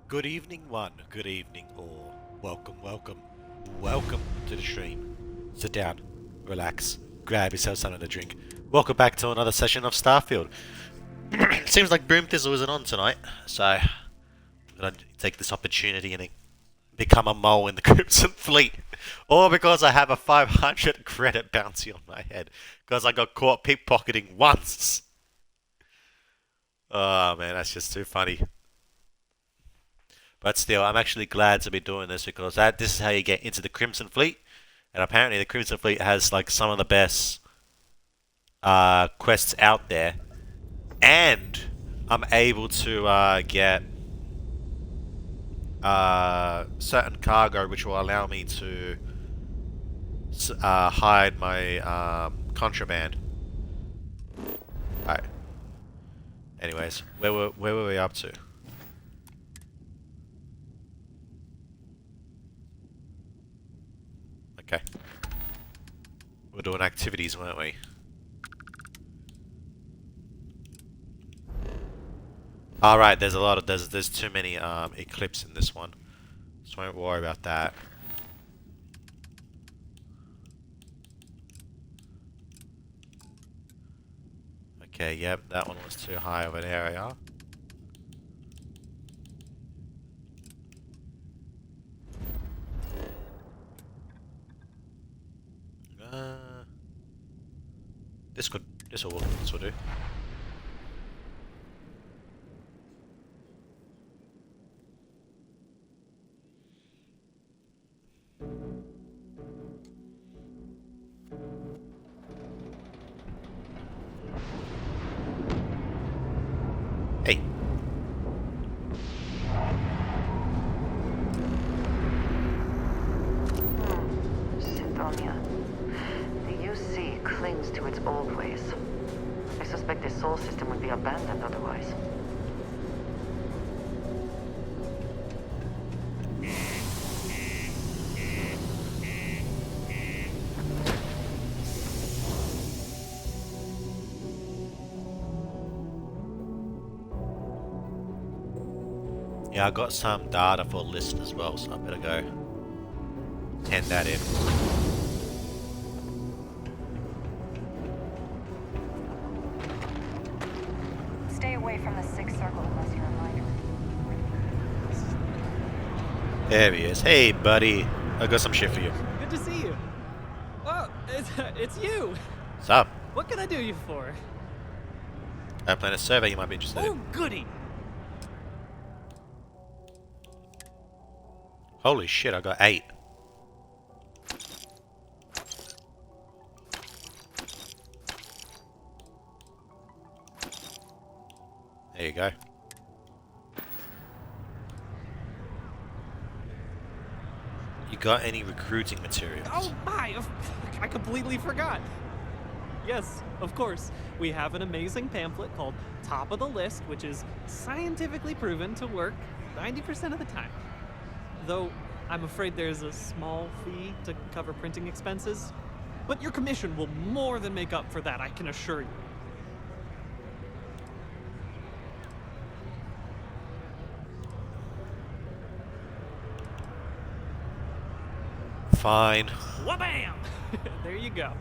Good evening, one. Good evening, all. Welcome, welcome, welcome to the stream. Sit down, relax, grab yourself something to drink. Welcome back to another session of Starfield. Seems like Boom Thistle isn't on tonight, so I'm gonna take this opportunity and become a mole in the Crimson Fleet. All because I have a 500 credit bounty on my head. Because I got caught pickpocketing once. Oh man, that's just too funny. But still, I'm actually glad to be doing this because this is how you get into the Crimson Fleet. And apparently, the Crimson Fleet has like some of the best quests out there. And I'm able to get certain cargo which will allow me to hide my contraband. Alright. Anyways, where were we up to? Okay. We're doing activities, weren't we? Alright, there's a lot of there's too many eclipse in this one. So don't worry about that. Okay, yep, that one was too high of an area. This will do. Hey. Symphonia. The UC clings to its old ways. I suspect this soul system would be abandoned otherwise. Yeah, I got some data for a list as well, so I better go hand that in. Stay away from the sixth circle unless you're a minor. There he is. Hey, buddy. I got some shit for you. Good to see you. Oh, it's you. What's up? What can I do you for? I plan a survey you might be interested Oh, in. goody. Holy shit, I got 8. There you go. You got any recruiting materials? Oh, my. I completely forgot. Yes, of course. We have an amazing pamphlet called Top of the List, which is scientifically proven to work 90% of the time. Though, I'm afraid there's a small fee to cover printing expenses. But your commission will more than make up for that, I can assure you. Fine. Wha-bam! There you go.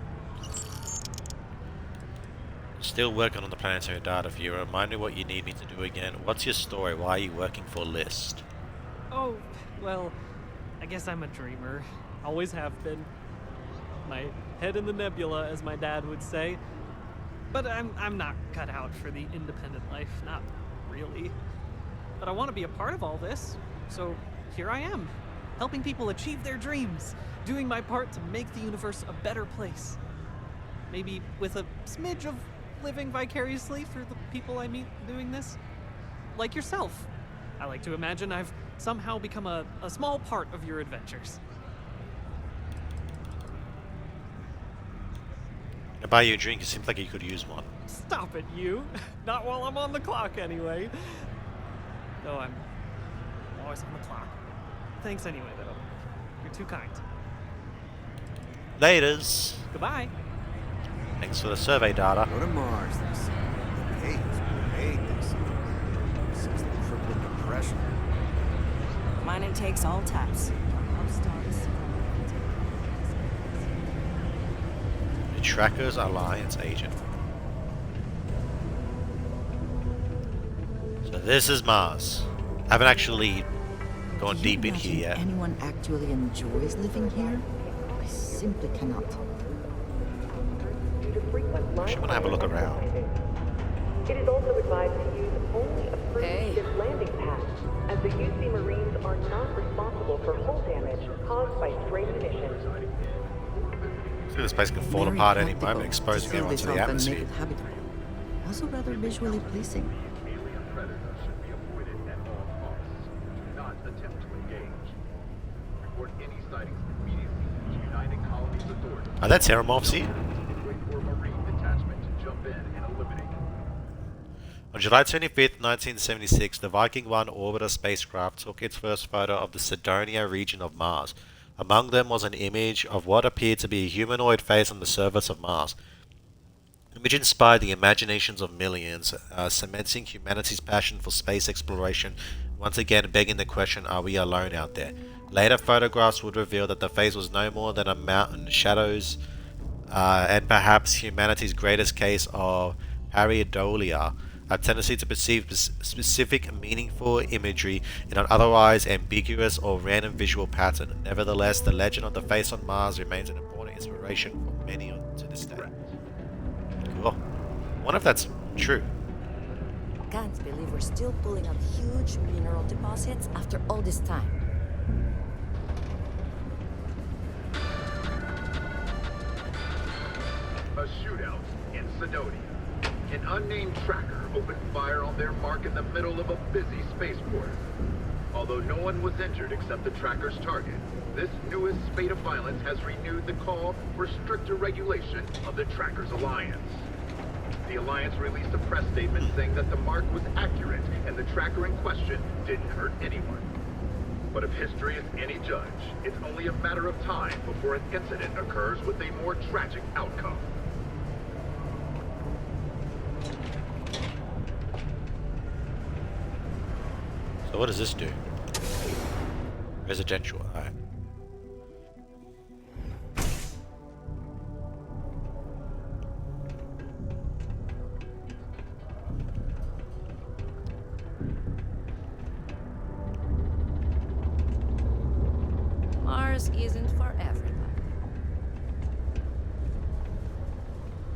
Still working on the planetary data for you. Remind me what you need me to do again. What's your story? Why are you working for List? Oh, well, I guess I'm a dreamer. Always have been. My head in the nebula, as my dad would say. But I'm not cut out for the independent life, not really. But I want to be a part of all this, so here I am, helping people achieve their dreams, doing my part to make the universe a better place. Maybe with a smidge of living vicariously for the people I meet doing this. Like yourself. I like to imagine I've somehow become a small part of your adventures. I'll buy you a drink. It seems like you could use one. Stop it, you. Not while I'm on the clock, anyway. Though I'm always on the clock. Thanks anyway, though. You're too kind. Laters. Goodbye. Thanks for the survey data. Go to Mars, they say. The pay is great, they say. Since the crippling depression. Mining takes all types. The Trackers Alliance agent. So this is Mars. I haven't actually gone deep in here yet. Anyone actually enjoys living here? I simply cannot. Actually, want to have a look around. It is also advised to use only approved landing pads, as the UC Marines are not responsible for hull damage caused by stray munitions. See, this place can fall Very apart any practical moment, exposing to seal everyone to this the off and atmosphere. make it habitable. Also rather visually pleasing. Are there Terramorphs here? On July 25th, 1976, the Viking 1 orbiter spacecraft took its first photo of the Cydonia region of Mars. Among them was an image of what appeared to be a humanoid face on the surface of Mars. The image inspired the imaginations of millions, cementing humanity's passion for space exploration, once again begging the question, are we alone out there? Later photographs would reveal that the face was no more than a mountain, shadows, and perhaps humanity's greatest case of pareidolia, a tendency to perceive specific meaningful imagery in an otherwise ambiguous or random visual pattern. Nevertheless, the legend of the face on Mars remains an important inspiration for many to this day. Cool. I wonder if that's true. Can't believe we're still pulling up huge mineral deposits after all this time. A shootout in Cydonia. An unnamed tracker opened fire on their mark in the middle of a busy spaceport. Although no one was injured except the tracker's target, this newest spate of violence has renewed the call for stricter regulation of the Trackers Alliance. The Alliance released a press statement saying that the mark was accurate and the tracker in question didn't hurt anyone. But if history is any judge, it's only a matter of time before an incident occurs with a more tragic outcome. So what does this do? Residential, alright. Mars isn't for everybody.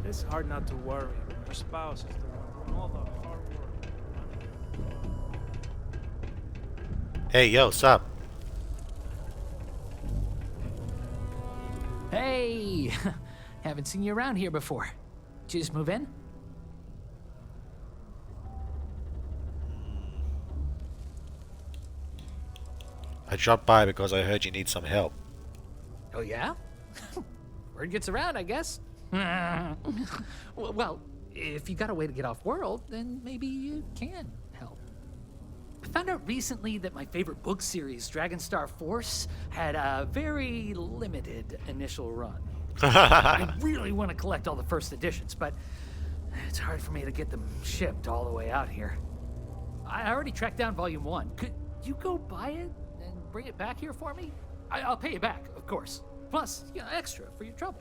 It's hard not to worry when your spouse is the one doing all the hard work. Hey, yo, what's up? Hey! Haven't seen you around here before. Did you just move in? I dropped by because I heard you need some help. Oh, yeah? Word gets around, I guess. Well, if you got a way to get off world, then maybe you can help. I found out recently that my favorite book series, Dragonstar Force, had a very limited initial run. I really want to collect all the first editions, but it's hard for me to get them shipped all the way out here. I already tracked down Volume 1. Could you go buy it and bring it back here for me? I'll pay you back, of course. Plus, you know, extra for your trouble.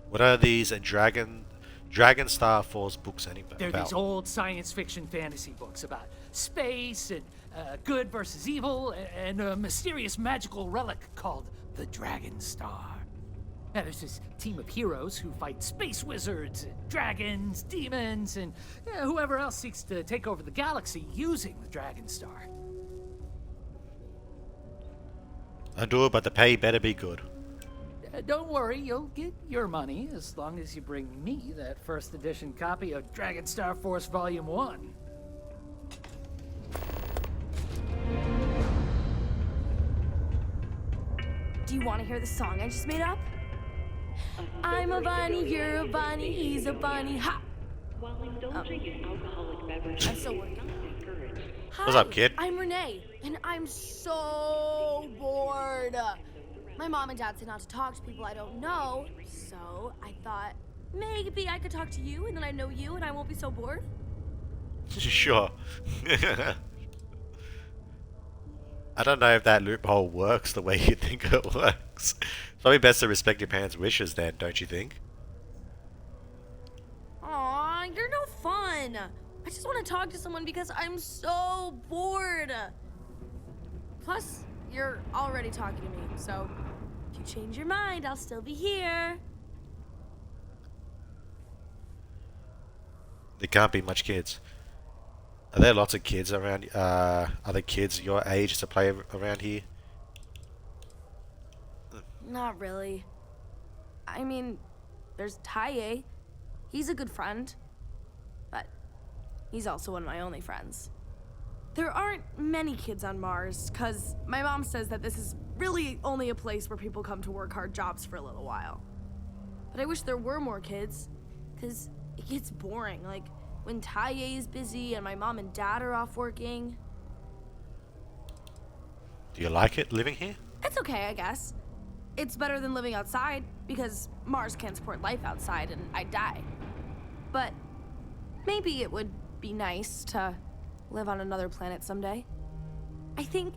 What are these Dragonstar Falls books about? They're these old science fiction fantasy books about space and good versus evil and a mysterious magical relic called the Dragon Star. Now, there's this team of heroes who fight space wizards, and dragons, demons, and whoever else seeks to take over the galaxy using the Dragon Star. I do, but the pay better be good. Don't worry, you'll get your money as long as you bring me that first edition copy of Dragonstar Force Volume 1. Do you want to hear the song I just made up? I'm a bunny, you're a bunny, he's a bunny, ha! While indulging in alcoholic beverages, I'm still working. Hi, What's up, kid? I'm Renee, and I'm so bored. My mom and dad said not to talk to people I don't know, so I thought maybe I could talk to you, and then I know you, and I won't be so bored. Sure. I don't know if that loophole works the way you think it works. Probably best to respect your parents' wishes then, don't you think? Aw, you're no fun. I just want to talk to someone because I'm so bored. Plus, you're already talking to me, so if you change your mind, I'll still be here. There can't be much kids. Are there lots of kids around? Other kids your age to play around here? Not really. I mean, there's Taye. He's a good friend. But he's also one of my only friends. There aren't many kids on Mars, because my mom says that this is really only a place where people come to work hard jobs for a little while. But I wish there were more kids, because it gets boring. Like, when Taye is busy and my mom and dad are off working. Do you like it living here? It's okay, I guess. It's better than living outside, because Mars can't support life outside and I'd die. But maybe it would be nice to live on another planet someday. I think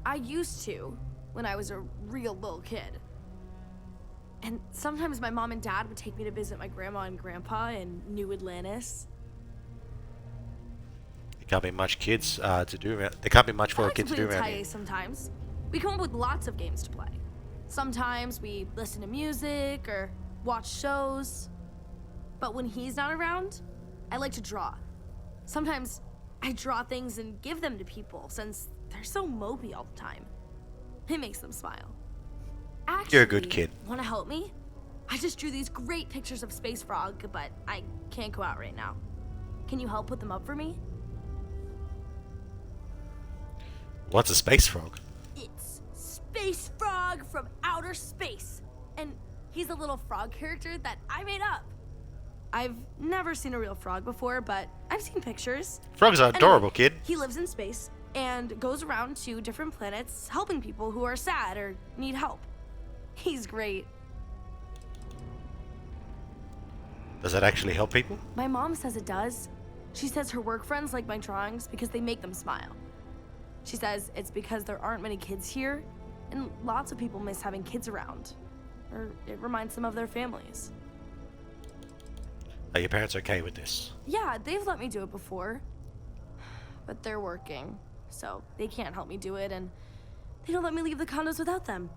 I used to when I was a real little kid. And sometimes my mom and dad would take me to visit my grandma and grandpa in New Atlantis. There can't be much kids to do around. There can't be much for a kid to do around Taye here. sometimes. We come up with lots of games to play. Sometimes we listen to music or watch shows. But when he's not around, I like to draw. Sometimes I draw things and give them to people since they're so mopey all the time. It makes them smile. Actually, You're a good kid. Want to help me? I just drew these great pictures of Space Frog, but I can't go out right now. Can you help put them up for me? What's a space frog? It's Space Frog from outer space. And he's a little frog character that I made up. I've never seen a real frog before, but I've seen pictures. Frogs are adorable, Anyway, kid. He lives in space and goes around to different planets helping people who are sad or need help. He's great. Does that actually help people? My mom says it does. She says her work friends like my drawings because they make them smile. She says it's because there aren't many kids here, and lots of people miss having kids around. Or it reminds them of their families. Are your parents okay with this? Yeah, they've let me do it before. But they're working, so they can't help me do it, and they don't let me leave the condos without them.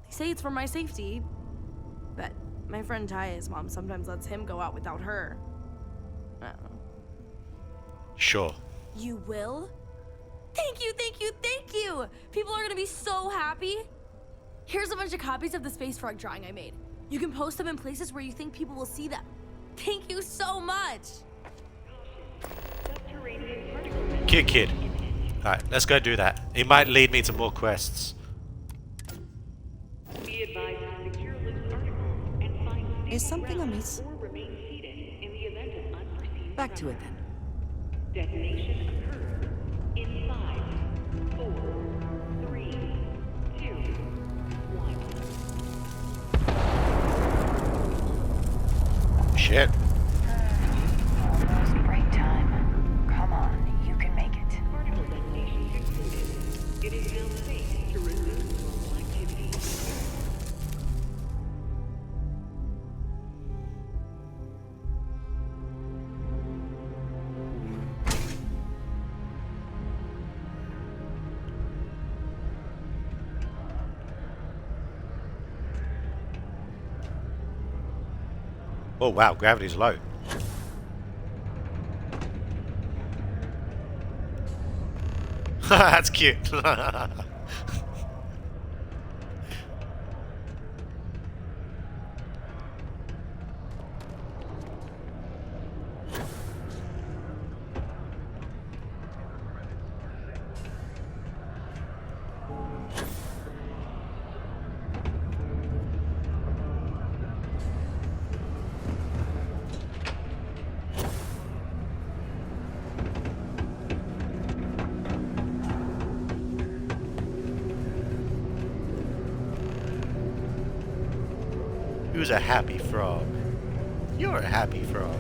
They say it's for my safety, but my friend Taya's mom sometimes lets him go out without her. I don't know. Sure. You will? Thank you, thank you, thank you! People are gonna be so happy. Here's a bunch of copies of the Space Frog drawing I made. You can post them in places where you think people will see them. Thank you so much! Kid. Alright, let's go do that. It might lead me to more quests. Be advised to secure loose articles and find Is something amiss? or remain seated in the event of unforeseen Back to it then. detonation occurs in 5, 4, 3, 2, 1. Shit. Almost break time. Come on, you can make it. Particle detonation concluded. It is now safe to resume normal activity. Oh wow, gravity's low. That's cute. Who's a happy frog? You're a happy frog.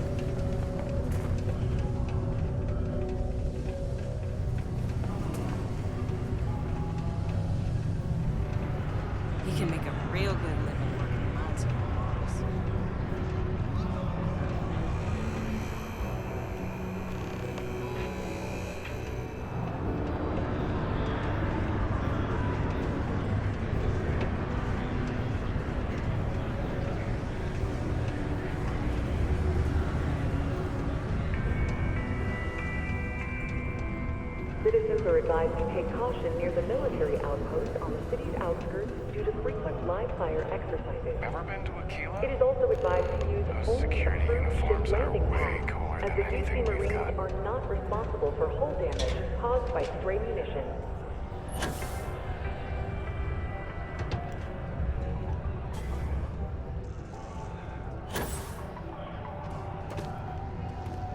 Citizens are advised to take caution near the military outpost on the city's outskirts due to frequent live fire exercises. Ever been to Aquila? It is also advised to use Those only security approved uniforms ship are landing way pads, cooler as than the UC anything we've Marines got. are not responsible for hull damage caused by stray munitions.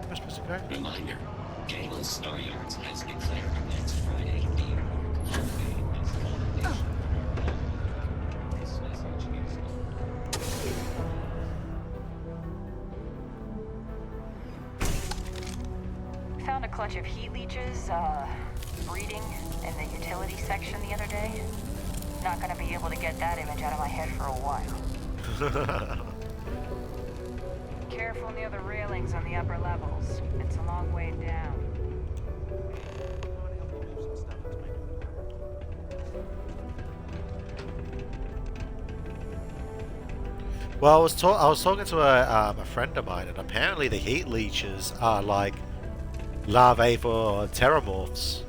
Am I supposed to go? Reminder, Galen Star Yards has declared next Friday the Mark Holiday as Condemnation. This message is Found a clutch of heat leeches, breeding in the utility section the other day. Not gonna be able to get that image out of my head for a while. Careful near the railings on the upper levels. It's a long way down. Well, I was talking to a friend of mine, and apparently the heat leeches are like larvae for terramorphs.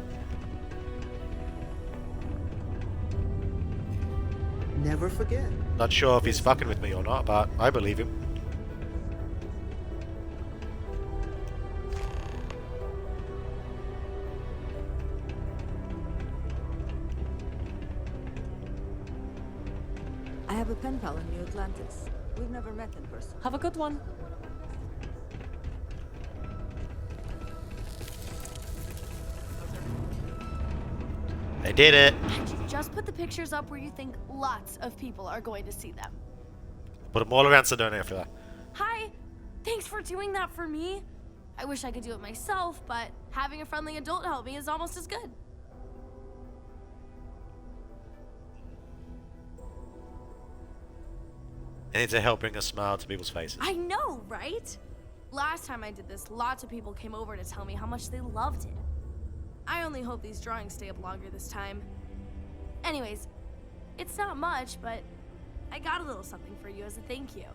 Never forget. Not sure if he's fucking with me or not, but I believe him. I have a pen pal in New Atlantis. We've never met in person. Have a good one. I did it. Just put the pictures up where you think lots of people are going to see them. Put them all around Sidonia for that. Hi! Thanks for doing that for me. I wish I could do it myself, but having a friendly adult help me is almost as good. I need to help bring a smile to people's faces. I know, right? Last time I did this, lots of people came over to tell me how much they loved it. I only hope these drawings stay up longer this time. Anyways, it's not much, but I got a little something for you as a thank you.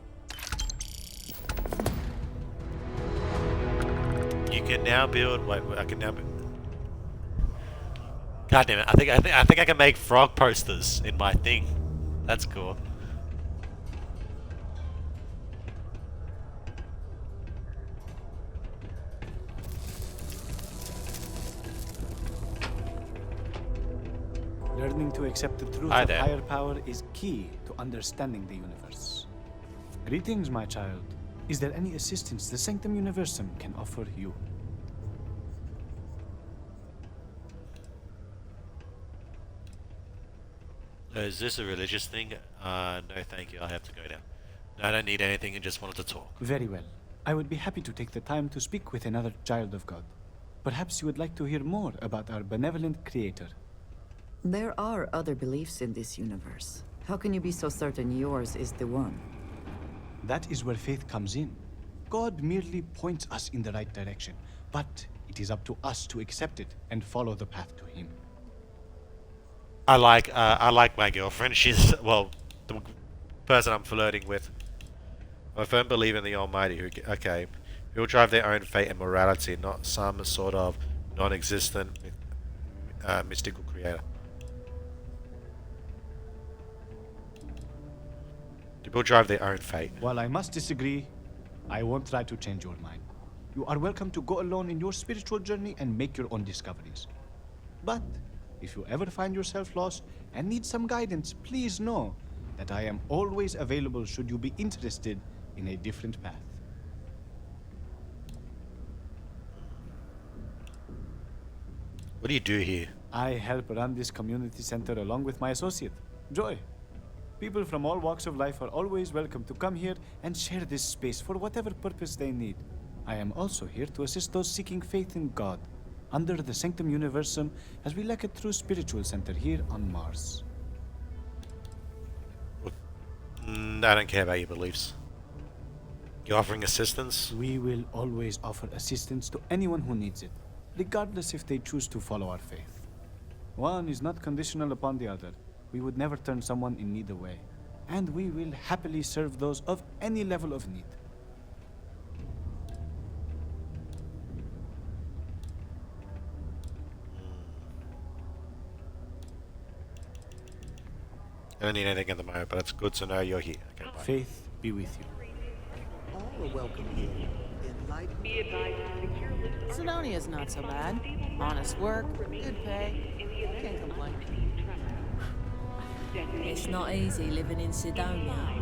You can now build. Wait, I can now. God damn it! I think I can make frog posters in my thing. That's cool. Learning to accept the truth Hi of there. higher power is key to understanding the universe. Greetings, my child. Is there any assistance the Sanctum Universum can offer you? Is this a religious thing? No, thank you. I have to go now. No, I don't need anything. I just wanted to talk. Very well. I would be happy to take the time to speak with another child of God. Perhaps you would like to hear more about our benevolent creator. There are other beliefs in this universe. How can you be so certain yours is the one? That is where faith comes in. God merely points us in the right direction, but it is up to us to accept it and follow the path to Him. I like my girlfriend. She's well, the person I'm flirting with. I'm a firm believer in the Almighty. Who will drive their own fate and morality, not some sort of non-existent mystical creator. People drive their own fate. While I must disagree, I won't try to change your mind. You are welcome to go alone in your spiritual journey and make your own discoveries. But if you ever find yourself lost and need some guidance, please know that I am always available should you be interested in a different path. What do you do here? I help run this community center along with my associate, Joy. People from all walks of life are always welcome to come here and share this space for whatever purpose they need. I am also here to assist those seeking faith in God, under the Sanctum Universum, as we lack a true spiritual center here on Mars. I don't care about your beliefs. You're offering assistance? We will always offer assistance to anyone who needs it, regardless if they choose to follow our faith. One is not conditional upon the other. We would never turn someone in need away, and we will happily serve those of any level of need. I don't need anything at the moment, but it's good to know you're here. Okay, bye. Faith be with you. All are welcome here. Enlightened. Sidonia's not so bad. Honest work, good pay. Can't complain. It's not easy living in Sidonia.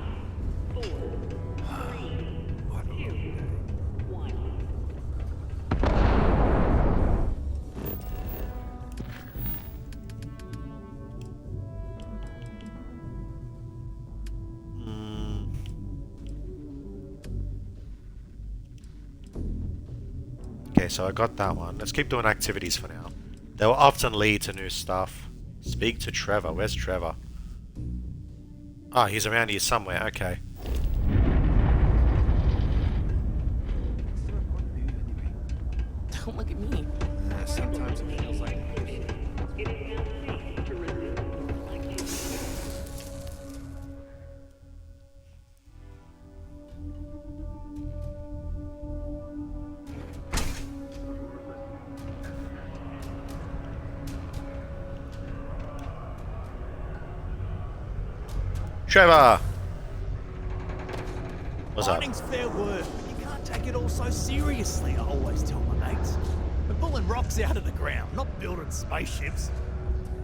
Okay, so I got that one. Let's keep doing activities for now. They will often lead to new stuff. Speak to Trevor. Where's Trevor? Ah, he's around here somewhere. Okay. Don't look at me. Sometimes it feels like Trevor! What's up? Mining's fair work, but you can't take it all so seriously, I always tell my mates. We're pulling rocks out of the ground, not building spaceships.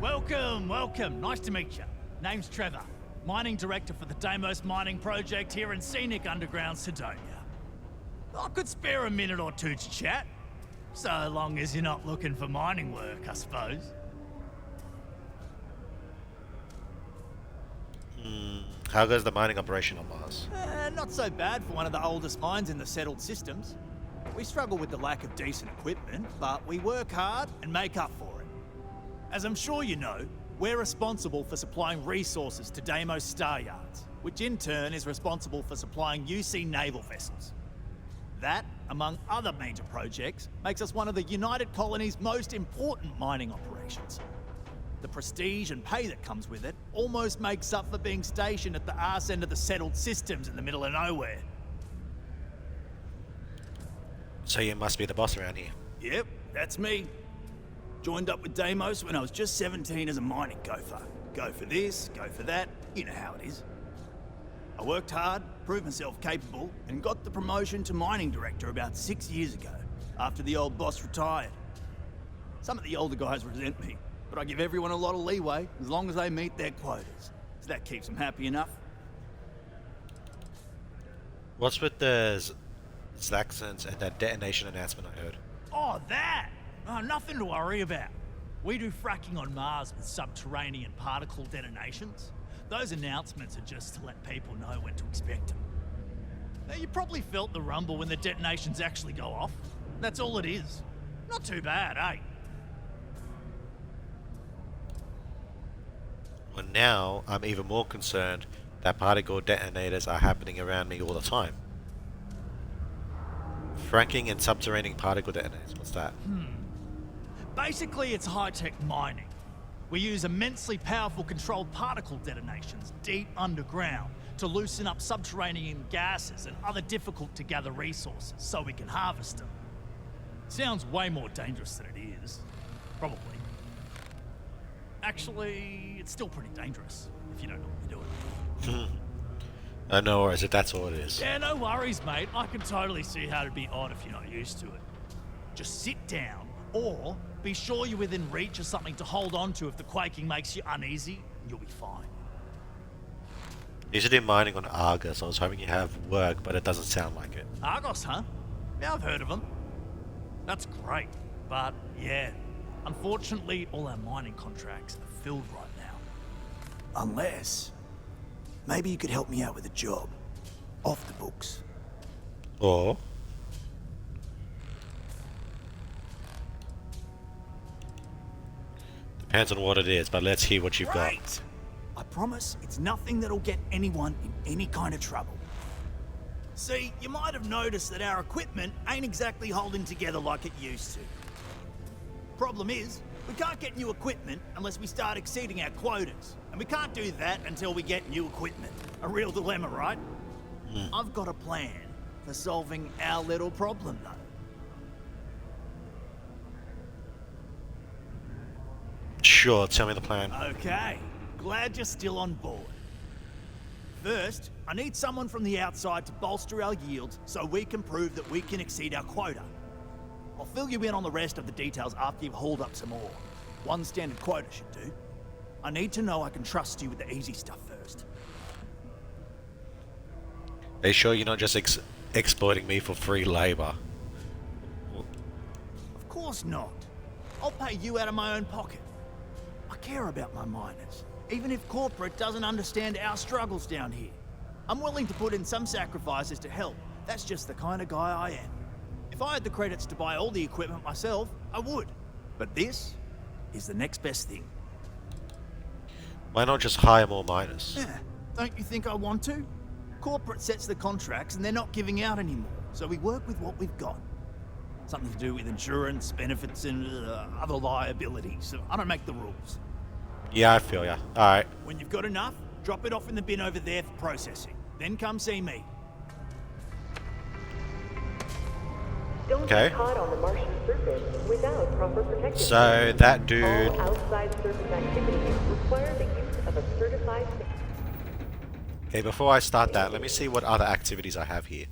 Welcome, welcome. Nice to meet you. Name's Trevor, mining director for the Deimos mining project here in scenic underground Sidonia. I could spare a minute or two to chat, so long as you're not looking for mining work, I suppose. How goes the mining operation on Mars? Not so bad for one of the oldest mines in the settled systems. We struggle with the lack of decent equipment, but we work hard and make up for it. As I'm sure you know, we're responsible for supplying resources to Deimos Star Yards, which in turn is responsible for supplying UC naval vessels. That, among other major projects, makes us one of the United Colony's most important mining operations. The prestige and pay that comes with it almost makes up for being stationed at the arse end of the settled systems in the middle of nowhere. So you must be the boss around here. Yep, that's me. Joined up with Deimos when I was just 17 as a mining gopher. Go for this, go for that, you know how it is. I worked hard, proved myself capable, and got the promotion to mining director about 6 years ago, after the old boss retired. Some of the older guys resent me, but I give everyone a lot of leeway as long as they meet their quotas. So that keeps them happy enough. What's with the Zaxxons and that detonation announcement I heard? Oh, that! Oh, nothing to worry about. We do fracking on Mars with subterranean particle detonations. Those announcements are just to let people know when to expect them. Now, you probably felt the rumble when the detonations actually go off. That's all it is. Not too bad, eh? Well, now I'm even more concerned that particle detonators are happening around me all the time. Fracking and subterranean particle detonators, what's that? Basically, it's high-tech mining. We use immensely powerful controlled particle detonations deep underground to loosen up subterranean gases and other difficult-to-gather resources so we can harvest them. Sounds way more dangerous than it is. Probably. Actually, it's still pretty dangerous if you don't know what you're doing. No worries if that's all it is. Yeah, no worries, mate. I can totally see how it'd be odd if you're not used to it. Just sit down, or be sure you're within reach of something to hold on to if the quaking makes you uneasy, and you'll be fine. You should do mining on Argus. I was hoping you have work, but it doesn't sound like it. Argos, huh? Yeah, I've heard of them. That's great, but yeah. Unfortunately, all our mining contracts are filled right now. Unless... maybe you could help me out with a job. Off the books. Or... depends on what it is, but let's hear what you've got. I promise it's nothing that'll get anyone in any kind of trouble. See, you might have noticed that our equipment ain't exactly holding together like it used to. Problem is, we can't get new equipment unless we start exceeding our quotas. And we can't do that until we get new equipment. A real dilemma, right? I've got a plan for solving our little problem, though. Sure, tell me the plan. Okay. glad you're still on board. First, I need someone from the outside to bolster our yields so we can prove that we can exceed our quota. I'll fill you in on the rest of the details after you've hauled up some ore. One standard quota should do. I need to know I can trust you with the easy stuff first. Are you sure you're not just exploiting me for free labor? Of course not. I'll pay you out of my own pocket. I care about my miners, even if corporate doesn't understand our struggles down here. I'm willing to put in some sacrifices to help. That's just the kind of guy I am. If I had the credits to buy all the equipment myself, I would. But this is the next best thing. Why not just hire more miners? Yeah, don't you think I want to? Corporate sets the contracts and they're not giving out anymore, so we work with what we've got. Something to do with insurance, benefits, and other liabilities. So I don't make the rules. Yeah, I feel ya. Alright. When you've got enough, drop it off in the bin over there for processing. Then come see me. Don't Okay. get caught on the Martian surface without proper protection. So that dude. All outside surface activities require the use of a certified. Okay, before I start that, let me see what other activities I have here.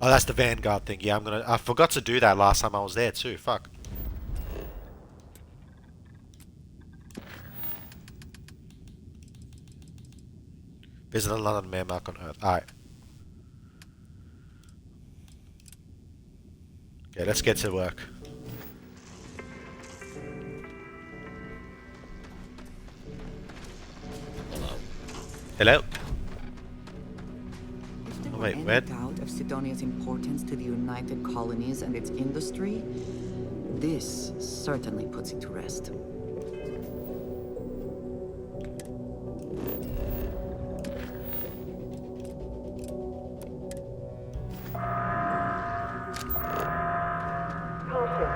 Oh, that's the Vanguard thing. Yeah, I forgot to do that last time I was there too. Fuck. Visit a London landmark on Earth. Alright. Okay, let's get to work. Hello? Oh, wait, where? Any doubt of Sidonia's importance to the United Colonies and its industry? This certainly puts it to rest. Caution.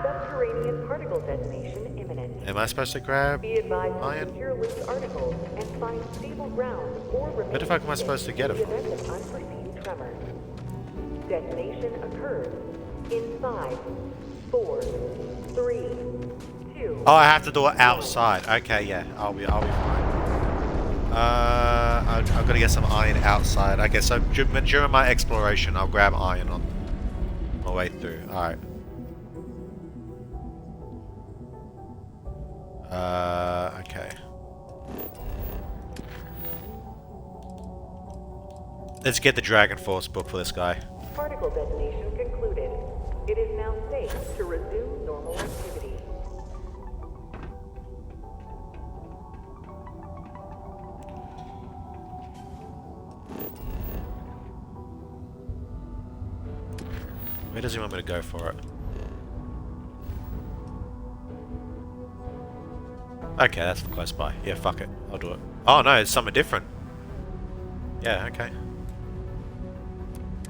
Subterranean particle detonation imminent. Am I supposed to grab Be advised to iron? secure linked articles and find stable ground or remain Where the fuck am I safe supposed to get in it the from? event of unforeseen tremors. Detonation occurs in 5, 4, 3, 2. Oh, I have to do it outside. Okay, yeah, I'll be fine. I've got to get some iron outside. Okay, so during my exploration, I'll grab iron on my way through. All right. Okay. Let's get the Dragon Force book for this guy. Particle detonation concluded. It is now safe to resume normal activity. Where does he want me to go for it? Okay, that's close by. Yeah, fuck it. I'll do it. Oh no, it's something different. Yeah, okay.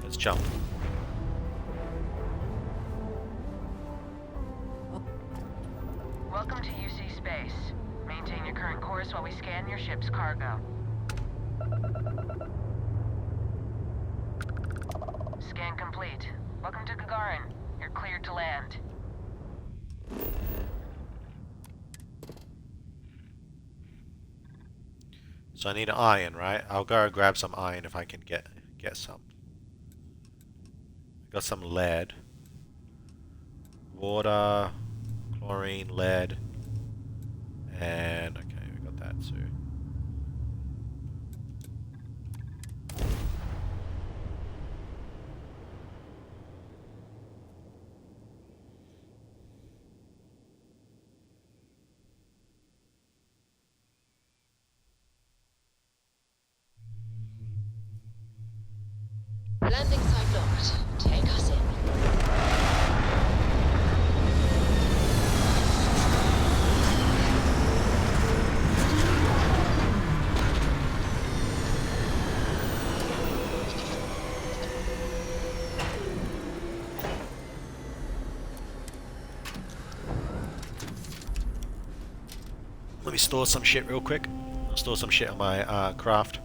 Let's jump. Welcome to UC Space. Maintain your current course while we scan your ship's cargo. Scan complete. Welcome to Gagarin. You're cleared to land. So I need iron, right? I'll go and grab some iron if I can get some. Got some lead. Water, chlorine, lead, and okay, we got that too. Landing site locked. Take us in. Let me store some shit real quick. I'll store some shit on my craft.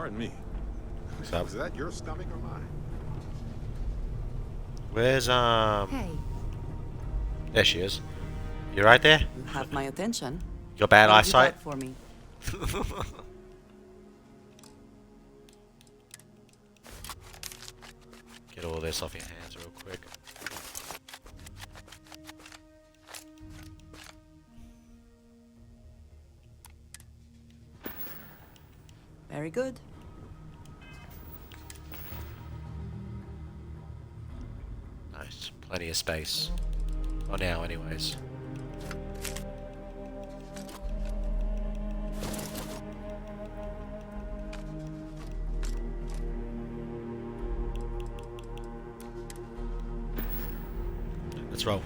Pardon me. So, Was that your stomach or mine? where's Hey, There she is. You right there? you have my attention. Your bad What have you got eyesight? for me? Get all this off your hands real quick. Very good. Nice. Plenty of space. For now, anyways. Let's roll.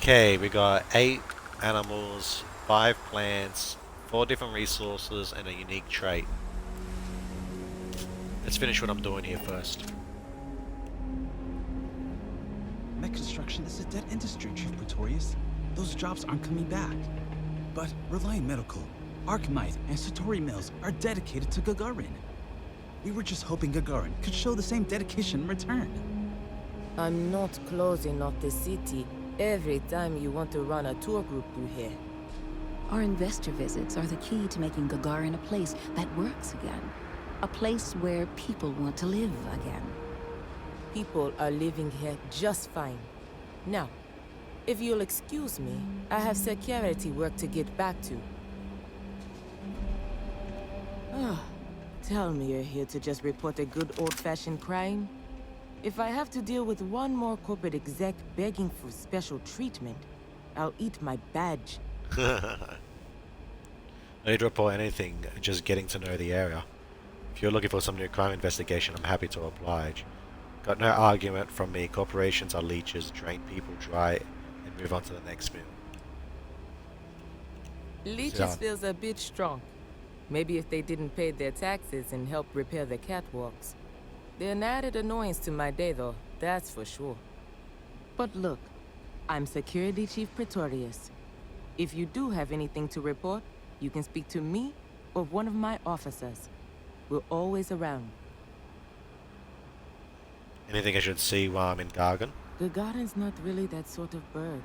Okay, we got 8 animals, 5 plants, 4 different resources, and a unique trait. Let's finish what I'm doing here first. Mech construction is a dead industry, Chief Pretorius. Those jobs aren't coming back. But Reliant Medical, Archmite, and Satori Mills are dedicated to Gagarin. We were just hoping Gagarin could show the same dedication in return. I'm not closing off the city every time you want to run a tour group through here. Our investor visits are the key to making Gagarin a place that works again. A place where people want to live again. People are living here just fine. Now, if you'll excuse me, I have security work to get back to. Ah, tell me you're here to just report a good old-fashioned crime? If I have to deal with one more corporate exec begging for special treatment, I'll eat my badge. I need to report anything, just getting to know the area. If you're looking for some new crime investigation, I'm happy to oblige. Got no argument from me. Corporations are leeches, drain people dry, and move on to the next meal. Leeches feels a bit strong. Maybe if they didn't pay their taxes and help repair the catwalks. They're an added annoyance to my day, though, that's for sure. But look, I'm Security Chief Pretorius. If you do have anything to report, you can speak to me or one of my officers. We're always around. Anything I should see while I'm in Gargan? Gagarin's not really that sort of burg.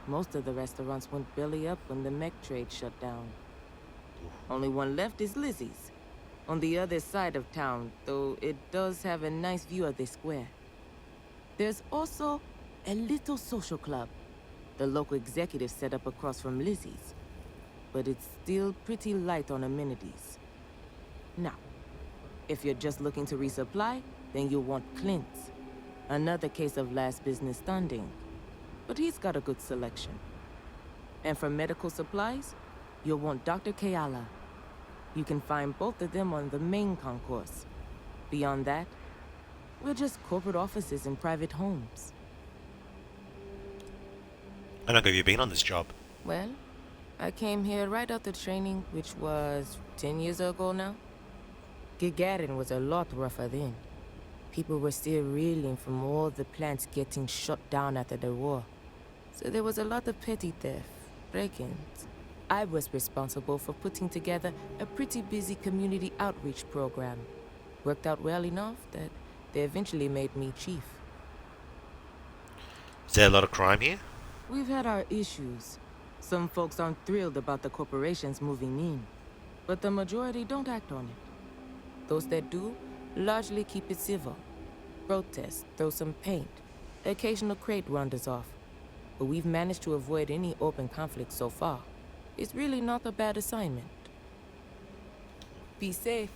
Most of the restaurants went belly up when the mech trade shut down. Only one left is Lizzie's. On the other side of town, though it does have a nice view of the square. There's also a little social club the local executive set up across from Lizzie's. But it's still pretty light on amenities. Now, if you're just looking to resupply, then you'll want Clint's. Another case of last business standing. But he's got a good selection. And for medical supplies, you'll want Dr. Kayala. You can find both of them on the main concourse. Beyond that, we're just corporate offices and private homes. How long have you been on this job? Well, I came here right after training, which was 10 years ago now. Gagarin was a lot rougher then. People were still reeling from all the plants getting shut down after the war. So there was a lot of petty theft, break-ins. I was responsible for putting together a pretty busy community outreach program. Worked out well enough that they eventually made me chief. Is there a lot of crime here? We've had our issues. Some folks aren't thrilled about the corporations moving in, but the majority don't act on it. Those that do largely keep it civil. Protest, throw some paint. Occasional crate wanders off. But we've managed to avoid any open conflict so far. It's really not a bad assignment. Be safe.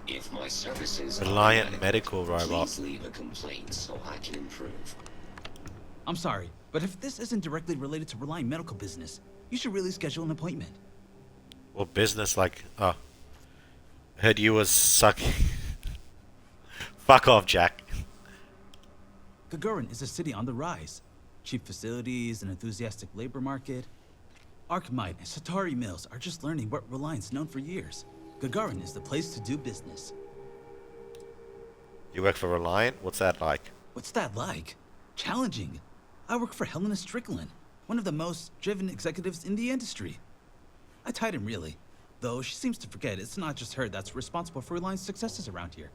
If my services Reliant are medical robot. please leave a complaint so I can improve. I'm sorry, but if this isn't directly related to Reliant Medical business, you should really schedule an appointment. Well, business like... Oh. Heard you was sucking. Fuck off, Jack. Gagarin is a city on the rise. Cheap facilities, an enthusiastic labor market. Archmite and Satari Mills are just learning what Reliant's known for years. Gagarin is the place to do business. You work for Reliant? What's that like? What's that like? Challenging. I work for Helena Strickland, one of the most driven executives in the industry. I tied him really, though she seems to forget it's not just her that's responsible for Reliant's successes around here.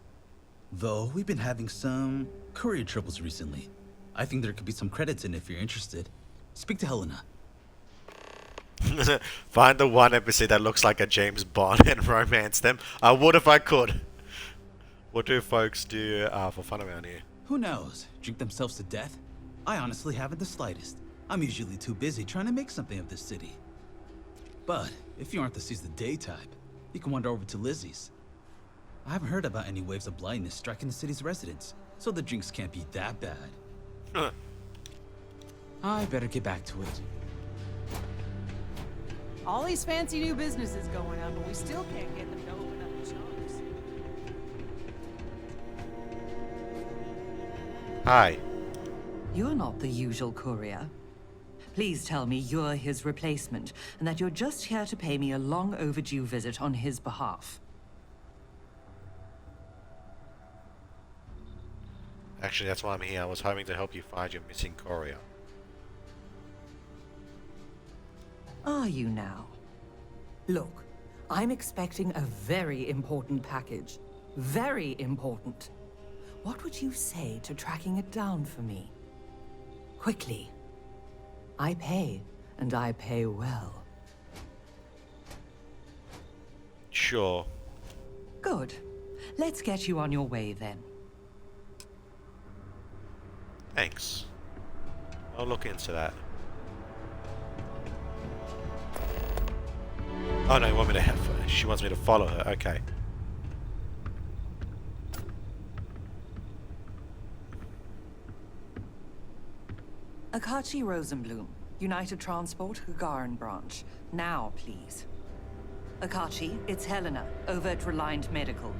Though we've been having some courier troubles recently. I think there could be some credits in if you're interested. Speak to Helena. Find the one episode that looks like a James Bond and romance them. I would if I could. What do folks do for fun around here? Who knows? Drink themselves to death? I honestly haven't the slightest. I'm usually too busy trying to make something of this city. But if you aren't the seize the day type, you can wander over to Lizzie's. I haven't heard about any waves of blindness striking the city's residents, so the drinks can't be that bad. I better get back to it. All these fancy new businesses going on, but we still can't get them to open up the shops. Hi. You're not the usual courier. Please tell me you're his replacement, and that you're just here to pay me a long overdue visit on his behalf. Actually, that's why I'm here. I was hoping to help you find your missing courier. Are you now? Look, I'm expecting a very important package. Very important. What would you say to tracking it down for me? Quickly. I pay, and I pay well. Sure. Good. Let's get you on your way then. Thanks. I'll look into that. Oh no, you want me to have her. She wants me to follow her. Okay. Akachi Rosenblum, United Transport, Gagarin branch. Now, please. Akachi, it's Helena, over at Reliant Medical.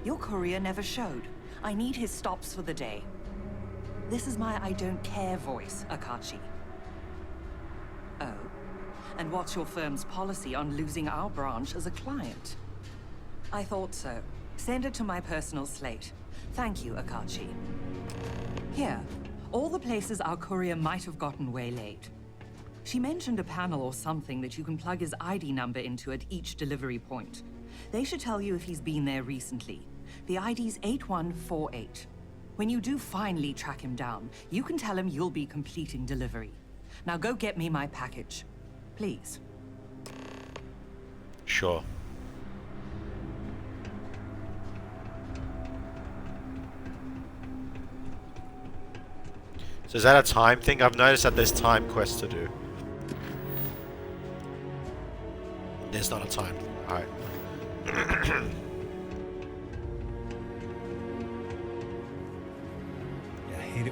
Your courier never showed. I need his stops for the day. This is my I don't care voice, Akachi. Oh. And what's your firm's policy on losing our branch as a client? I thought so. Send it to my personal slate. Thank you, Akachi. Here, all the places our courier might have gotten waylaid. She mentioned a panel or something that you can plug his ID number into at each delivery point. They should tell you if he's been there recently. The ID's 8148. When you do finally track him down, you can tell him you'll be completing delivery. Now go get me my package. Please. Sure. So is that a time thing? I've noticed that there's time quests to do. There's not a time. Alright.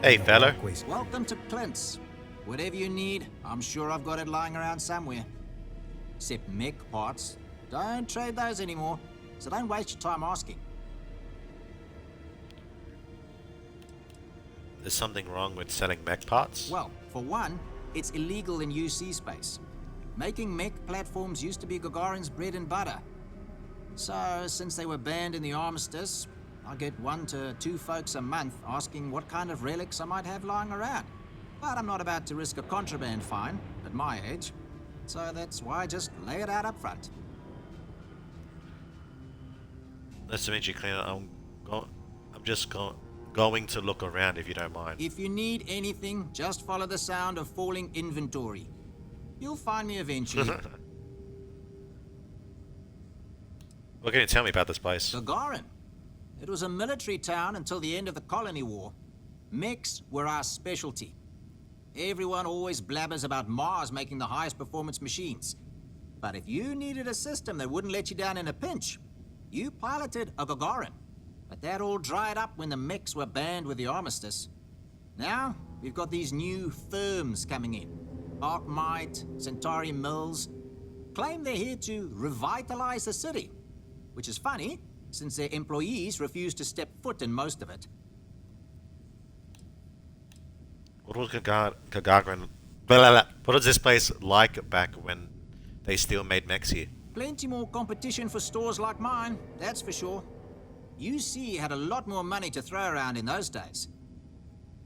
Hey, fella. Welcome to Clint's. Whatever you need, I'm sure I've got it lying around somewhere. Except mech parts. Don't trade those anymore, so don't waste your time asking. There's something wrong with selling mech parts? Well, for one, it's illegal in UC space. Making mech platforms used to be Gagarin's bread and butter. So, since they were banned in the armistice, I get 1 to 2 folks a month asking what kind of relics I might have lying around. But I'm not about to risk a contraband fine at my age, so that's why I just lay it out up front. Nice to meet you, Clint. I'm just going to look around if you don't mind. If you need anything, just follow the sound of falling inventory. You'll find me eventually. What can you tell me about this place? Gagarin. It was a military town until the end of the Colony War. Mechs were our specialty. Everyone always blabbers about Mars making the highest performance machines. But if you needed a system that wouldn't let you down in a pinch, you piloted a Gagarin. But that all dried up when the mechs were banned with the armistice. Now, we've got these new firms coming in. Archmite, Centauri Mills. Claim they're here to revitalize the city. Which is funny, since their employees refuse to step foot in most of it. What was Gagarin? What was this place like back when they still made mechs here? Plenty more competition for stores like mine, that's for sure. UC had a lot more money to throw around in those days.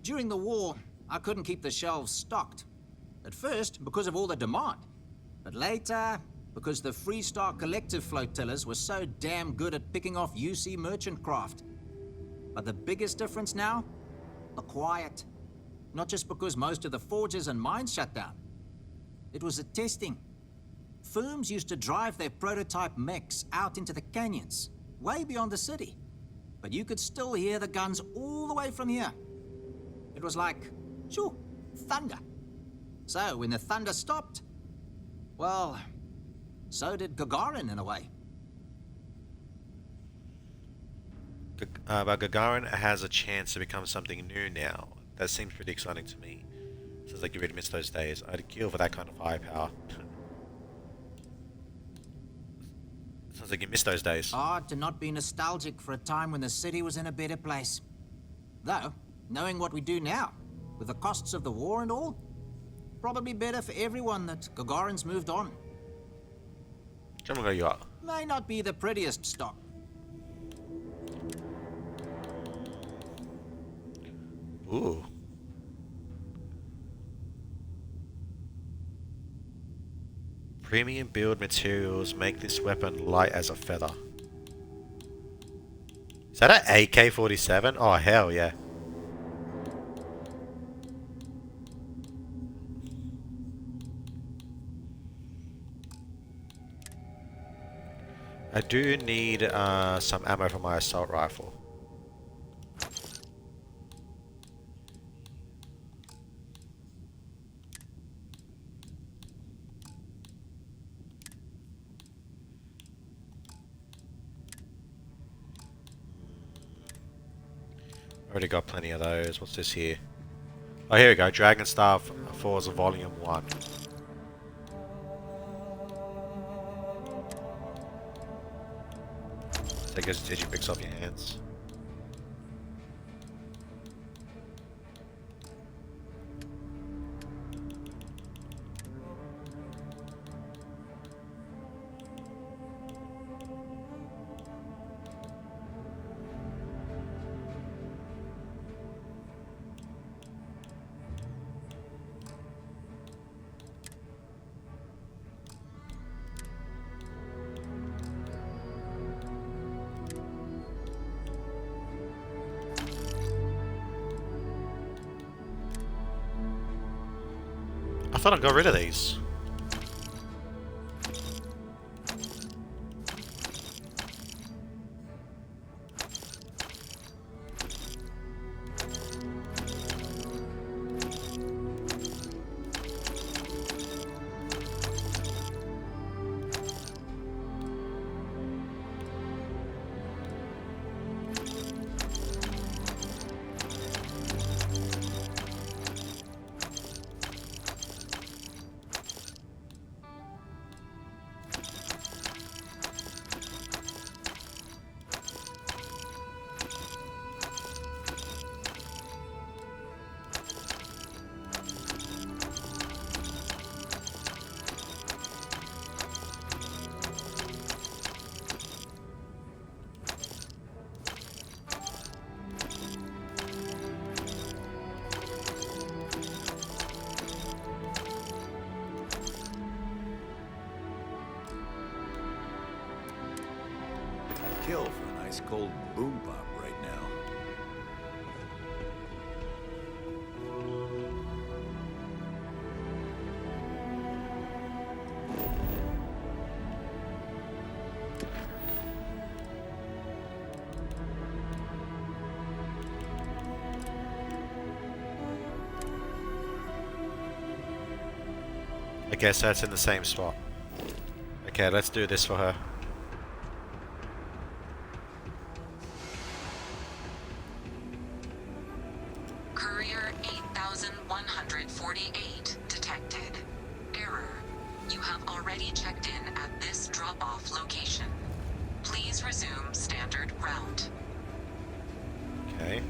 During the war, I couldn't keep the shelves stocked. At first, because of all the demand. But later, because the Freestar Collective flotillas were so damn good at picking off UC merchant craft. But the biggest difference now? The quiet. Not just because most of the forges and mines shut down. It was the testing. Firms used to drive their prototype mechs out into the canyons, way beyond the city. But you could still hear the guns all the way from here. It was like, shoo, thunder. So when the thunder stopped, well, so did Gagarin in a way. But Gagarin has a chance to become something new now. That seems pretty exciting to me. Sounds like you really miss those days. I'd kill for that kind of firepower. Sounds like you miss those days. Hard to not be nostalgic for a time when the city was in a better place. Though, knowing what we do now, with the costs of the war and all, probably better for everyone that Gagarin's moved on. May not be the prettiest stock. Ooh. Premium build materials make this weapon light as a feather. Is that an AK-47? Oh, hell yeah. I do need some ammo for my assault rifle. Already got plenty of those. What's this here? Oh, here we go. Dragon Staff Forza Volume 1. Take those digipicks off your hands. I thought I got rid of these. Kill for a nice cold boom pop right now. I guess that's in the same spot. Okay, let's do this for her. Courier 8148 detected. Error. You have already checked in at this drop-off location. Please resume standard route. Okay.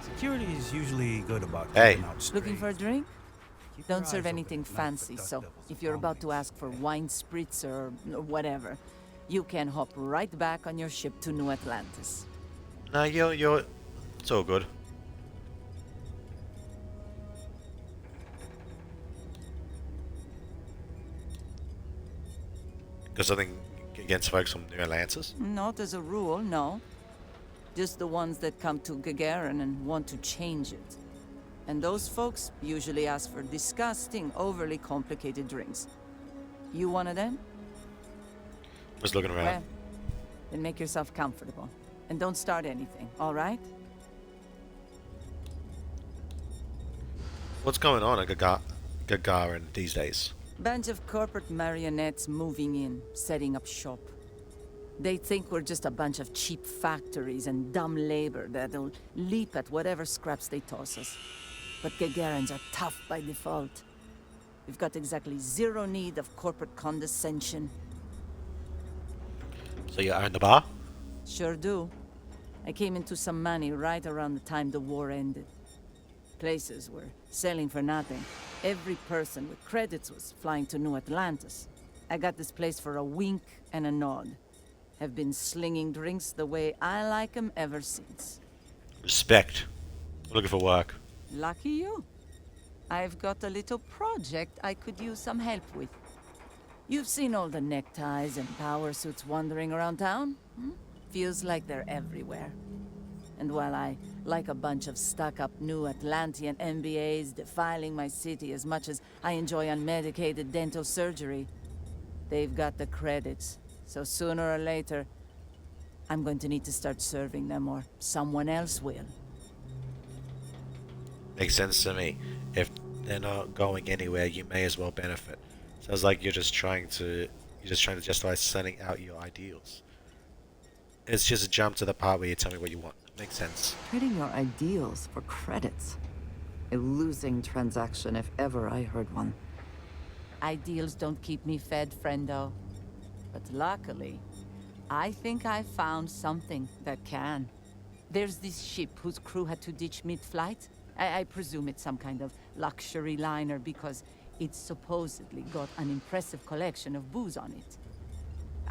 Security is usually good about Hey. keeping out Looking for a drink? Don't your serve eyes anything open at night for fancy, dust so devils if you're and about to ask for wine spritz or whatever, you can hop right back on your ship to New Atlantis. No, you're. It's all good. Got something against folks from New Atlantis? Not as a rule, no. Just the ones that come to Gagarin and want to change it. And those folks usually ask for disgusting, overly complicated drinks. You one of them? Just looking around. Well, then make yourself comfortable. And don't start anything, all right? What's going on at Gagarin these days? Bunch of corporate marionettes moving in, setting up shop. They think we're just a bunch of cheap factories and dumb labor that'll leap at whatever scraps they toss us. But Gagarins are tough by default. We've got exactly zero need of corporate condescension. So you own the bar? Sure do. I came into some money right around the time the war ended. Places were selling for nothing. Every person with credits was flying to New Atlantis. I got this place for a wink and a nod. Have been slinging drinks the way I like 'em ever since. Respect. Looking for work. Lucky you. I've got a little project I could use some help with. You've seen all the neckties and power suits wandering around town? Feels like they're everywhere. And while I like a bunch of stuck-up new Atlantean MBAs defiling my city as much as I enjoy unmedicated dental surgery, they've got the credits. So sooner or later, I'm going to need to start serving them, or someone else will. Makes sense to me. If they're not going anywhere, you may as well benefit. Sounds like you're just trying to justify sending out your ideals. It's just a jump to the part where you tell me what you want. Makes sense. Trading your ideals for credits. A losing transaction if ever I heard one. Ideals don't keep me fed, friendo. But luckily, I think I found something that can. There's this ship whose crew had to ditch mid-flight. I presume it's some kind of luxury liner because it's supposedly got an impressive collection of booze on it.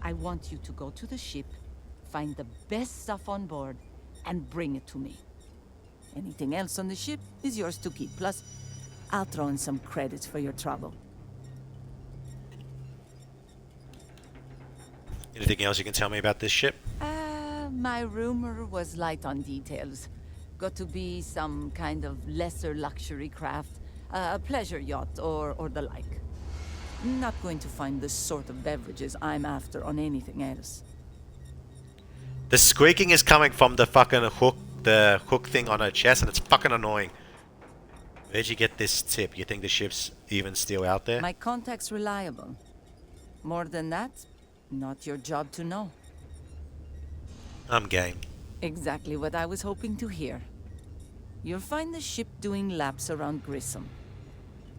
I want you to go to the ship, find the best stuff on board, and bring it to me. Anything else on the ship is yours to keep. Plus, I'll throw in some credits for your trouble. Anything else you can tell me about this ship? My rumor was light on details. Got to be some kind of lesser luxury craft, a pleasure yacht or the like. Not going to find the sort of beverages I'm after on anything else. The squeaking is coming from the fucking hook, the hook thing on her chest, and it's fucking annoying. Where'd you get this tip? You think the ship's even still out there? My contact's reliable. More than that, not your job to know. I'm game. Exactly what I was hoping to hear. You'll find the ship doing laps around Grissom.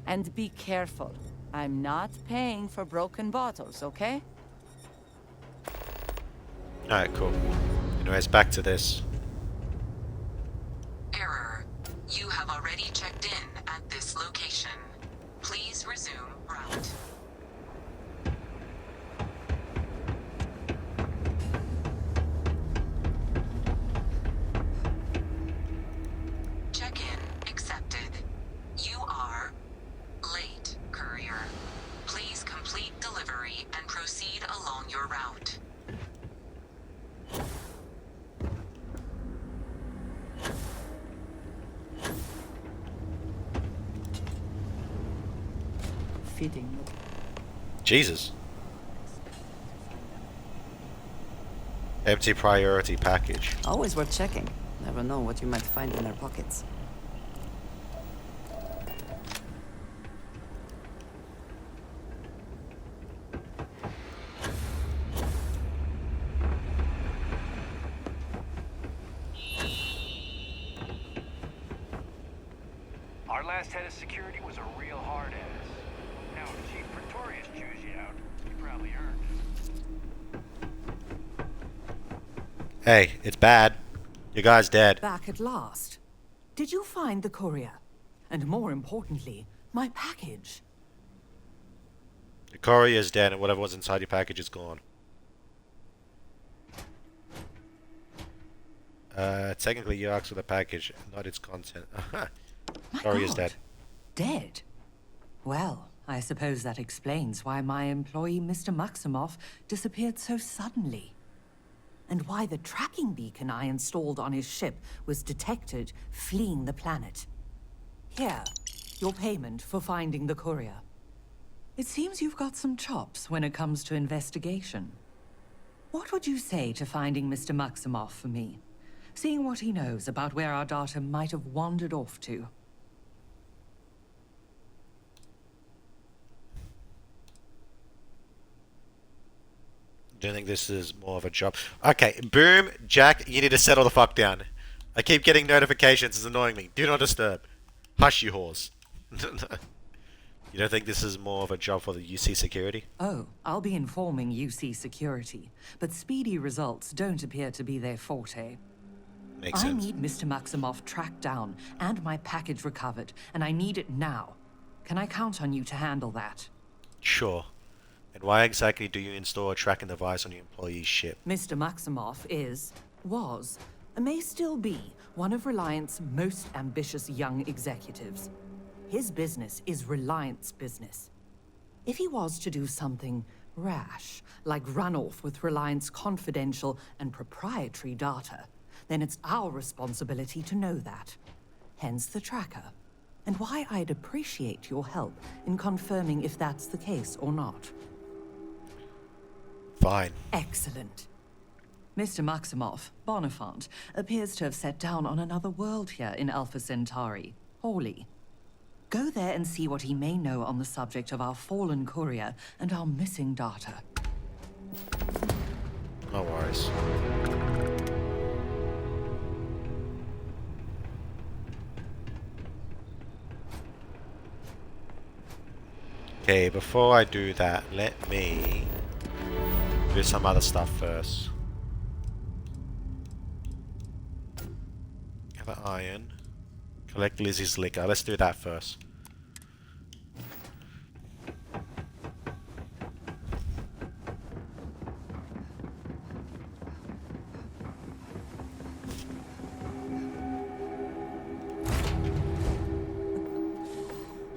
And be careful. I'm not paying for broken bottles, okay? Alright, cool. Anyways, back to this. Error. You have already checked in at this location. Please resume route. Check-in accepted. You are late, courier. Please complete delivery and proceed along your route. Fitting. Jesus. Empty priority package. Always worth checking. Never know what you might find in their pockets. Our last head of security was a real hard ass. how Chief Pretorius chews you out. You probably earned it. Hey, it's bad. Your guy's dead. Back at last. Did you find the courier? And more importantly, my package. The courier's dead and whatever was inside your package is gone. Technically you asked for the package, not its content. Courier's dead. Dead? Well, I suppose that explains why my employee, Mr. Maximoff, disappeared so suddenly. And why the tracking beacon I installed on his ship was detected fleeing the planet. Here, your payment for finding the courier. It seems you've got some chops when it comes to investigation. What would you say to finding Mr. Maximoff for me? Seeing what he knows about where our data might have wandered off to. Do you think this is more of a job? Okay, boom, Jack, you need to settle the fuck down. I keep getting notifications, it's annoying me. Do not disturb. Hush, you whores. You don't think this is more of a job for the UC security? Oh, I'll be informing UC security, but speedy results don't appear to be their forte. Makes I sense. need Mr. Maximoff tracked down and my package recovered, and I need it now. Can I count on you to handle that? Sure. And why exactly do you install a tracking device on your employee's ship? Mr. Maximoff was, may still be, one of Reliant's most ambitious young executives. His business is Reliant's business. If he was to do something rash, like run off with Reliant's confidential and proprietary data, then it's our responsibility to know that. Hence the tracker. And why I'd appreciate your help in confirming if that's the case or not. Fine. Excellent. Mr. Maximoff, Bonifant, appears to have set down on another world here in Alpha Centauri, Hawley. Go there and see what he may know on the subject of our fallen courier and our missing data. No worries. Okay, before I do that, let me do some other stuff first. Gather iron. Collect Lizzie's liquor. Let's do that first.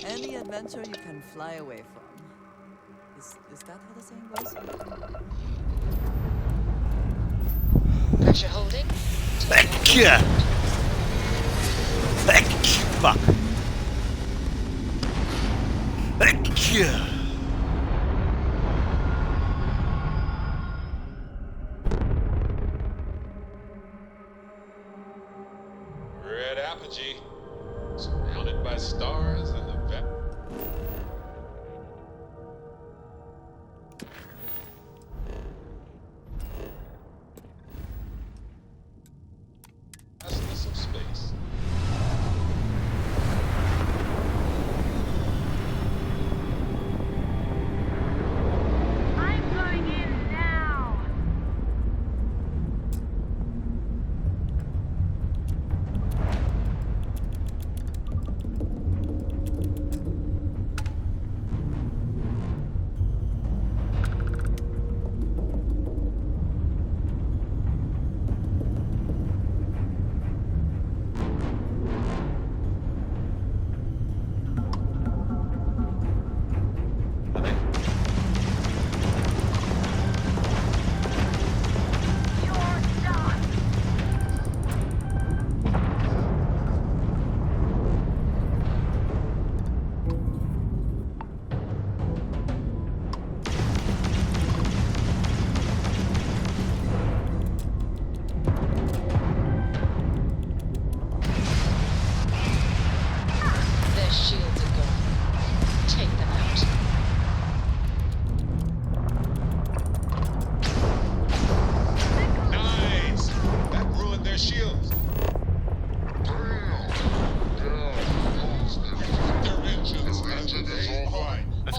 Any adventure you can fly away from. Is that how the saying goes? Pressure holding. Fuck. Red apogee, surrounded by stars and the vastness of space. I'm going in now.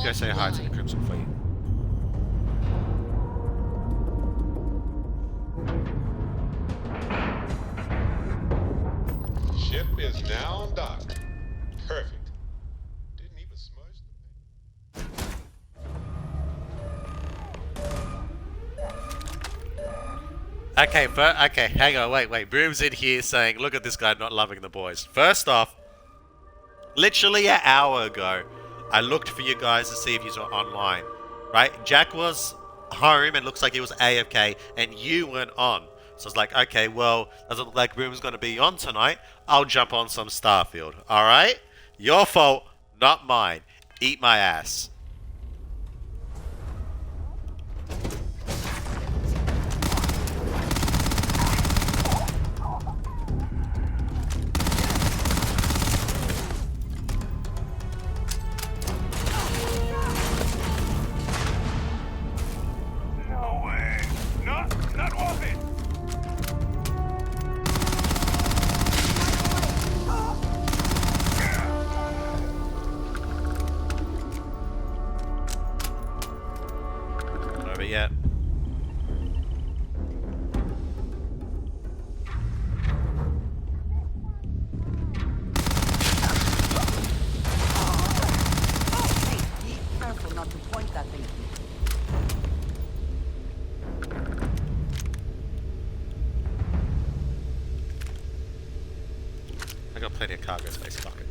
go say hi to the Crimson Fleet. Ship is now docked. Perfect. Didn't even smudge the Okay, okay, hang on, wait. Broom's in here saying, look at this guy not loving the boys. First off, literally an hour ago, I looked for you guys to see if you were online, right? Jack was home and looks like he was AFK, and you weren't on. So I was like, okay, well, doesn't look like Broom's going to be on tonight. I'll jump on some Starfield, alright? Your fault, not mine. Eat my ass. No way. Not worth it. Over yet. Be careful not to point that thing at me. I got plenty of cargo space, fuck it.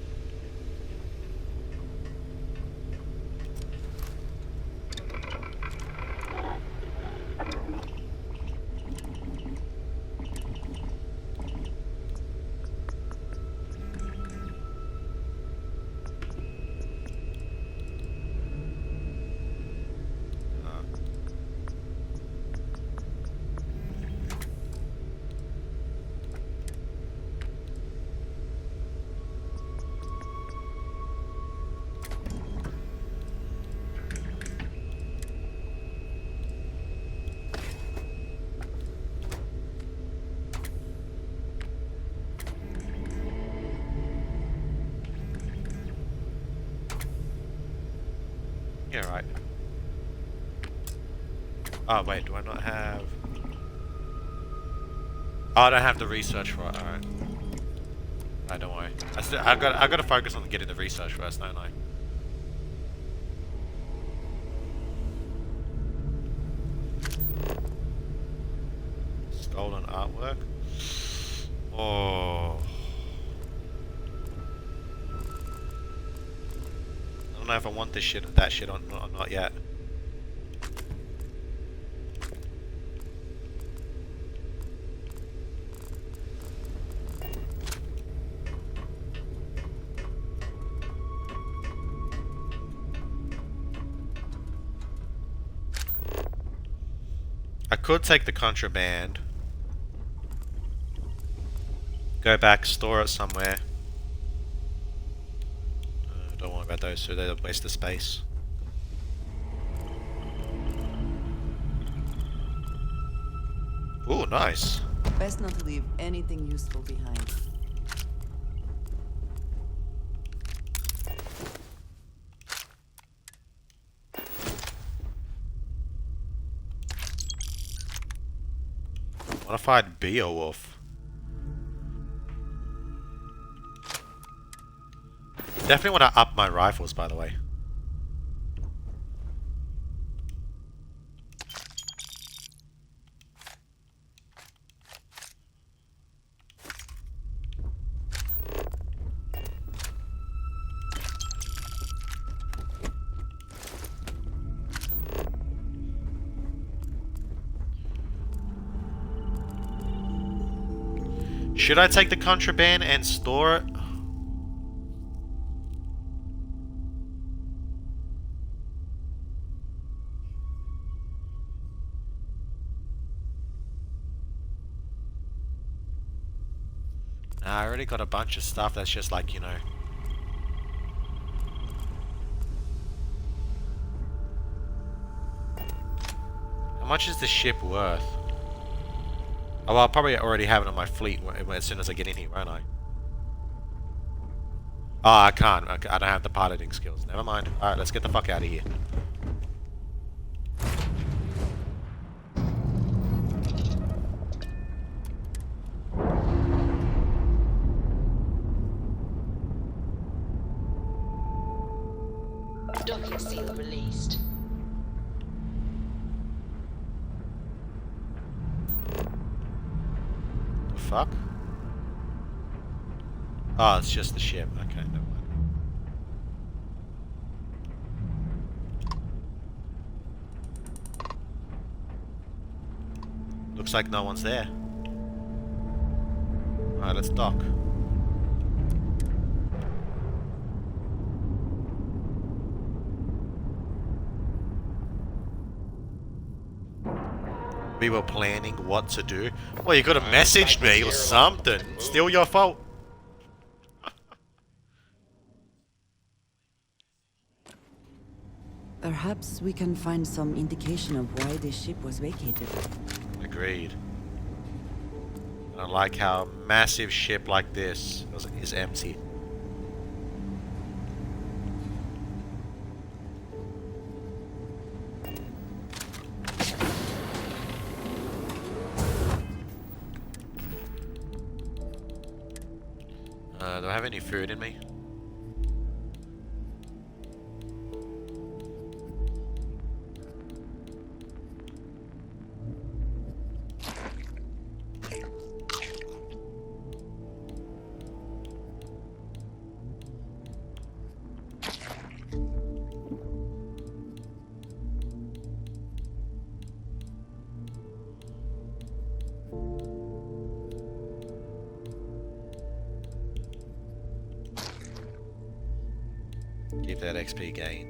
Yeah, right. Oh, wait, do I not have... Oh, I don't have the research for it, alright. Alright, don't worry. I've got to focus on getting the research first, don't I? Stolen artwork? Oh... I don't know if I want this shit, that shit or not yet. I could take the contraband, go back, store it somewhere. Don't worry about those, so they're a waste of space. Ooh, nice. Best not to leave anything useful behind. Modified Beowulf. Definitely want to up my rifles, by the way. Should I take the contraband and store it? Nah, I already got a bunch of stuff that's just like, you know. How much is the ship worth? Oh, well, I'll probably already have it on my fleet as soon as I get in here, won't I? Oh, I can't. I don't have the piloting skills. Never mind. Alright, let's get the fuck out of here. Docking seal released. The fuck? Oh, it's just the ship. Okay, never mind. Looks like no one's there. Alright, let's dock. We were planning what to do. Well, you could have messaged me or something. Still your fault. Perhaps we can find some indication of why this ship was vacated. Agreed. I like how a massive ship like this is empty. Do I have any food in me? Keep that XP gain.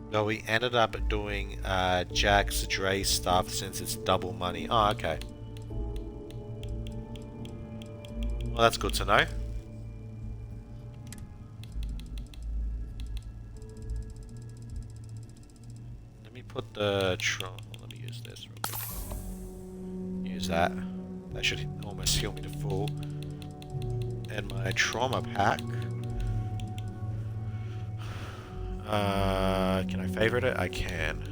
No, we ended up doing Jack's Dre stuff since it's double money. Oh, okay. Well, that's good to know. Put the let me use this real quick. Use that. That should almost heal me to full. And my trauma pack. Can I favorite it? I can.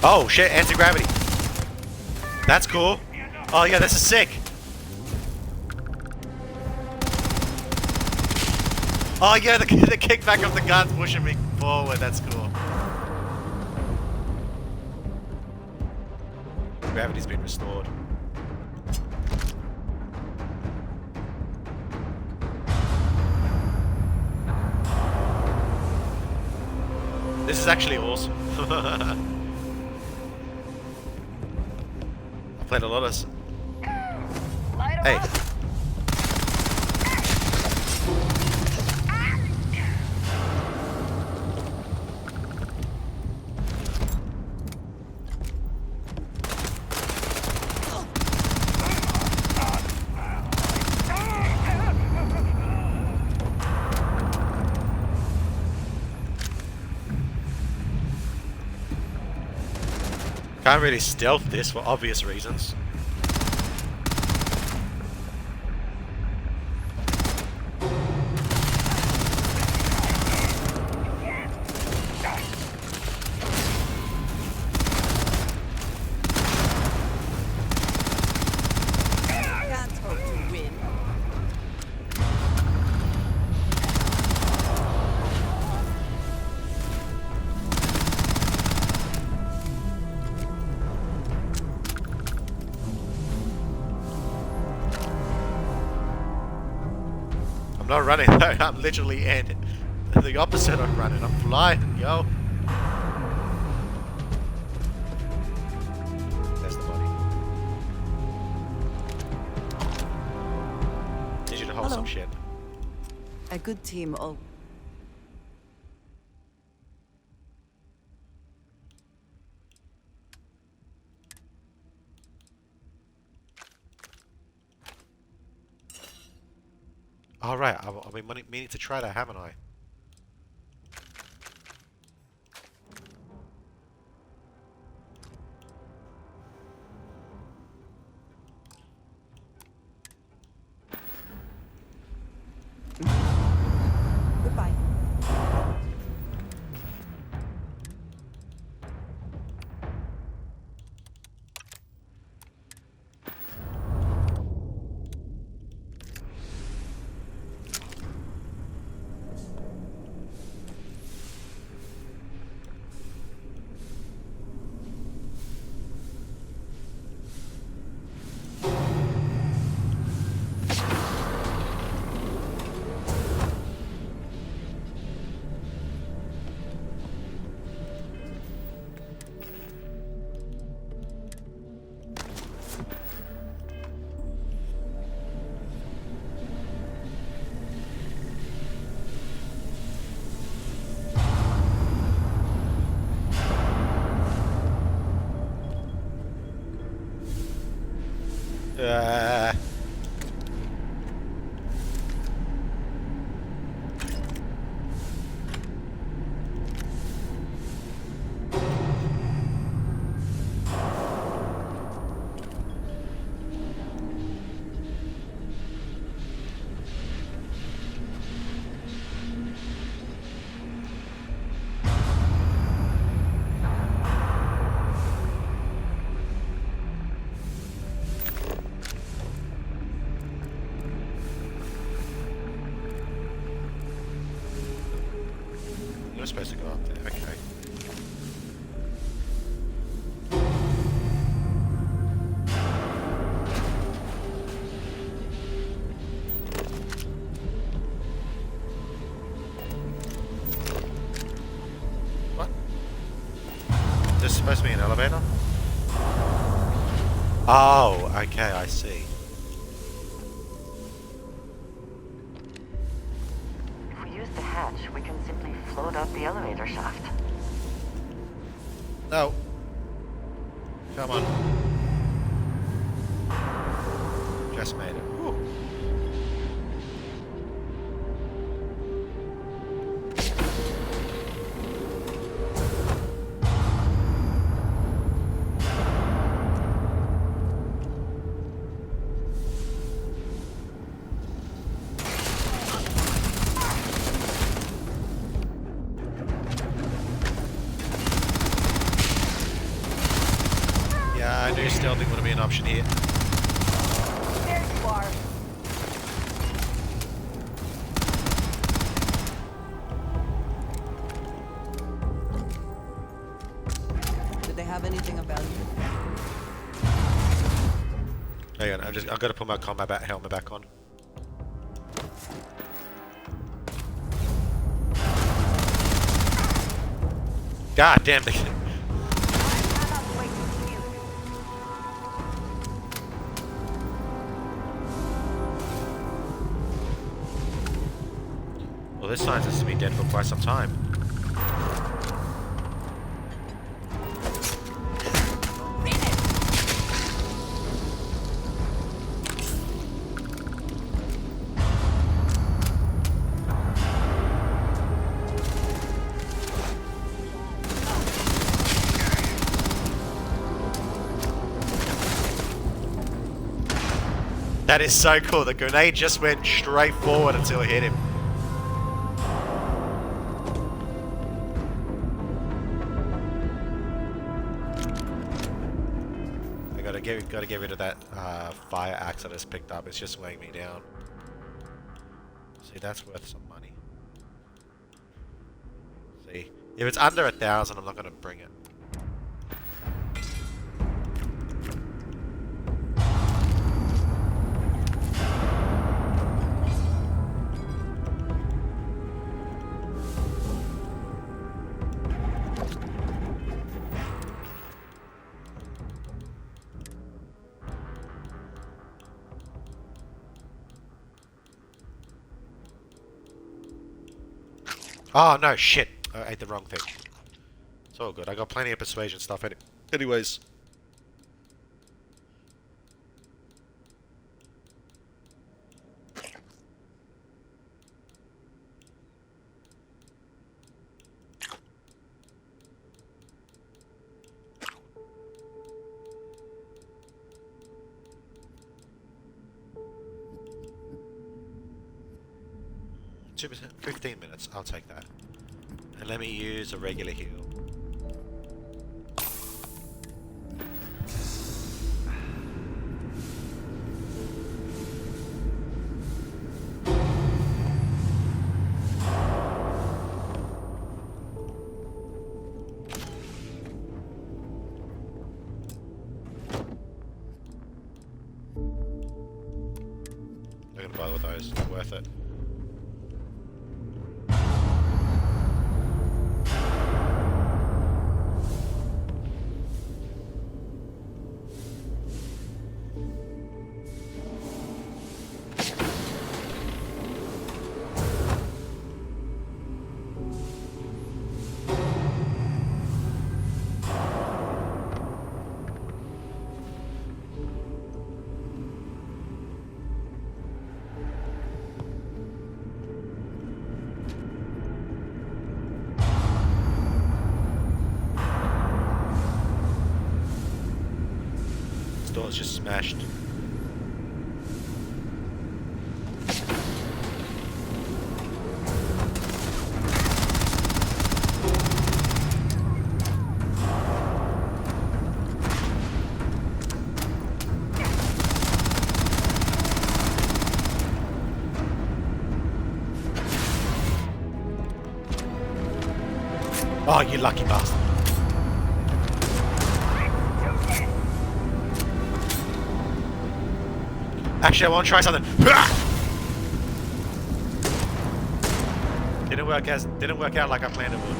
Oh shit, anti-gravity. That's cool. Oh yeah, this is sick. Oh yeah, the kickback of the gun's pushing me forward. That's cool. Gravity's been restored. This is actually awesome. I played a lot of... Hey. Can't really stealth this for obvious reasons. I'm not running though, I'm literally in the opposite of running, I'm flying, yo. There's the body. Need you to hold some shit. A good team all... All right, I've been meaning to try that, haven't I? Goodbye. Uh, you're supposed to go up there. Okay. What? Is this supposed to be an elevator? Oh, okay, I see. If we use the hatch, we can simply float up the elevator shaft. No. Come on. Just made it. Whew. Yeah, I knew stealthing would be an option here. There you are. Did they have anything of value? Hang on, I've got to put my combat helmet back on. God damn it. Well, this science has to be dead for quite some time. That is so cool. The grenade just went straight forward until it hit him. I gotta get rid of that fire axe I just picked up. It's just weighing me down. See, that's worth some money. See, if it's under 1,000, I'm not gonna bring it. Oh no, shit! I ate the wrong thing. It's all good. I got plenty of persuasion stuff. Anyways. 15 minutes. I'll take that. And let me use a regular heal. Not gonna bother with those. Not worth it. Door's just smashed. Oh, you lucky bastard. Actually, I want to try something. Didn't work out like I planned it would.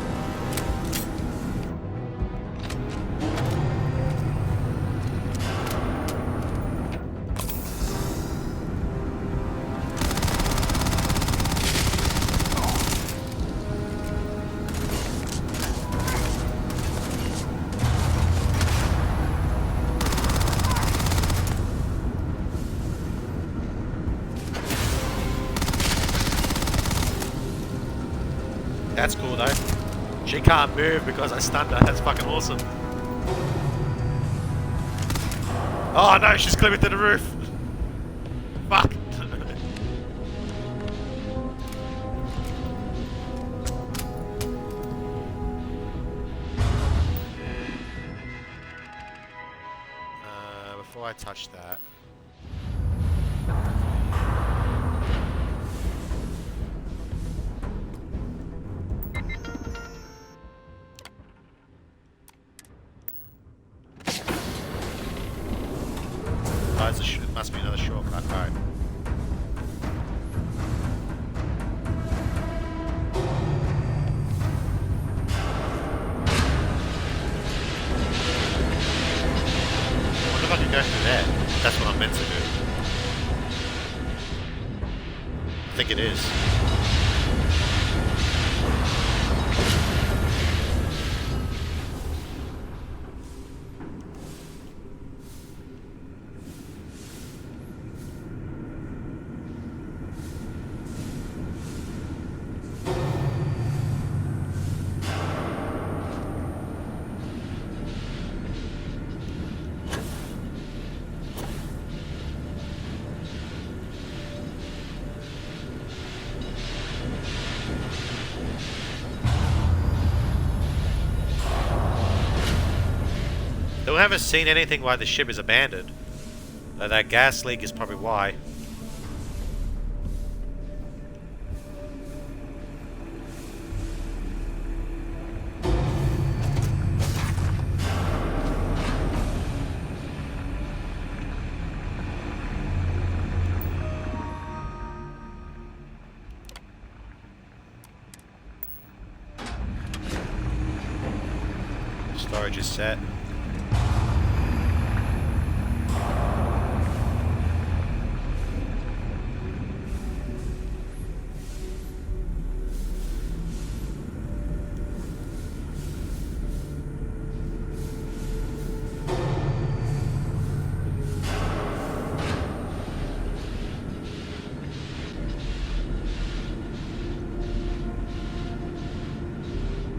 That's cool though. She can't move because I stunned her. That's fucking awesome. Oh no, she's climbing to the roof. Fuck. Before I touch that. Oh, it must be another shortcut. Alright. I wonder if I can go through there. That's what I'm meant to do. I think it is. We haven't seen anything why the ship is abandoned. That gas leak is probably why. Storage is set.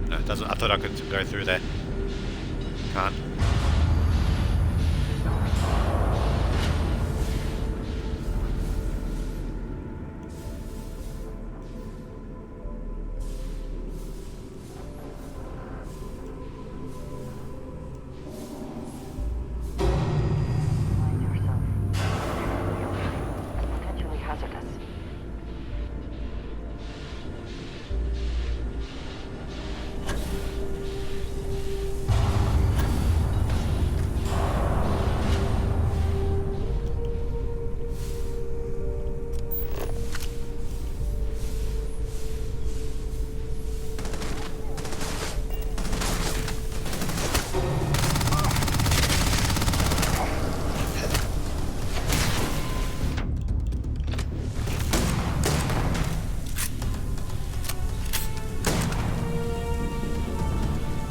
No, it doesn't. I thought I could go through there. Can't.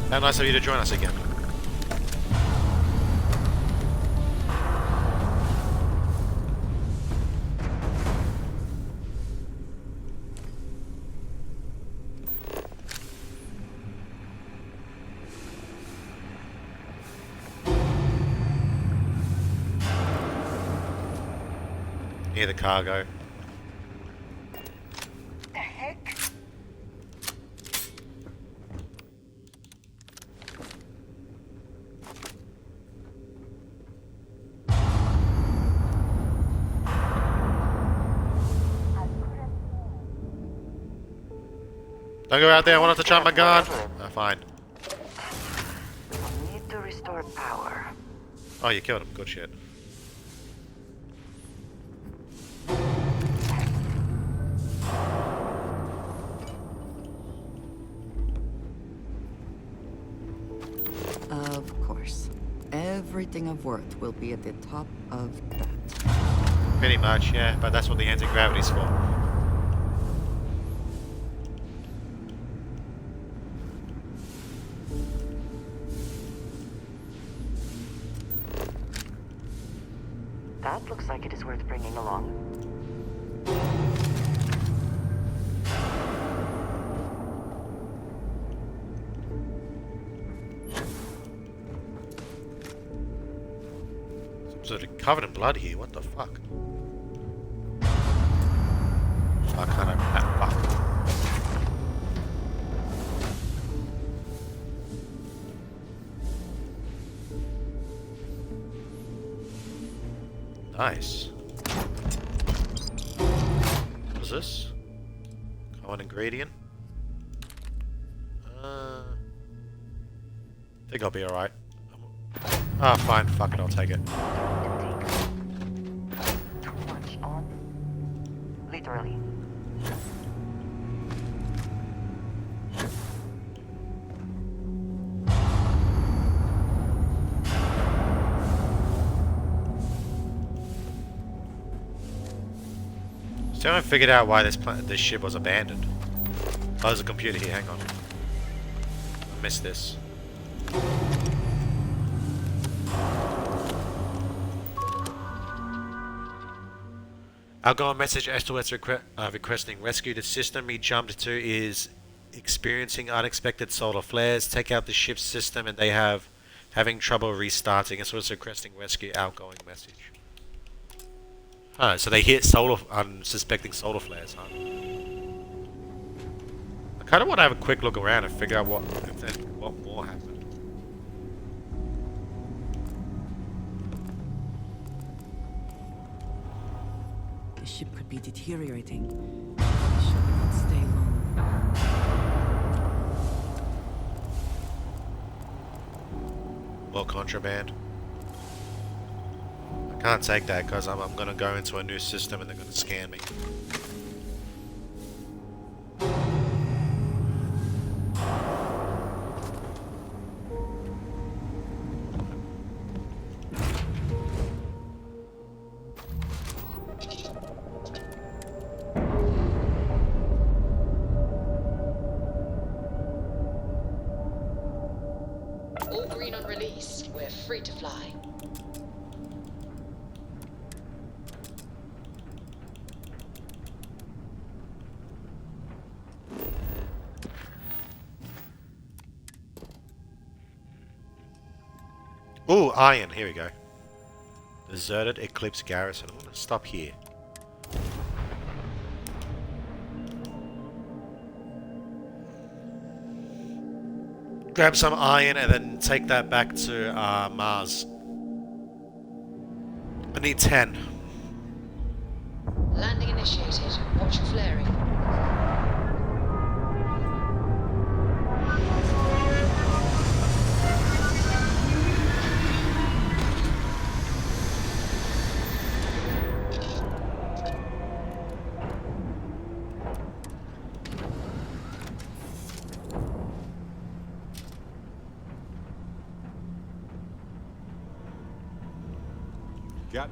How nice of you to join us again. Near the cargo. The heck? Don't go out there, I wanted to jump my gun. Oh, fine. Need to restore power. Oh, you killed him. Good shit. Of course. Everything of worth will be at the top of that. Pretty much, yeah, but that's what the anti-gravity's for. That looks like it is worth bringing along. Sort of covered in blood here, what the fuck? I can't open that. Fuck. Nice. What is this? Common ingredient? I think I'll be alright. Ah, fine, fuck it, I'll take it. Too much on. Literally. Still haven't figured out why this ship was abandoned. Oh, there's a computer here, hang on. I missed this. Outgoing message SOS requesting rescue. The system he jumped to is experiencing unexpected solar flares. Take out the ship's system and they have having trouble restarting. SOS requesting rescue. Outgoing message. Oh, so they hit unsuspecting solar flares, huh? I kind of want to have a quick look around and figure out what more happened. The ship could be deteriorating. I should not stay long. More contraband. I can't take that because I'm going to go into a new system and they're going to scan me. All green on release. We're free to fly. Ooh, iron. Here we go. Deserted Eclipse Garrison. I'm going to stop here. Grab some iron and then take that back to Mars. I need 10. Landing initiated. Watch for flaring. Got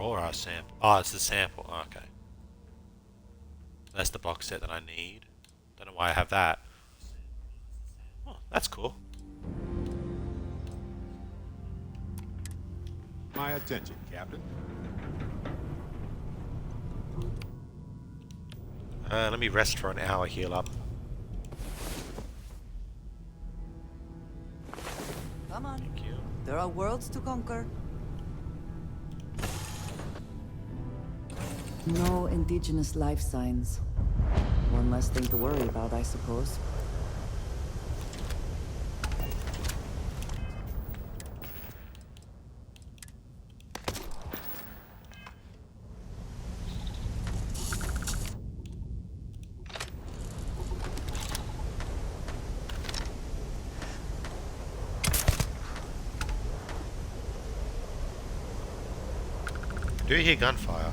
Aurora sample. Oh, it's the sample. Oh, okay. That's the box set that I need. Don't know why I have that. Oh, that's cool. My attention, Captain. Let me rest for an hour, heal up. Come on. There are worlds to conquer. No indigenous life signs. One less thing to worry about, I suppose. Do you hear gunfire?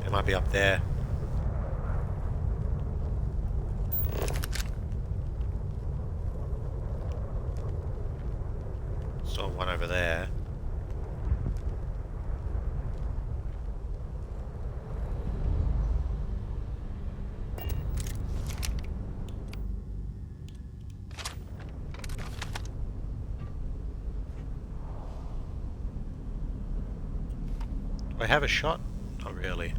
It might be up there. Saw one over there. Do I have a shot? Not really.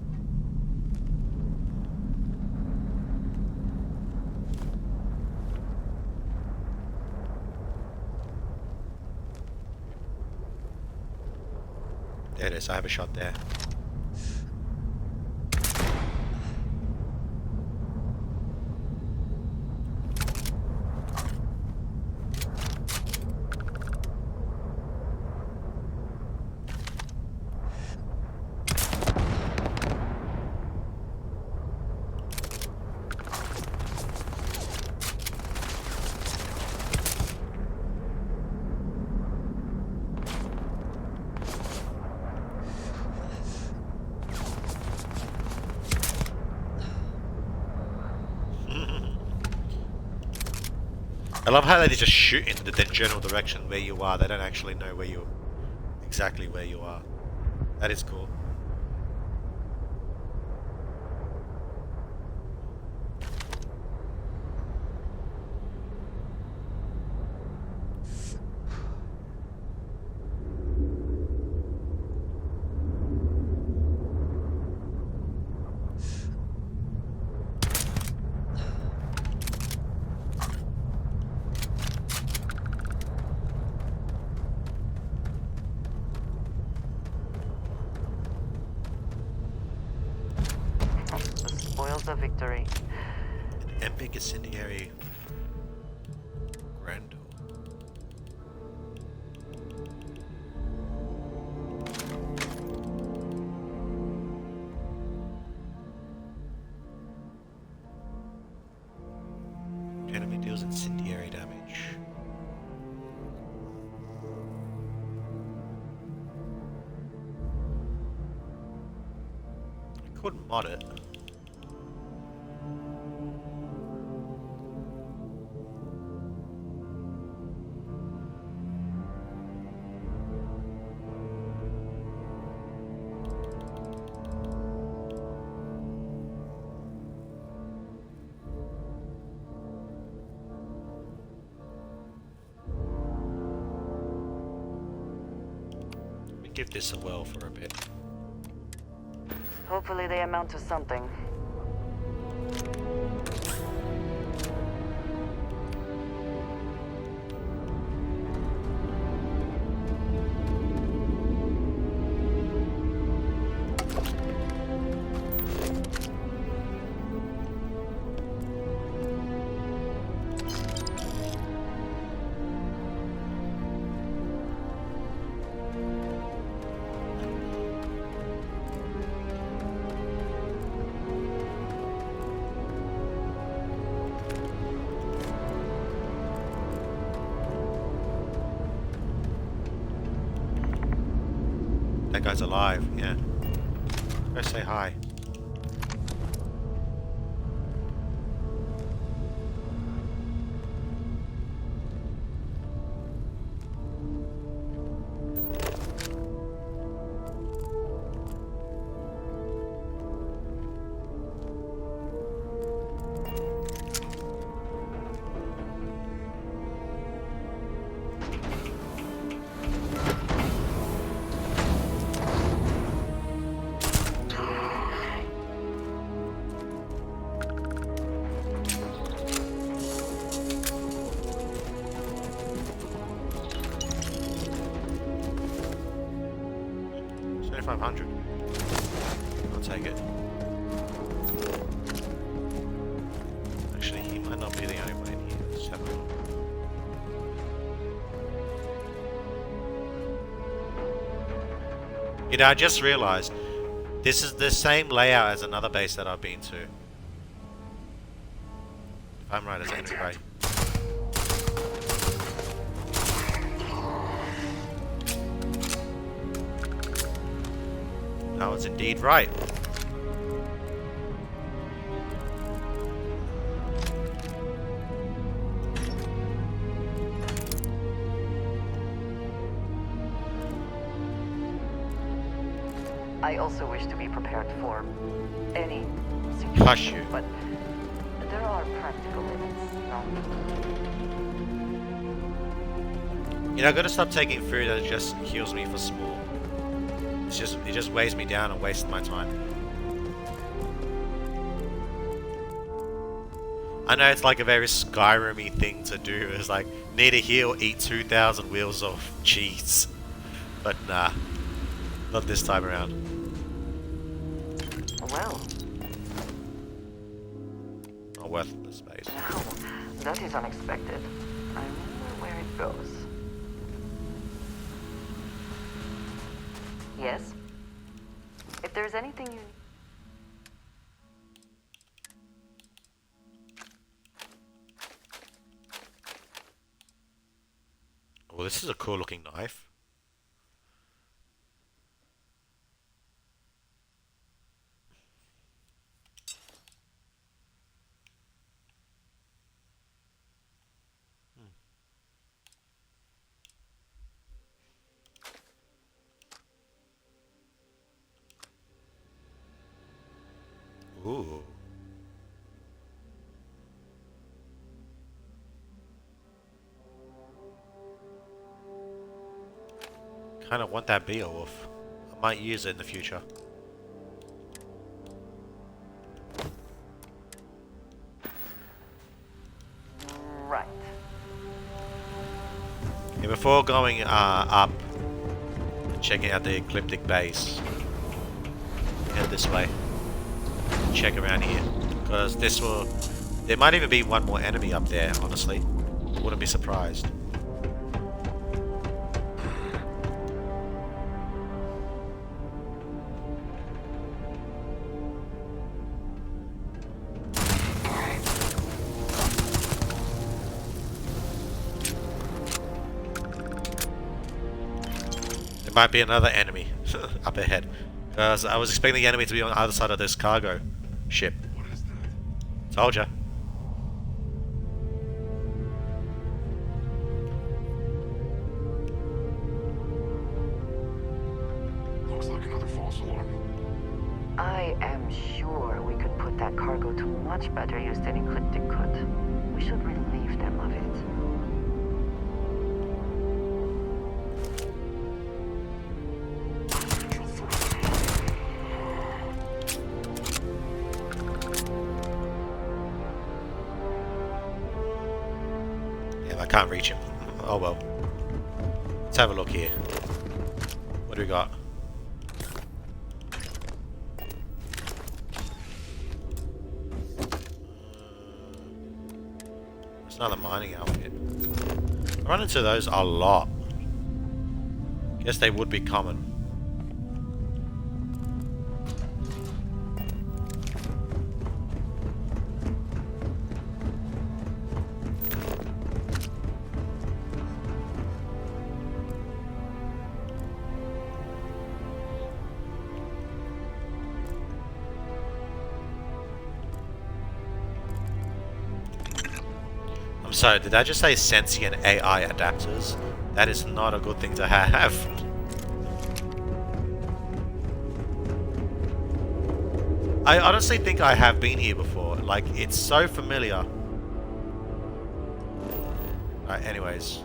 There it is, I have a shot there. I love how they just shoot in the general direction where you are. They don't actually know where you exactly where you are. That is cool. Spoils of victory. An epic incendiary grandeur. Enemy deals incendiary damage. I could mod it. Give this a whirl for a bit. Hopefully they amount to something. That guy's alive, yeah. Go say hi. I'll take it. Actually, he might not be the only one in here. Let's have a look. You know, I just realized this is the same layout as another base that I've been to. If I'm right, it's anyway. I was indeed right. I also wish to be prepared for any Hush situation, you. but there are practical limits, no? You know, I gotta stop taking food that just heals me for small. It just weighs me down and wastes my time. I know it's like a very Skyrim-y thing to do. It's like, need a heal, eat 2,000 wheels of cheese. But nah, not this time around. Well, Not worth the space. now, that is unexpected. I wonder where it goes. Yes? If there's anything you... Well, this is a cool looking knife. Ooh. Kind of want that Beowulf. I might use it in the future. Right. Yeah, before going up and checking out the Ecliptic base, head this way. Check around here, because this will... There might even be one more enemy up there, honestly. Wouldn't be surprised. There might be another enemy up ahead, because I was expecting the enemy to be on the other side of this cargo ship. What is that? Told ya. Looks like another false alarm. I am sure we could put that cargo to much better use than Ecliptic could. We should relieve them of it. Yeah, I can't reach him. Oh well. Let's have a look here. What do we got? There's another mining outfit. I run into those a lot. Guess they would be common. I'm sorry, did I just say sentient AI adapters? That is not a good thing to have. I honestly think I have been here before. Like, it's so familiar. Right, anyways.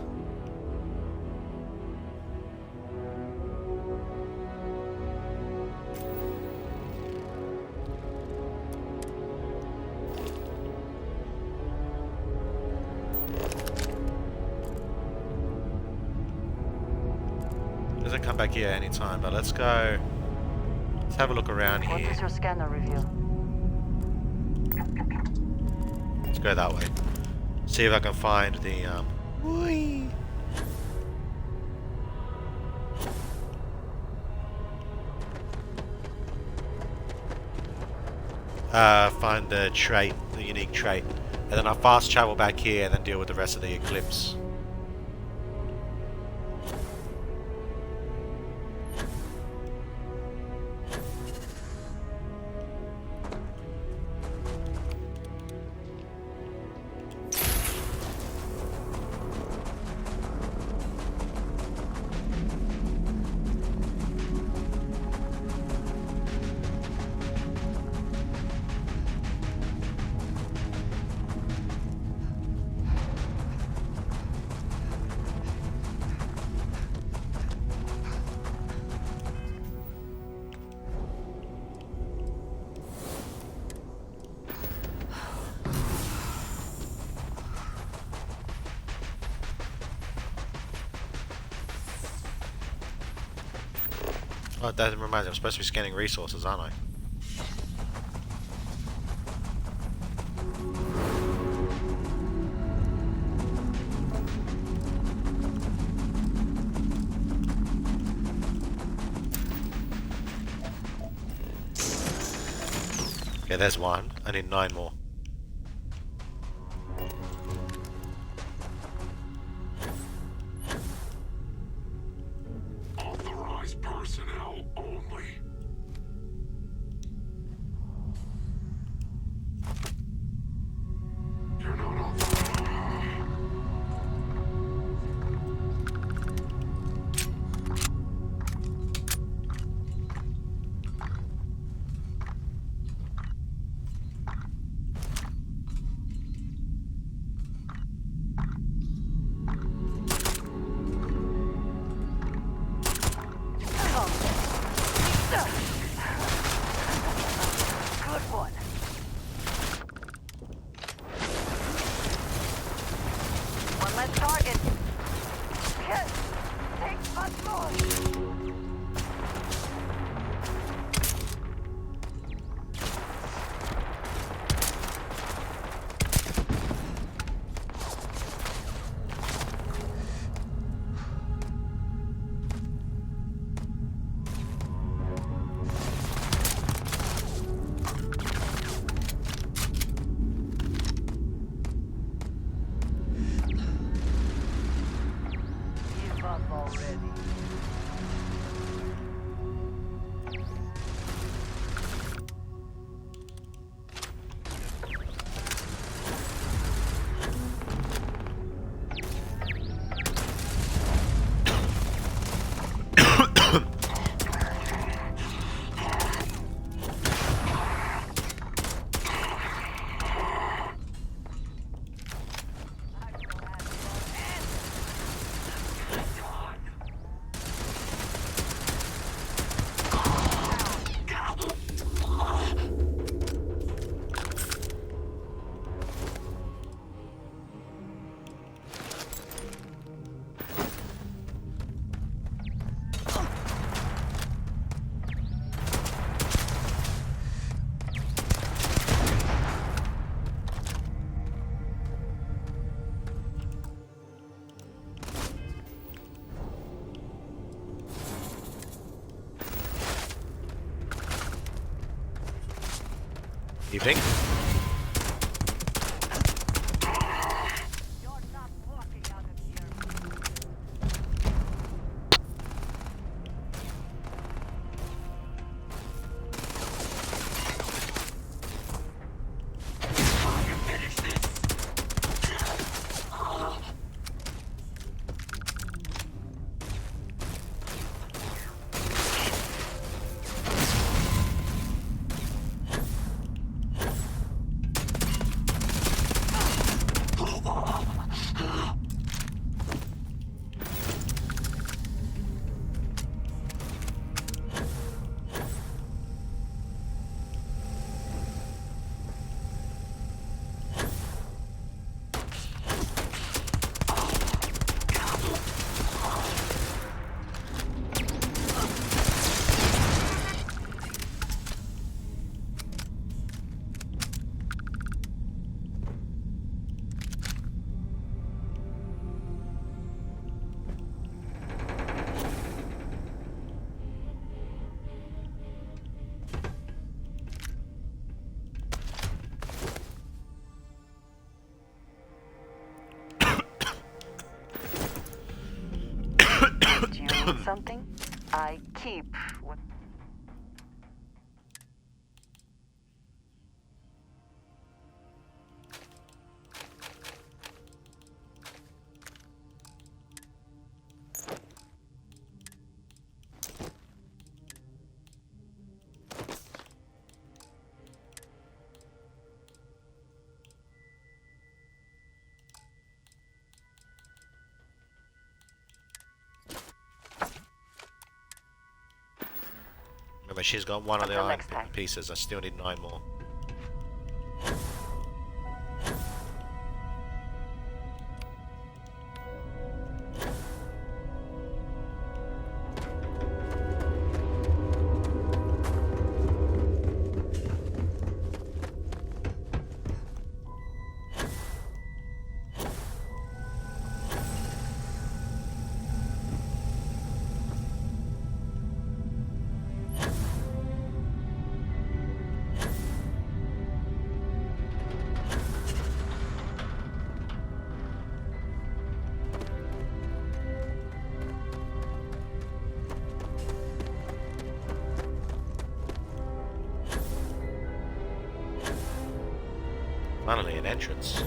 Doesn't come back here anytime, but let's go. Let's have a look around What here. does your scanner reveal? Let's go that way. See if I can find the find the trait, the unique trait, and then I fast travel back here and then deal with the rest of the eclipse. Oh, that reminds me, I'm supposed to be scanning resources, aren't I? Okay, there's one. I need 9 more. Authorized personnel only. You're not authorized. Good one. One less target. Yes. Take much more. Give up already. Evening. need something, I keep what. Remember, she's got one of the Until iron next time. pieces. I still need 9 more. Finally, an entrance.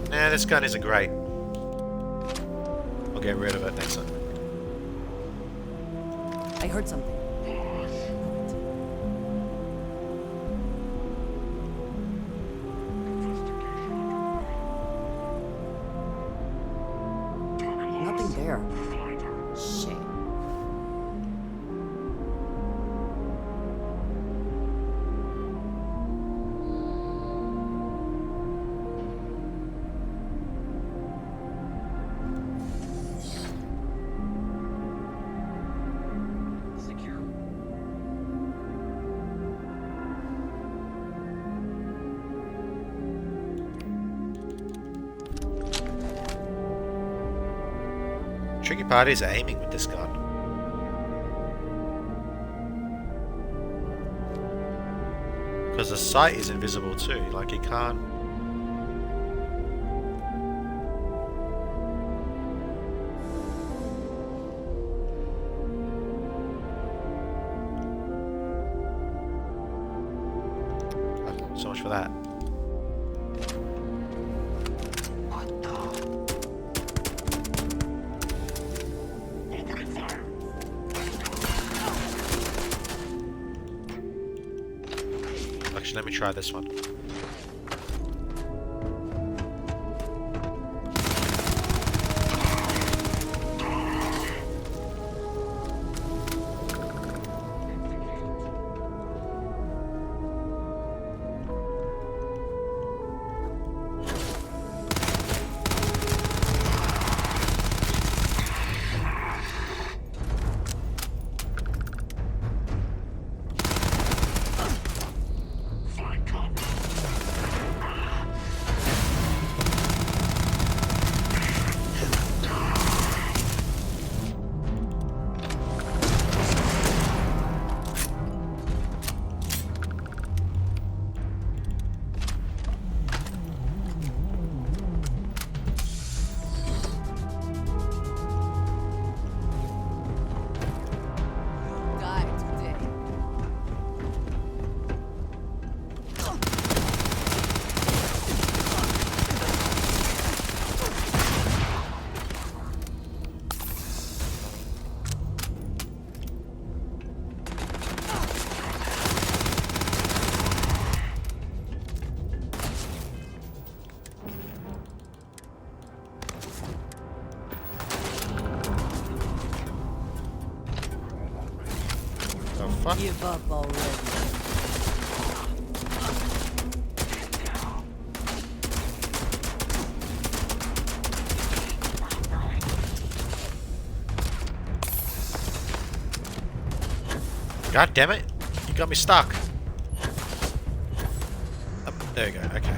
Nah, this gun isn't great. I'll get rid of it next time. I heard something. Nothing there. Shit. Tricky part is aiming with this gun. Because the sight is invisible too, like you can't... Oh, so much for that. Actually, let me try this one. Fuck. Give up already. God damn it! You got me stuck. Oh, there you go. Okay.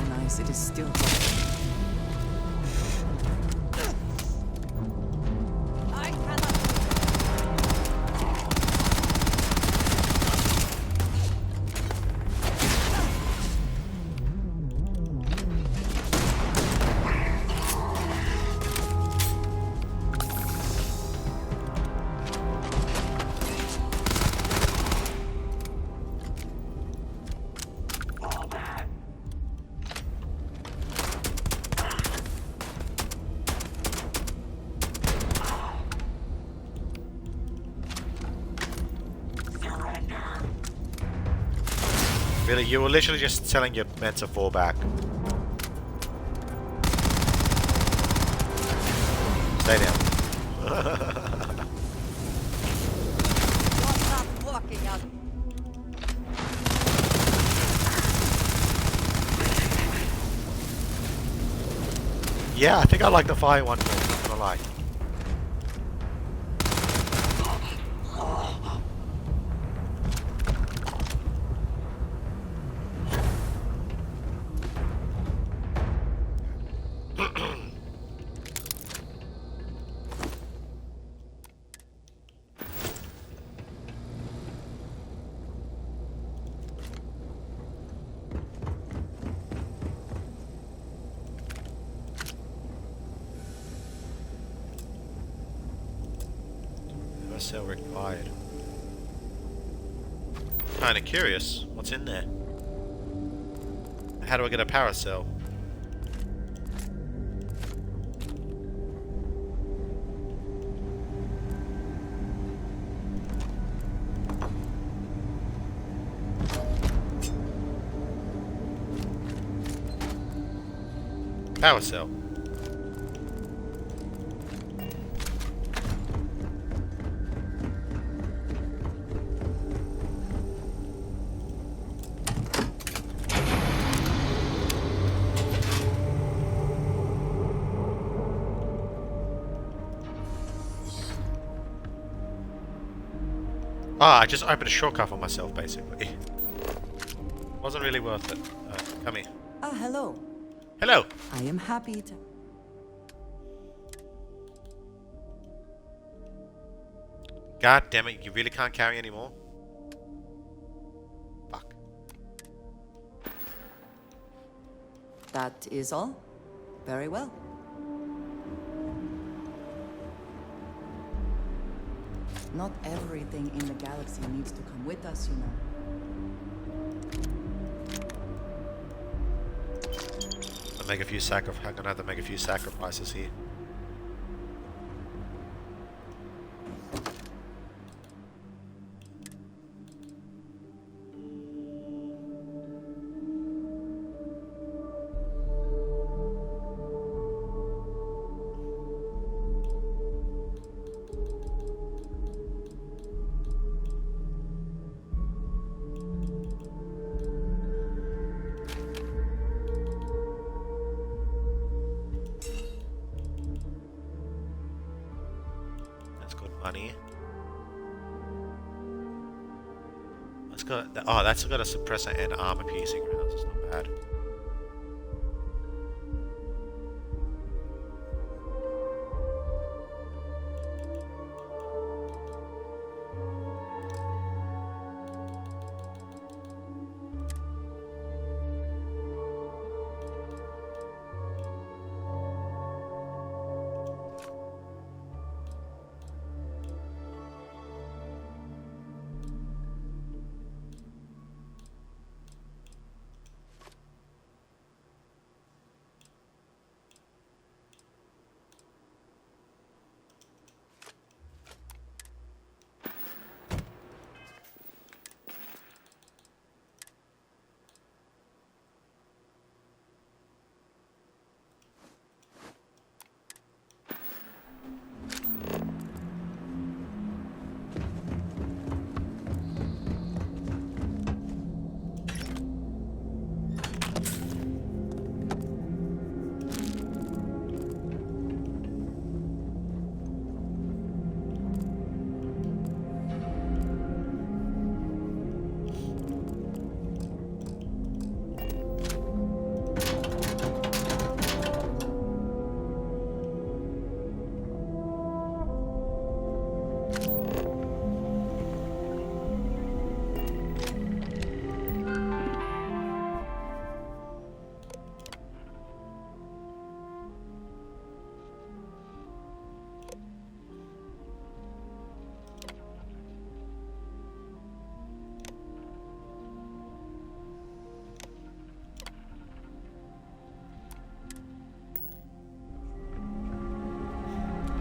Nice. It is still. Really, you were literally just telling your men to fall back. Stay down. Walking out. Yeah, I think I like the fire one more, not gonna lie. Cell required. Kinda curious. What's in there? How do I get a power cell? Power cell. Ah, I just opened a shortcut for myself, basically. Wasn't really worth it. Come here. Ah, hello. Hello. I am happy to. God damn it, you really can't carry anymore? Fuck. That is all? Very well. Not everything in the galaxy needs to come with us, you know. I'm gonna have to make a few sacrifices here. Money. That's got a suppressor and armor piercing rounds. It's not bad.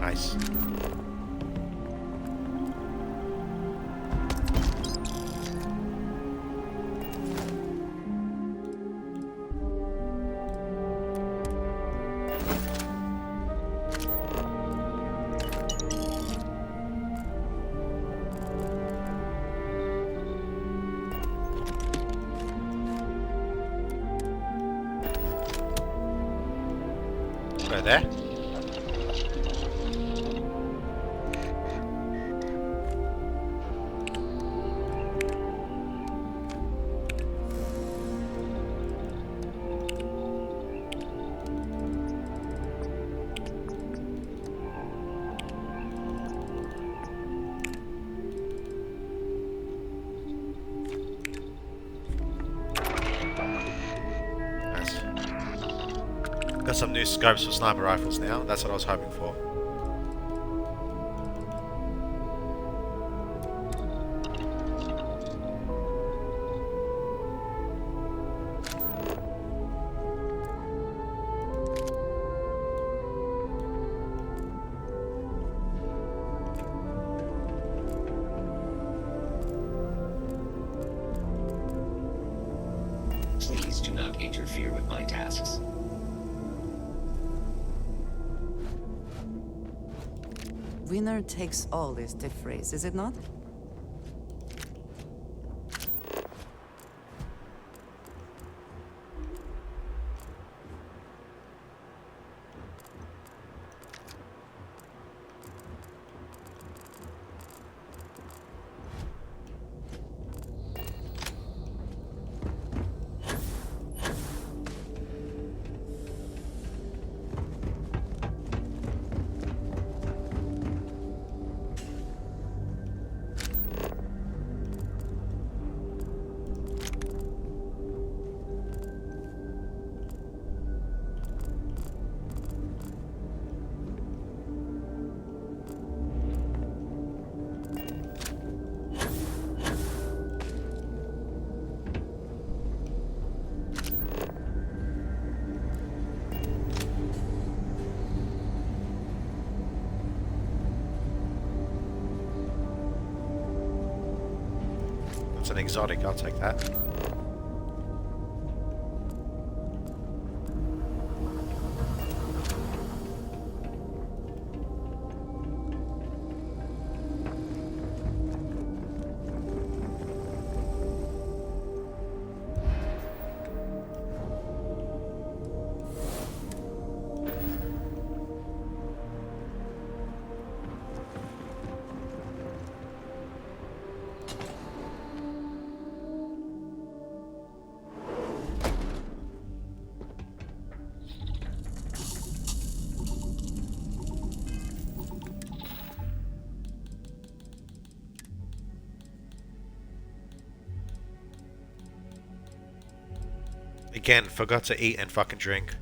Nice. Go there. Nice. Got some new scopes for sniper rifles now. That's what I was hoping for. Please do not interfere with my tasks. Winner takes all is the phrase, is it not? It's an exotic, I'll take that. Again, forgot to eat and fucking drink.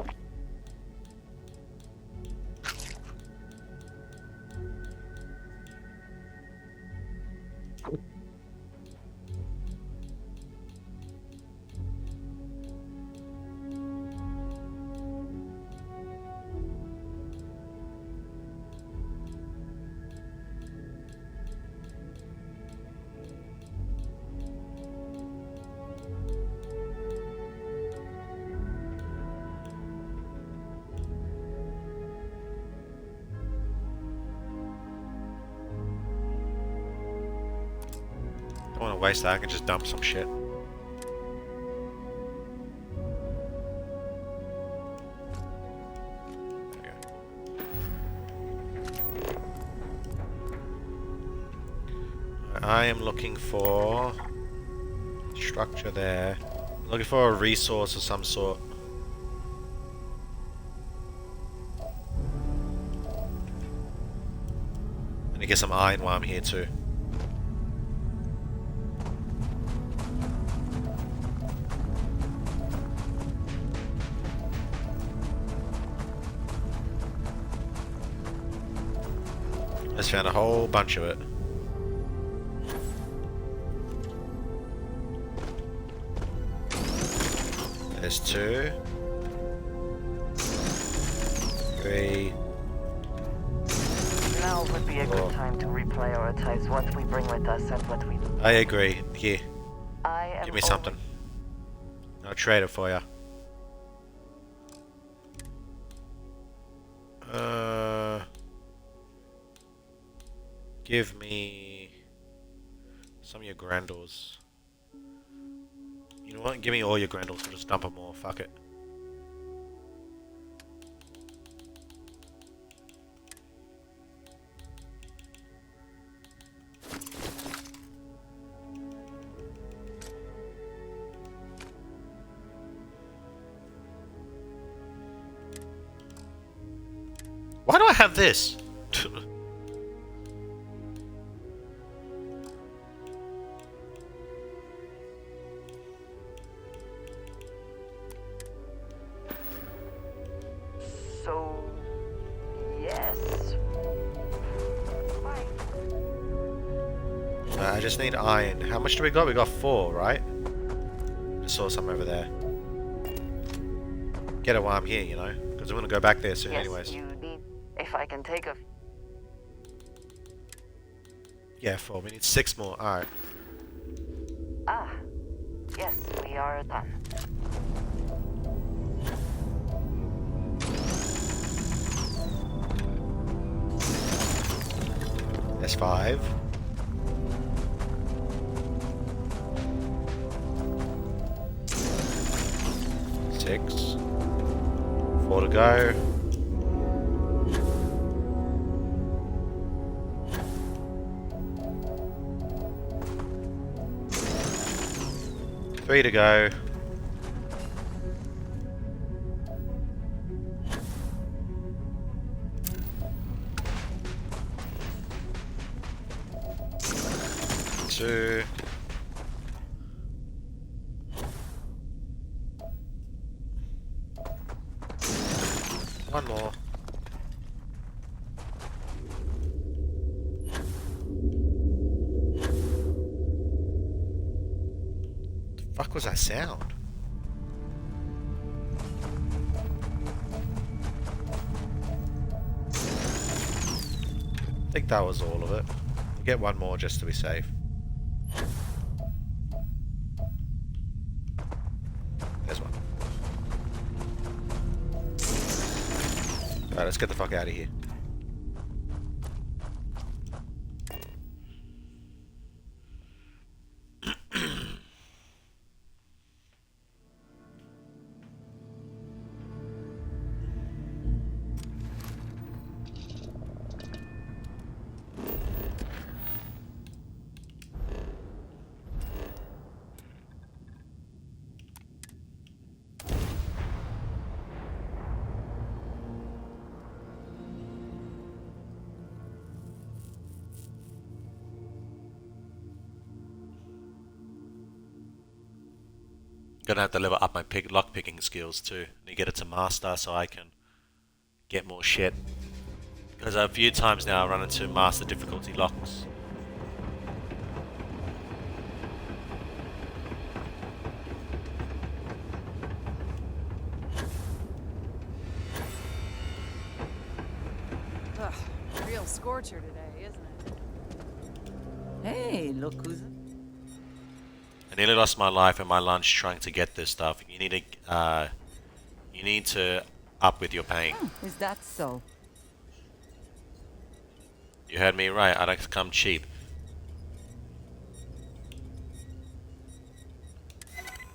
Don't want to waste that, I can just dump some shit. I am looking for structure there. I'm looking for a resource of some sort. And to get some iron while I'm here too. Just found a whole bunch of it. There's 2, 3, Now would be a good time to reprioritize what we bring with us and what we... I agree. Here, I am give me something. I'll trade it for you. Give me some of your Grandors. You know what? Give me all your Grandors. We'll just dump them all. Fuck it. Why do I have this? So... yes. I just need iron. How much do we got? We got 4, right? I saw some over there. Get it while I'm here, you know? Because I'm going to go back there soon anyways. You need... If I can take a... Yeah, 4. We need 6 more. Alright. Ah. Yes, we are done. That's 5. Six. 4 to go. Three to go. Two. One more. The fuck was that sound? I think that was all of it. We'll get one more just to be safe. There's one. Alright, let's get the fuck out of here. Gonna have to level up my lock picking skills too. Need to get it to master so I can get more shit. Because a few times now I run into master difficulty locks. Ugh, real scorcher today, isn't it? Hey, look who's... I nearly lost my life and my lunch trying to get this stuff. You need to up with your paying. Is that so? You heard me right. I don't come cheap.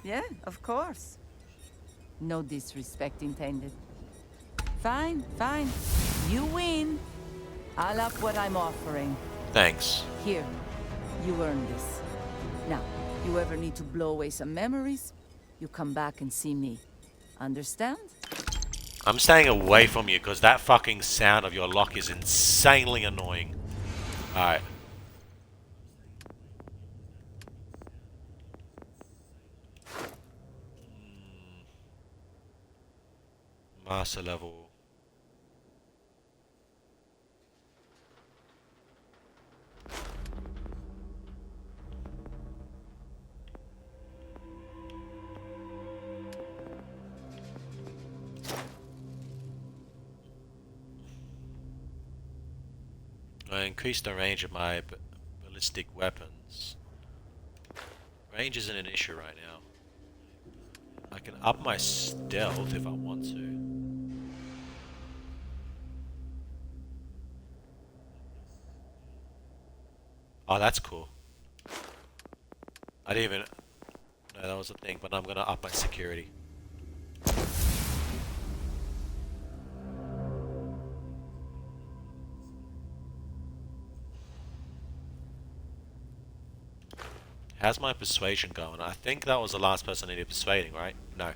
Yeah, of course. No disrespect intended. Fine, fine. You win. I'll up what I'm offering. Thanks. Here, you earned this. Now, you ever need to blow away some memories, you come back and see me. Understand? I'm staying away from you because that fucking sound of your lock is insanely annoying. Alright. Master level. I increased the range of my ballistic weapons. Range isn't an issue right now. I can up my stealth if I want to. Oh, that's cool. I didn't even know that was a thing, but I'm gonna up my security. How's my persuasion going? I think that was the last person I needed persuading, right? No.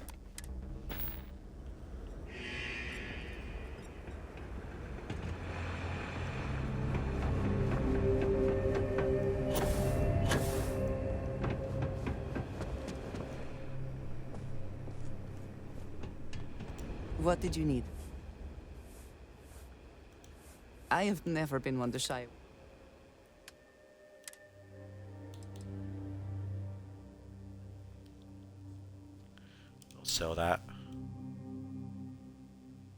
What did you need? I have never been one to shy. I'll sell that.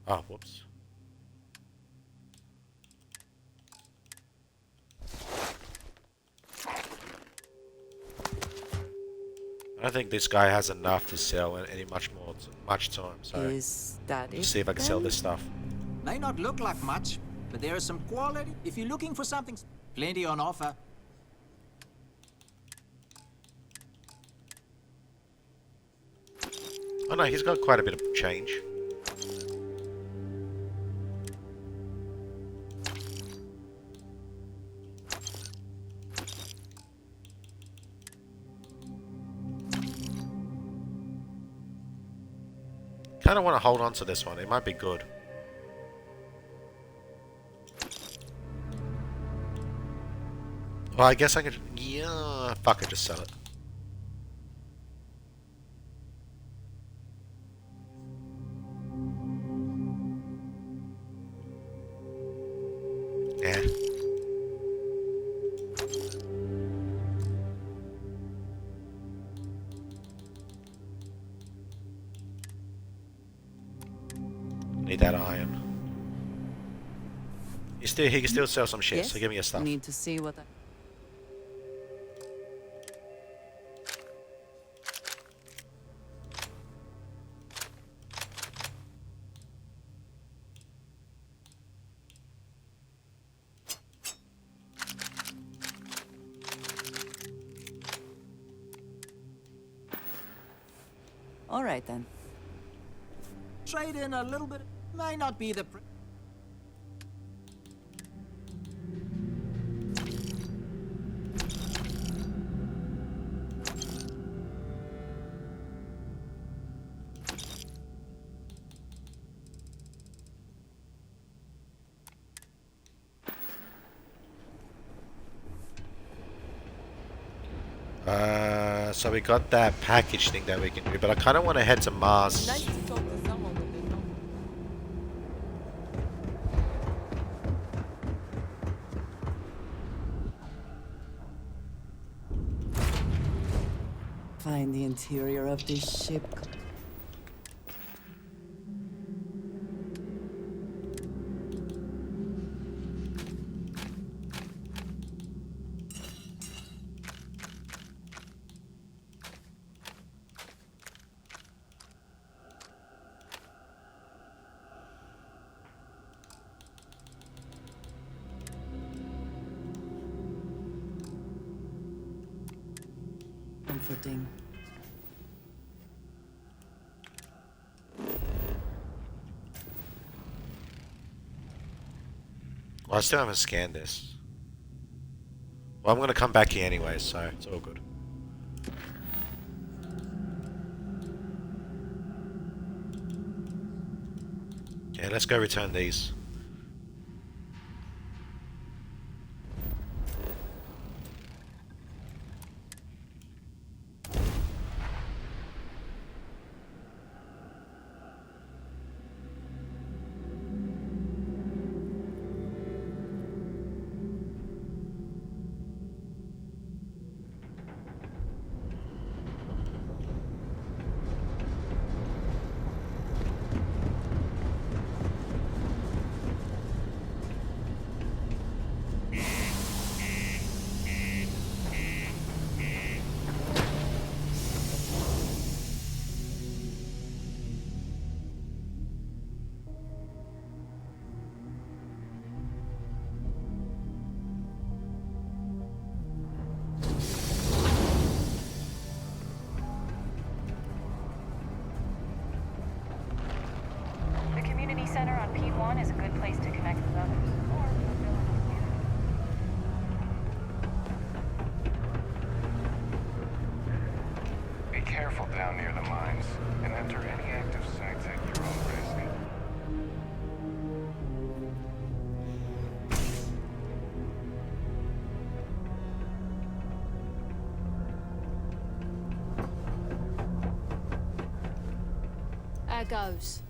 Oh, whoops. I don't think this guy has enough to sell any much to him, so Is that it? let's see if I can sell this stuff. May not look like much, but there is some quality. If you're looking for something, plenty on offer. Oh no, he's got quite a bit of change. Kind of want to hold on to this one. It might be good. Well, I guess I could... Yeah, fuck it, just sell it. Yeah. Need that iron. He can still sell some shit, Yes? so give me your stuff. Need to see what I... All right then. Trade in a little bit. May not be the... So we got that package thing that we can do, but I kind of want to head to Mars. Nice to talk to someone that they know. Find the interior of this ship. Comforting. Well, I still haven't scanned this. Well, I'm going to come back here anyway, so it's all good. Yeah, let's go return these. one is a good place to connect with others. Or fulfill a Be careful down near the mines, and enter any active sites at your own risk. There goes.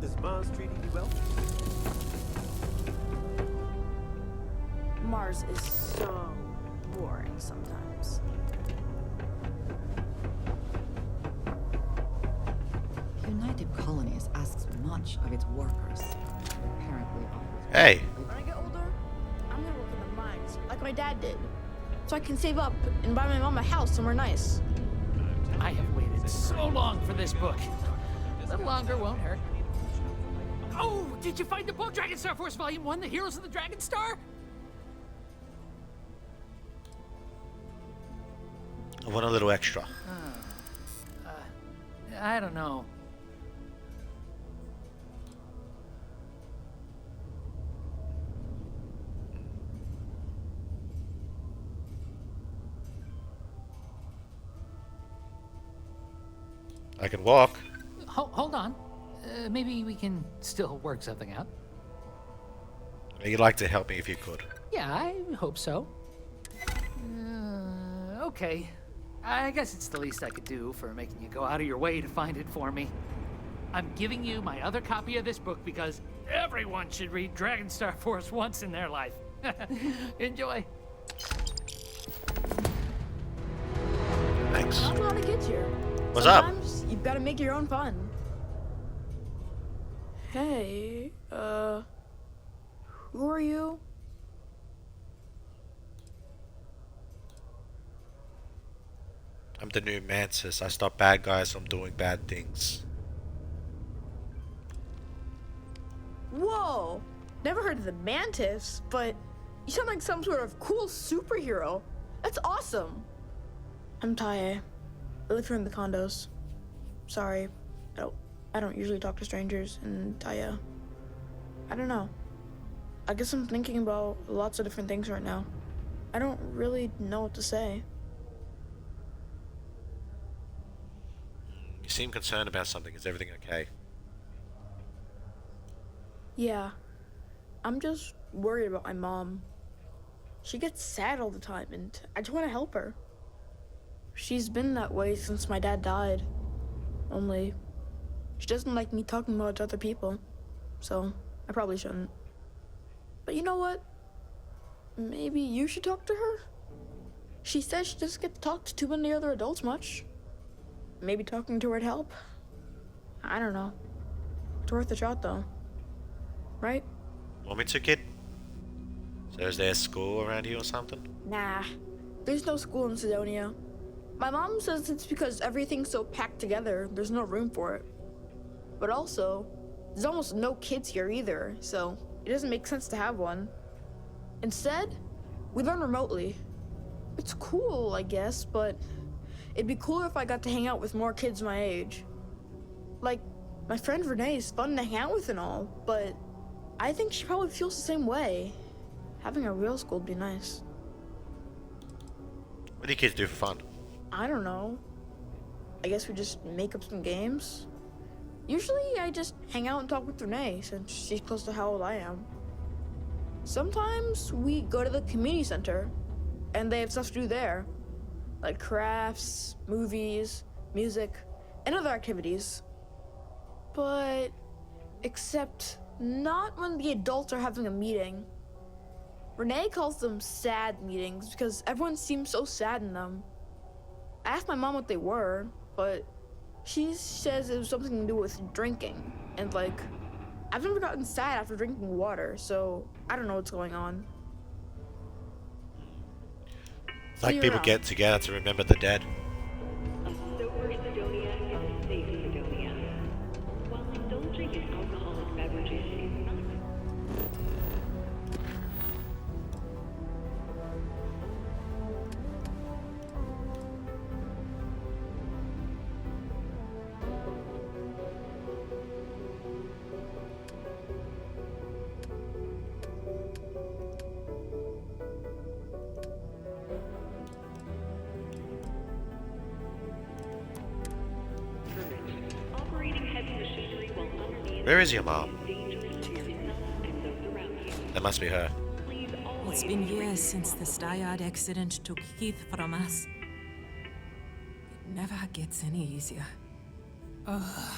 Is Mars treating you well? Mars is so boring sometimes. United Colonies asks much of its workers. Apparently offers. Hey. When I get older, I'm gonna work in the mines, like my dad did. So I can save up and buy my mom a house somewhere nice. I have waited so long for this book. A little longer won't hurt. Oh, did you find the book, Dragon Star Force Volume 1, The Heroes of the Dragon Star? I want a little extra. I don't know. I can walk. Hold on. Maybe we can still work something out. You'd like to help me if you could. Yeah, I hope so. Okay. I guess it's the least I could do for making you go out of your way to find it for me. I'm giving you my other copy of this book because everyone should read Dragon Star Force once in their life. Enjoy. Thanks. I don't know how to get here. What's up? Sometimes you've got to make your own fun. Hey, who are you? I'm the new Mantis. I stop bad guys from doing bad things. Whoa! Never heard of the Mantis, but you sound like some sort of cool superhero. That's awesome. I'm Taye. I live here in the condos. Sorry, I don't usually talk to strangers, and I don't know. I guess I'm thinking about lots of different things right now. I don't really know what to say. You seem concerned about something. Is everything okay? Yeah, I'm just worried about my mom. She gets sad all the time, and I just want to help her. She's been that way since my dad died. Only, she doesn't like me talking about it to other people, so I probably shouldn't. But you know what? Maybe you should talk to her? She says she doesn't get to talk to too many other adults much. Maybe talking to her would help. I don't know. It's worth a shot, though. Right? Want me to, kid? So is there a school around here or something? Nah, there's no school in Sidonia. My mom says it's because everything's so packed together, there's no room for it. But also, there's almost no kids here either, so it doesn't make sense to have one. Instead, we learn remotely. It's cool, I guess, but it'd be cooler if I got to hang out with more kids my age. Like, my friend Renee is fun to hang out with and all, but I think she probably feels the same way. Having a real school would be nice. What do you kids do for fun? I don't know. I guess we just make up some games. Usually I just hang out and talk with Renee since she's close to how old I am. Sometimes we go to the community center and they have stuff to do there. Like crafts, movies, music, and other activities. But except not when the adults are having a meeting. Renee calls them sad meetings because everyone seems so sad in them. I asked my mom what they were, but she says it was something to do with drinking. And like, I've never gotten sad after drinking water, so I don't know what's going on. It's like people get together to remember the dead. Sober Sidonia is a safe Sidonia. While indulging in alcoholic beverages is not Where is your mom? That must be her. It's been years since the Styard accident took Keith from us. It never gets any easier. Ugh.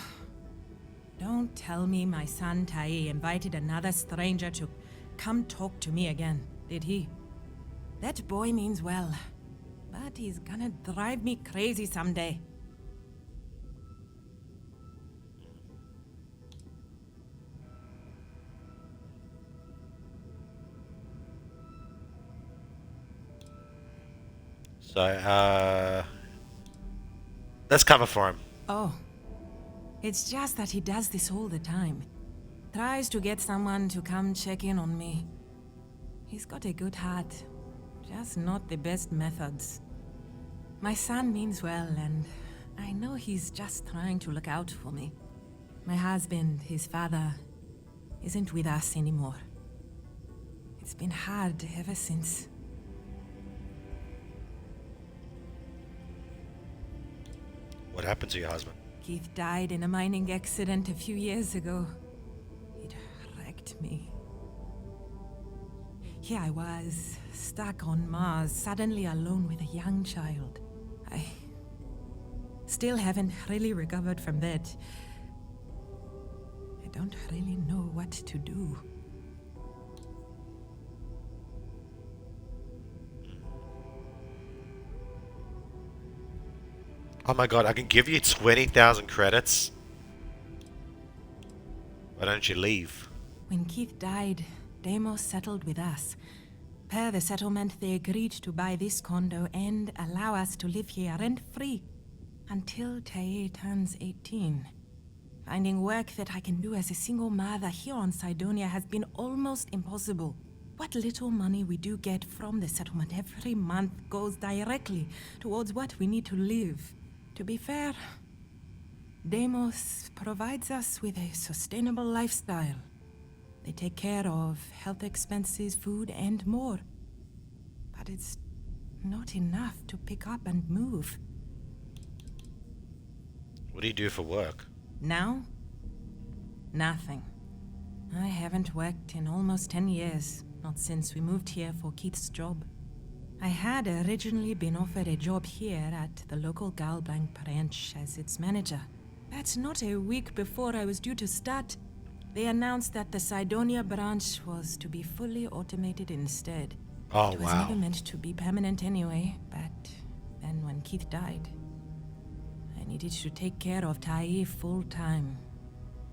Don't tell me my son Tai invited another stranger to come talk to me again, did he? That boy means well, but he's gonna drive me crazy someday. So, let's cover for him. Oh. It's just that he does this all the time. Tries to get someone to come check in on me. He's got a good heart, just not the best methods. My son means well, and I know he's just trying to look out for me. My husband, his father, isn't with us anymore. It's been hard ever since. What happened to your husband? Keith died in a mining accident a few years ago. It wrecked me. Here I was, stuck on Mars, suddenly alone with a young child. I still haven't really recovered from that. I don't really know what to do. Oh my god, I can give you 20,000 credits. Why don't you leave? When Keith died, Deimos settled with us. Per the settlement, they agreed to buy this condo and allow us to live here rent-free until Tae turns 18. Finding work that I can do as a single mother here on Cydonia has been almost impossible. What little money we do get from the settlement every month goes directly towards what we need to live. To be fair, Deimos provides us with a sustainable lifestyle. They take care of health expenses, food, and more. But it's not enough to pick up and move. What do you do for work? Now? Nothing. I haven't worked in almost 10 years, not since we moved here for Keith's job. I had originally been offered a job here at the local Galblanc branch as its manager. But not a week before I was due to start, they announced that the Cydonia branch was to be fully automated instead. Oh, it was never meant to be permanent anyway, but then when Keith died, I needed to take care of Tai full time.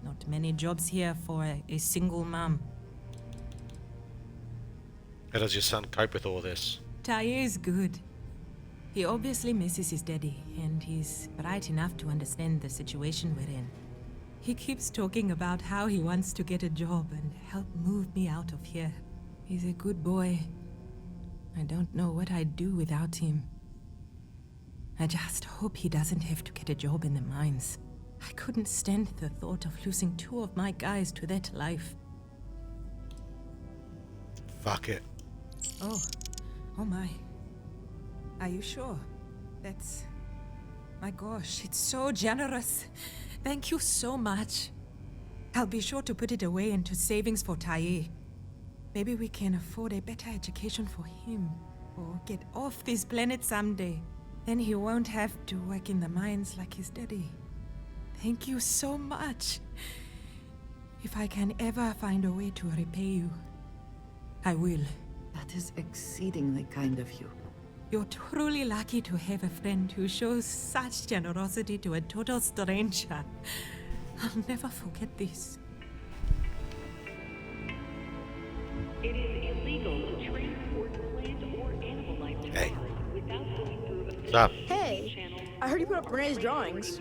Not many jobs here for a single mom. How does your son cope with all this? Tai is good. He obviously misses his daddy, and he's bright enough to understand the situation we're in. He keeps talking about how he wants to get a job and help move me out of here. He's a good boy. I don't know what I'd do without him. I just hope he doesn't have to get a job in the mines. I couldn't stand the thought of losing 2 of my guys to that life. Fuck it. Oh my. Are you sure? That's... My gosh, it's so generous. Thank you so much. I'll be sure to put it away into savings for Tai. Maybe we can afford a better education for him, or get off this planet someday. Then he won't have to work in the mines like his daddy. Thank you so much. If I can ever find a way to repay you, I will. That is exceedingly kind of you. You're truly lucky to have a friend who shows such generosity to a total stranger. I'll never forget this. It is illegal to transport plant or animal life to Mars without going through a Stop. Hey, I heard you put up Renee's drawings.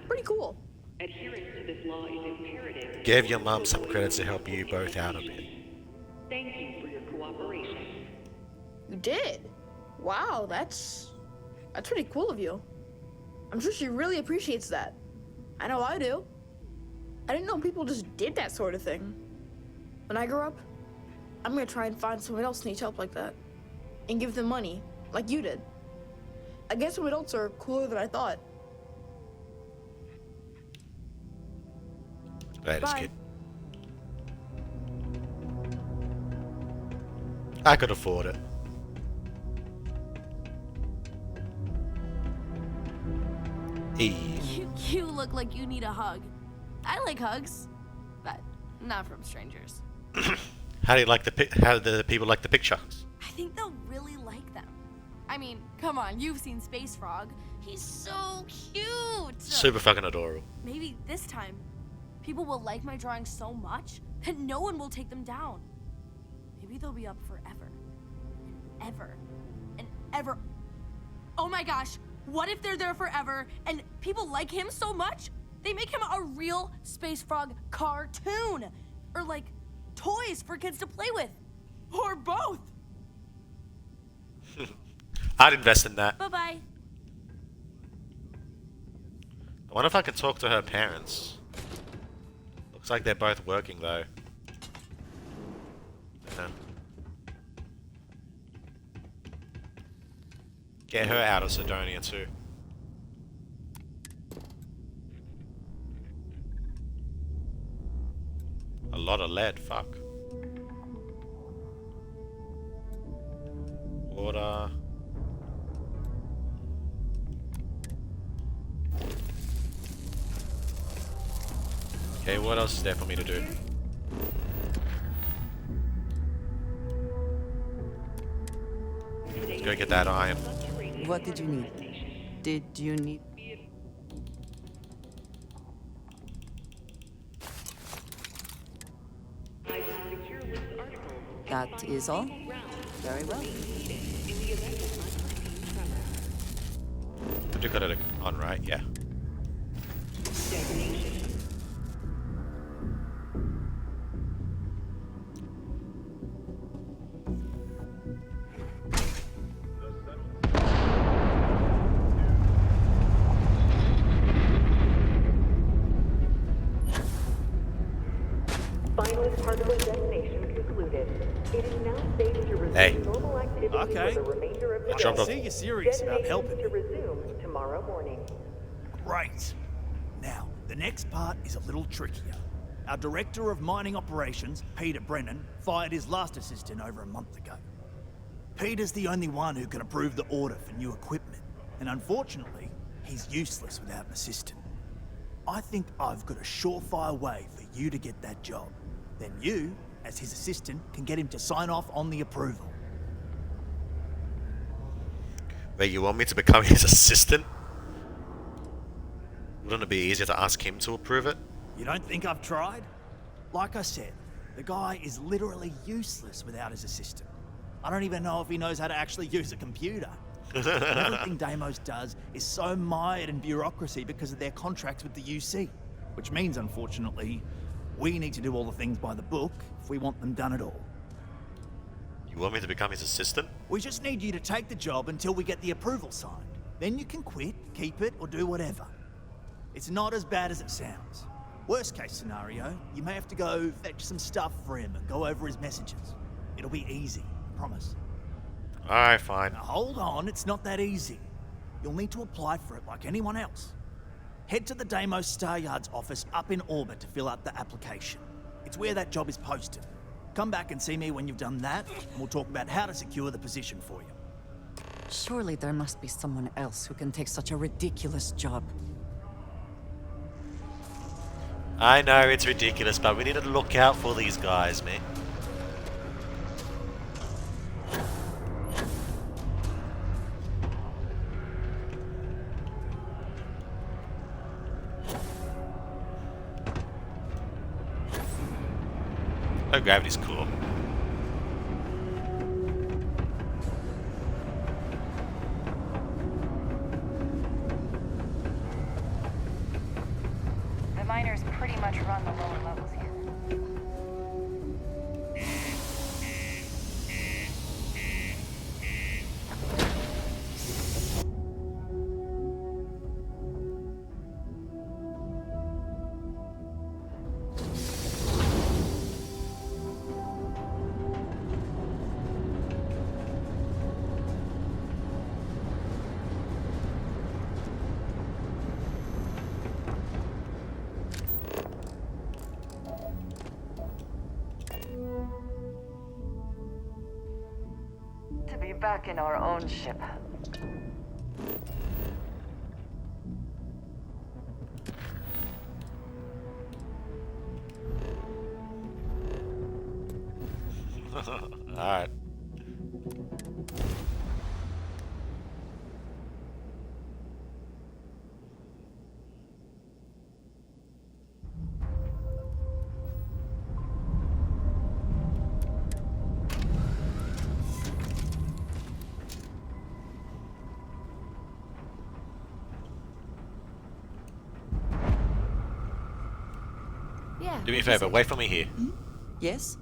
Pretty cool. Adherence to this law is imperative. Give your mum some credits to help you both out a bit. Thank you for your cooperation. You did? Wow, that's pretty cool of you. I'm sure she really appreciates that. I know I do. I didn't know people just did that sort of thing. When I grow up, I'm gonna try and find someone else who needs help like that. And give them money, like you did. I guess some adults are cooler than I thought. Right, Bye. I could afford it. You look like you need a hug. I like hugs, but not from strangers. How do the people like the picture? I think they'll really like them. I mean, come on, you've seen Space Frog. He's so cute. Super fucking adorable. Maybe this time, people will like my drawings so much that no one will take them down. Maybe they'll be up forever. And ever. And ever. Oh my gosh, what if they're there forever and people like him so much, they make him a real Space Frog cartoon? Or like, toys for kids to play with. Or both. I'd invest in that. Bye-bye. I wonder if I can talk to her parents. Looks like they're both working though. Yeah. Get her out of Sidonia too. A lot of lead, fuck. Water. Okay, what else is there for me to do? Let's go get that iron. What did you need? Did you need... That is all? Very well. I do got it on, right? Yeah. Finalist particle detonation concluded. It is now safe to resume normal activity for the remainder of the day. I see you're serious about helping. To resume tomorrow morning. Great. Now, the next part is a little trickier. Our Director of Mining Operations, Peter Brennan, fired his last assistant over a month ago. Peter's the only one who can approve the order for new equipment, and unfortunately, he's useless without an assistant. I think I've got a surefire way for you to get that job. Then you, as his assistant, can get him to sign off on the approval. Wait, you want me to become his assistant? Wouldn't it be easier to ask him to approve it? You don't think I've tried? Like I said, the guy is literally useless without his assistant. I don't even know if he knows how to actually use a computer. Everything Deimos does is so mired in bureaucracy because of their contracts with the UC. Which means, unfortunately, we need to do all the things by the book if we want them done at all. You want me to become his assistant? We just need you to take the job until we get the approval signed. Then you can quit, keep it, or do whatever. It's not as bad as it sounds. Worst case scenario, you may have to go fetch some stuff for him and go over his messages. It'll be easy, I promise. Alright, fine. Now hold on, it's not that easy. You'll need to apply for it like anyone else. Head to the Deimos Star Yard's office up in orbit to fill out the application. It's where that job is posted. Come back and see me when you've done that, and we'll talk about how to secure the position for you. Surely there must be someone else who can take such a ridiculous job. I know it's ridiculous, but we need to look out for these guys, man. Oh, gravity's cool. The miners pretty much run the lower levels here. back in our own ship. Alright. Yeah. Do me a favor, wait for me here. Yes?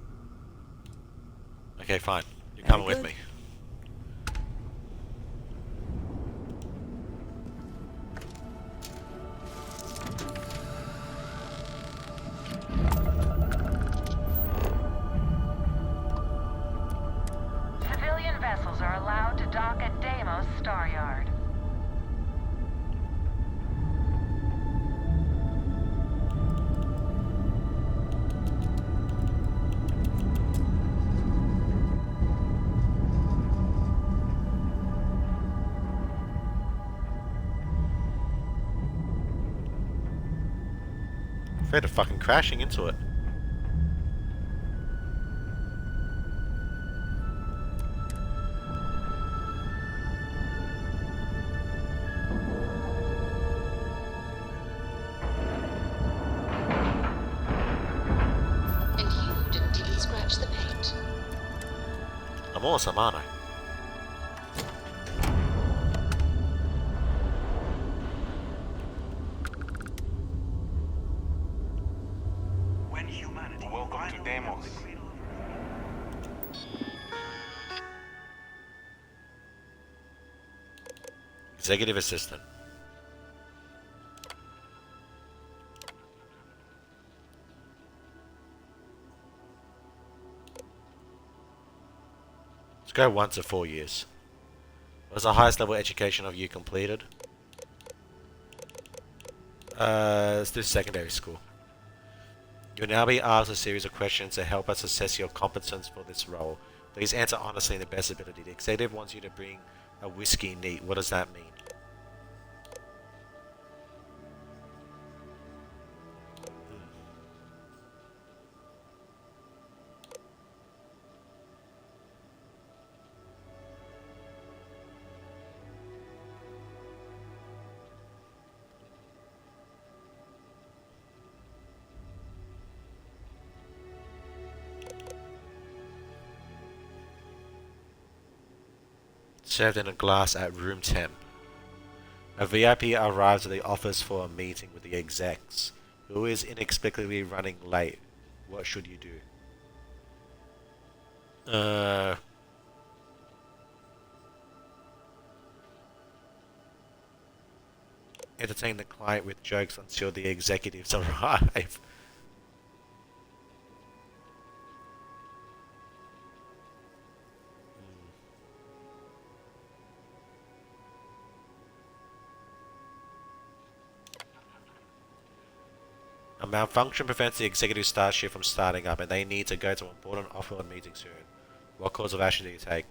Okay, fine. You're Very coming with good. me. Civilian vessels are allowed to dock at Deimos Star Yard. Afraid of fucking crashing into it. And you didn't even scratch the paint. I'm awesome, aren't I? When humanity. Welcome to Deimos. Executive assistant. Let's go 1 to 4 years. What is the highest level education of you completed? Let's do secondary school. You'll now be asked a series of questions to help us assess your competence for this role. Please answer honestly and the best ability. The executive wants you to bring a whiskey neat. What does that mean? Served in a glass at room temp. A VIP arrives at the office for a meeting with the execs, who is inexplicably running late. What should you do? Entertain the client with jokes until the executives arrive. A malfunction prevents the executive starship from starting up, and they need to go to an important off-world meeting soon. What course of action do you take?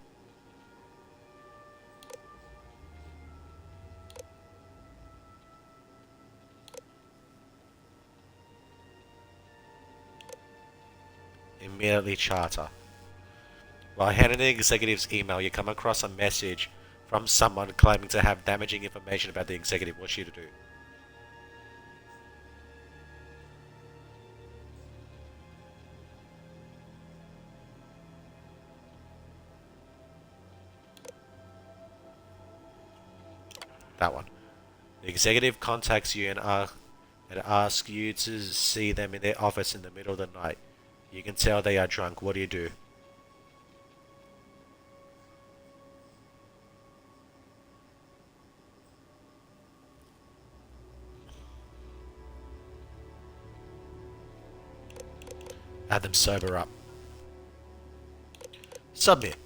Immediately charter. While handling the executive's email, you come across a message from someone claiming to have damaging information about the executive. What's she to do? That one. The executive contacts you and asks you to see them in their office in the middle of the night. You can tell they are drunk. What do you do? Have them sober up. Submit.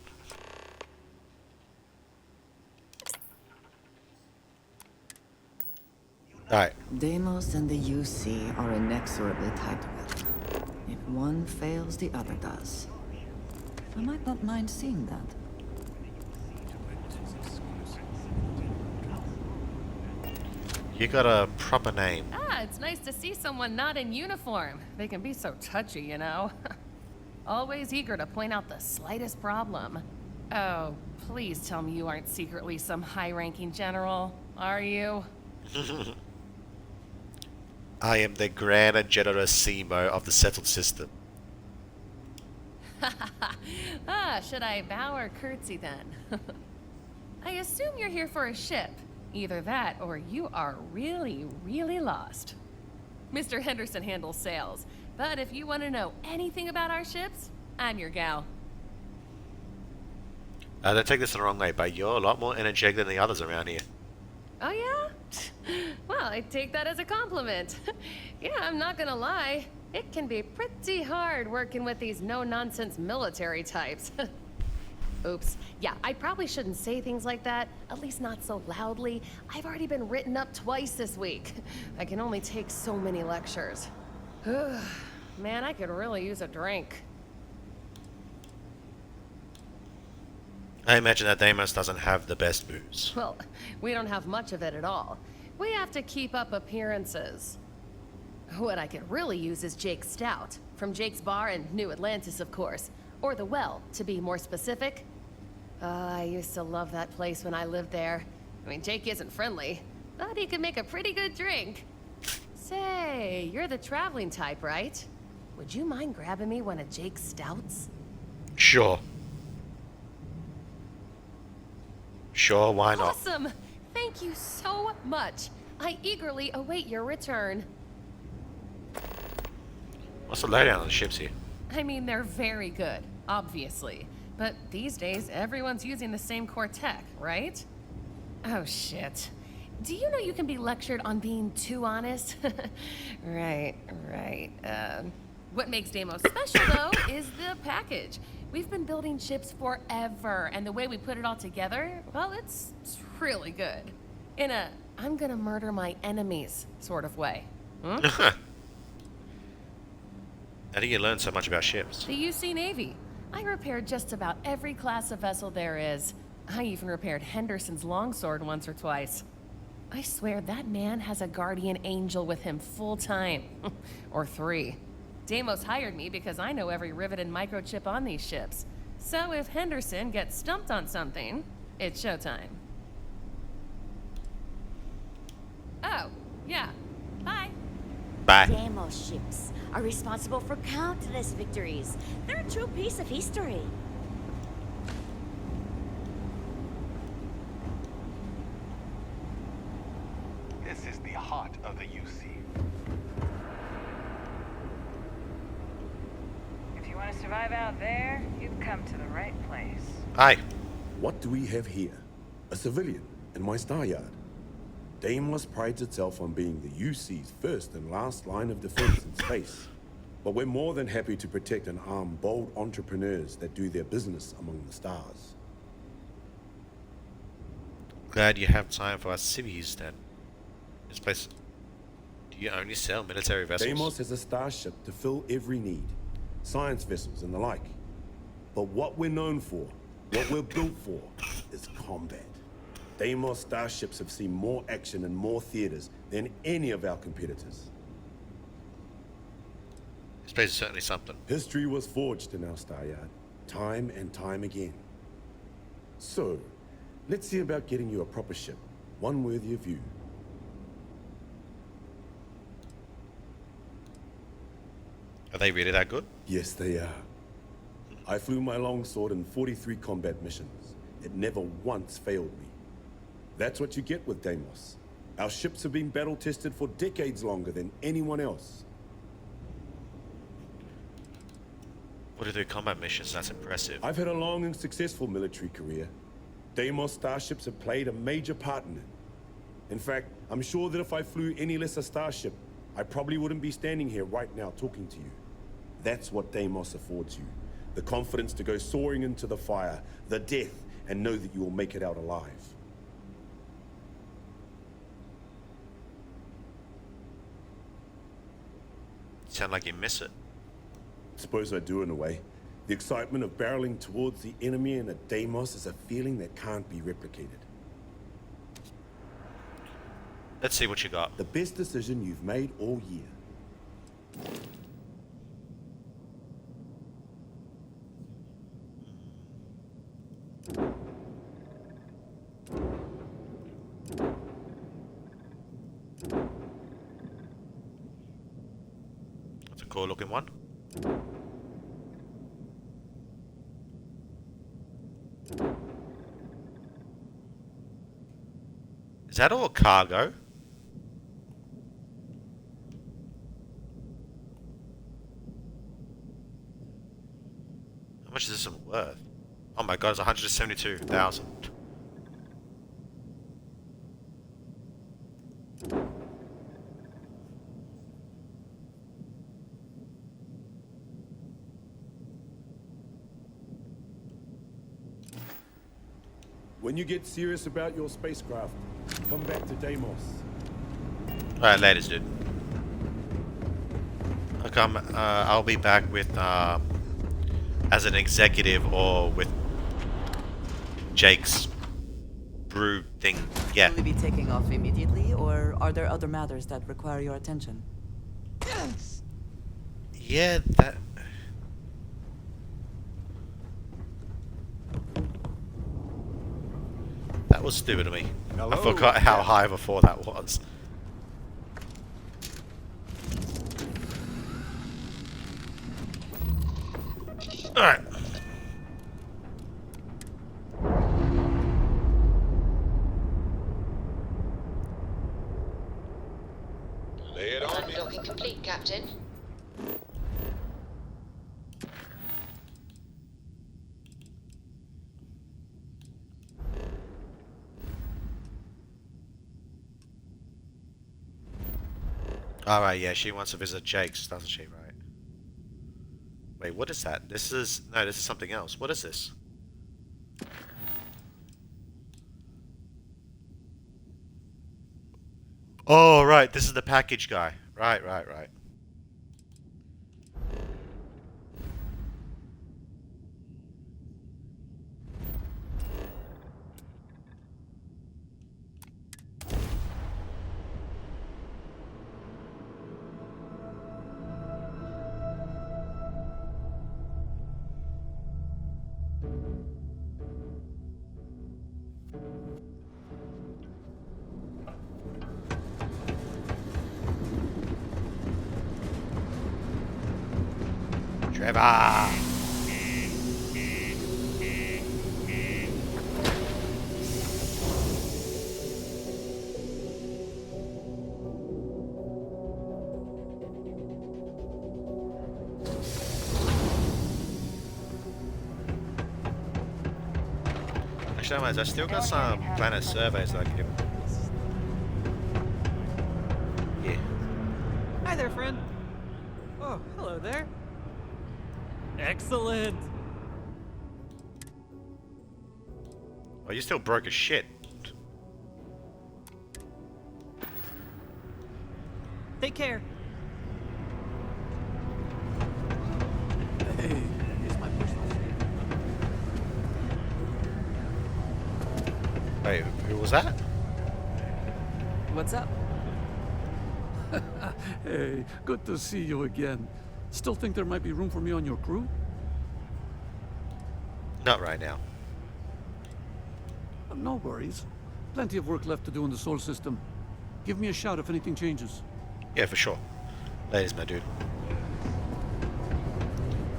Alright. Deimos and the UC are inexorably tied together. If one fails, the other does. I might not mind seeing that. You got a proper name. Ah, it's nice to see someone not in uniform. They can be so touchy, you know. Always eager to point out the slightest problem. Oh, please tell me you aren't secretly some high-ranking general, are you? I am the Grand and Generalissimo of the settled system. Ah, should I bow or curtsy then? I assume you're here for a ship. Either that or you are really, really lost. Mr. Henderson handles sales, but if you want to know anything about our ships, I'm your gal. Don't take this the wrong way, but you're a lot more energetic than the others around here. Oh yeah? Well, I take that as a compliment. Yeah, I'm not gonna lie. It can be pretty hard working with these no-nonsense military types. Oops. Yeah, I probably shouldn't say things like that, at least not so loudly. I've already been written up twice this week. I can only take so many lectures. Man, I could really use a drink. I imagine that Deimos doesn't have the best booze. Well, we don't have much of it at all. We have to keep up appearances. What I could really use is Jake's Stout, from Jake's Bar in New Atlantis, of course. Or the Well, to be more specific. I used to love that place when I lived there. I mean, Jake isn't friendly, but he could make a pretty good drink. Say, you're the traveling type, right? Would you mind grabbing me one of Jake's Stouts? Sure. Sure, why not? Awesome! Thank you so much. I eagerly await your return. What's the lowdown on the ships here? I mean, they're very good, obviously. But these days, everyone's using the same core tech, right? Oh, shit. Do you know you can be lectured on being too honest? Right. What makes Deimos special, though, is the package. We've been building ships forever, and the way we put it all together, well, it's really good. In a, I'm gonna murder my enemies sort of way. Hmm? How do you learn so much about ships? The UC Navy. I repaired just about every class of vessel there is. I even repaired Henderson's longsword once or twice. I swear that man has a guardian angel with him full time. Or 3. Deimos hired me because I know every rivet and microchip on these ships. So if Henderson gets stumped on something, it's showtime. Oh, yeah. Bye. Bye. Deimos ships are responsible for countless victories. They're a true piece of history. This is the heart of the UC. If you want to survive out there, you've come to the right place. Hi. What do we have here? A civilian in my star yard. Deimos prides itself on being the UC's first and last line of defense in space. But we're more than happy to protect and arm bold entrepreneurs that do their business among the stars. Glad you have time for us civvies then. This place... Do you only sell military vessels? Deimos has a starship to fill every need. Science vessels and the like. But what we're known for, what we're built for, is combat. Deimos starships have seen more action and more theaters than any of our competitors. This place is certainly something. History was forged in our star yard, time and time again. So, let's see about getting you a proper ship, one worthy of you. Are they really that good? Yes, they are. I flew my longsword in 43 combat missions. It never once failed me. That's what you get with Deimos. Our ships have been battle-tested for decades longer than anyone else. What are their combat missions? That's impressive. I've had a long and successful military career. Deimos starships have played a major part in it. In fact, I'm sure that if I flew any lesser starship, I probably wouldn't be standing here right now talking to you. That's what Deimos affords you. The confidence to go soaring into the fire, the death, and know that you will make it out alive. Sound like you miss it. Suppose I do in a way. The excitement of barreling towards the enemy in a Deimos is a feeling that can't be replicated. Let's see what you got. The best decision you've made all year. That's a cool looking one. Is that all cargo? How much is this one worth? Oh my god, it's 172,000. When you get serious about your spacecraft, come back to Deimos. Alright, ladies, dude. I'll be back with, as an executive or with Jake's brew thing. Yeah. Will we be taking off immediately, or are there other matters that require your attention? Yeah, that... That was stupid of me. I forgot how high of a fall that was. Alright. Lay it on me. Docking complete, Captain. Alright, yeah, she wants to visit Jake's, doesn't she, right? Wait, what is that? This is... No, this is something else. What is this? Oh, right, this is the package guy. Right. Trevor! Actually, I still got some planet surveys that I can... Yeah. Hi there, friend. Oh, hello there. Excellent. Oh, you still broke as shit. Take care. Hey, here's my personal Wait, who was that? What's up? Hey, good to see you again. Still think there might be room for me on your crew? Not right now. No worries. Plenty of work left to do in the Sol system. Give me a shout if anything changes. Yeah, for sure. Ladies, my dude.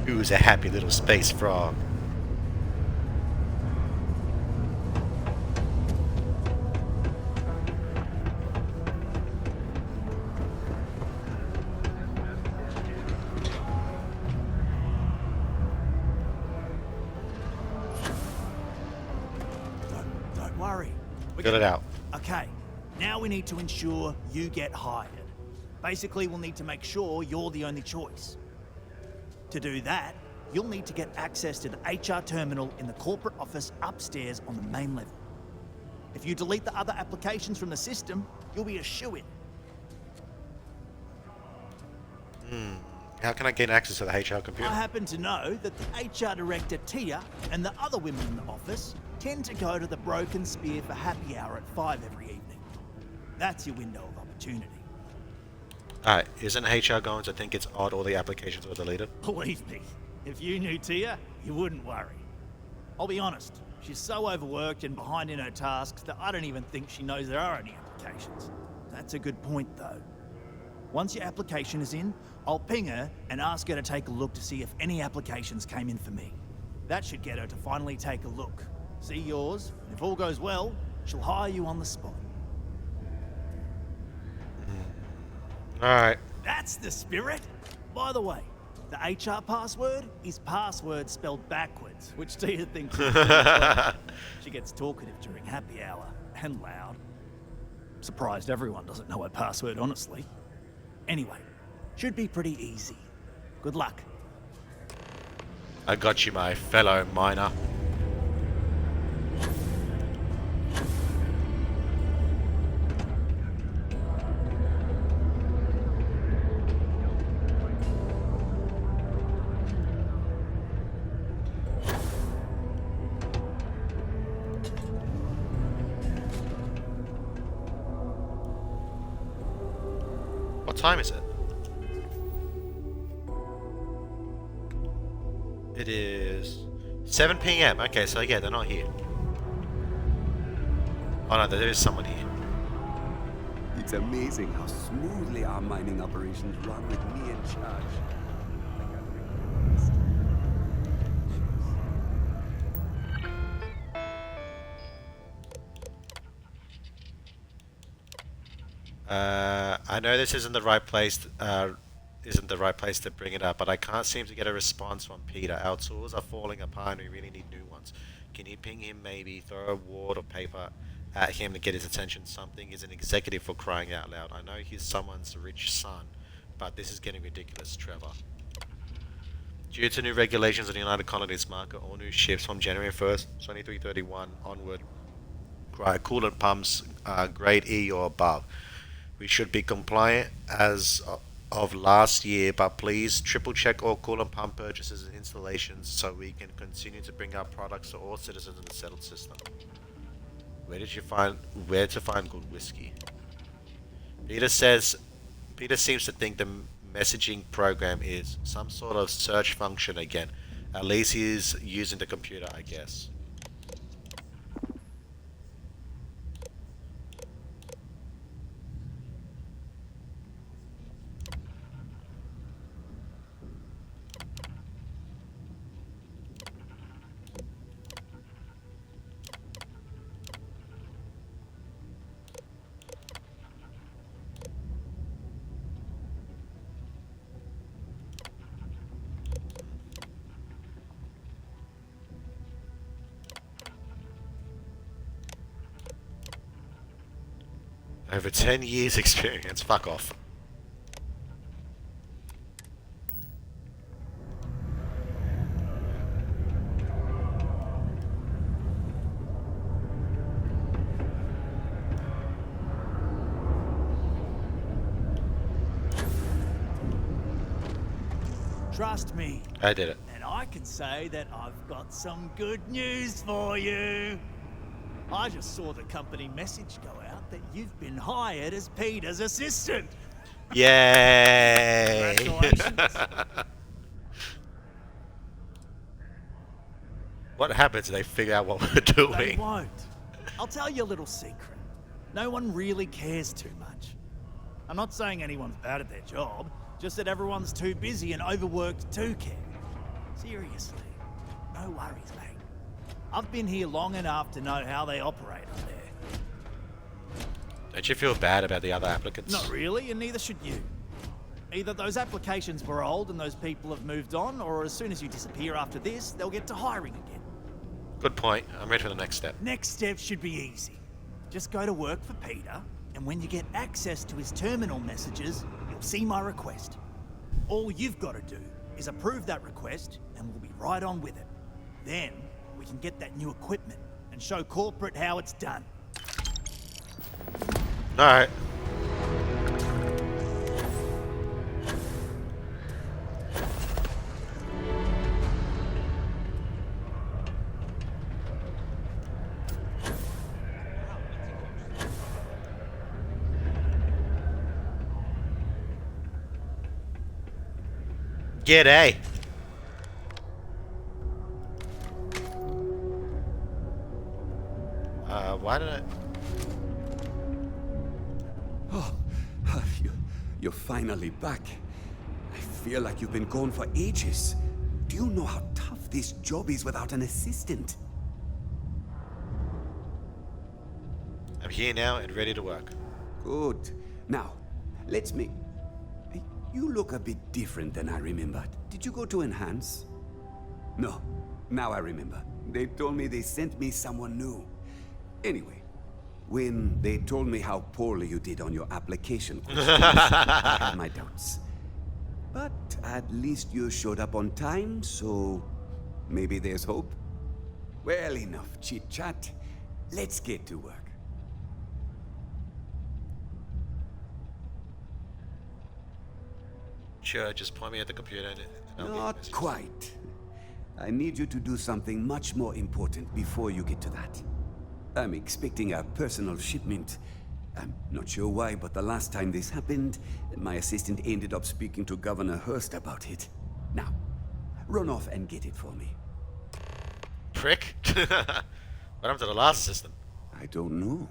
Who's a happy little space frog? Don't worry. Got it out. Okay, now we need to ensure you get hired. Basically, we'll need to make sure you're the only choice. To do that, you'll need to get access to the HR terminal in the corporate office upstairs on the main level. If you delete the other applications from the system, you'll be a shoo-in. How can I gain access to the HR computer? I happen to know that the HR director, Tia, and the other women in the office tend to go to the Broken Spear for happy hour at 5 every evening. That's your window of opportunity. Alright, isn't HR going to think it's odd all the applications were deleted? Believe me, if you knew Tia, you wouldn't worry. I'll be honest, she's so overworked and behind in her tasks that I don't even think she knows there are any applications. That's a good point, though. Once your application is in, I'll ping her and ask her to take a look to see if any applications came in for me. That should get her to finally take a look. See yours, and if all goes well, she'll hire you on the spot. Alright. That's the spirit! By the way, the HR password is password spelled backwards, which Tia thinks is pretty clever. She gets talkative during happy hour, and loud. Surprised everyone doesn't know her password, honestly. Anyway, should be pretty easy. Good luck. I got you, my fellow miner. What time is it? It is 7 p.m. Okay, so yeah, they're not here. Oh no, there is someone here. It's amazing how smoothly our mining operations run with me in charge. I know this isn't the right place to bring it up, but I can't seem to get a response from Peter. Our tools are falling apart and we really need new ones. Can you ping him, maybe throw a ward or paper at him to get his attention? Something is an executive, for crying out loud. I know he's someone's rich son, but this is getting ridiculous, Trevor. Due to new regulations in the United Colonies market, all new ships from January 1st, 2331 onward require coolant pumps grade E or above. We should be compliant as of last year, but please triple check all coolant pump purchases and installations so we can continue to bring our products to all citizens in the settled system. Where to find good whiskey? Peter seems to think the messaging program is some sort of search function again. At least he's using the computer, I guess. Over 10 years experience, fuck off. Trust me. I did it. And I can say that I've got some good news for you. I just saw the company message go out that you've been hired as Peter's assistant. Yay! Congratulations. What happens if they figure out what we're doing? They won't. I'll tell you a little secret. No one really cares too much. I'm not saying anyone's bad at their job, just that everyone's too busy and overworked to care. Seriously, no worries, mate. I've been here long enough to know how they operate up there. Don't you feel bad about the other applicants? Not really, and neither should you. Either those applications were old and those people have moved on, or as soon as you disappear after this, they'll get to hiring again. Good point. I'm ready for the next step. Next step should be easy. Just go to work for Peter, and when you get access to his terminal messages, you'll see my request. All you've got to do is approve that request, and we'll be right on with it. Then, we can get that new equipment and show corporate how it's done. Alright. G'day. Why did I... Oh, you're finally back. I feel like you've been gone for ages. Do you know how tough this job is without an assistant? I'm here now and ready to work. Good. Now, let's make... You look a bit different than I remembered. Did you go to Enhance? No. Now I remember. They told me they sent me someone new. Anyway, when they told me how poorly you did on your application questions, I had my doubts. But at least you showed up on time, so maybe there's hope. Well, enough chit-chat. Let's get to work. Sure, just point me at the computer and I'll Not quite. I need you to do something much more important before you get to that. I'm expecting a personal shipment. I'm not sure why, but the last time this happened, my assistant ended up speaking to Governor Hurst about it. Now, run off and get it for me. Prick? What happened to the last assistant? I don't know.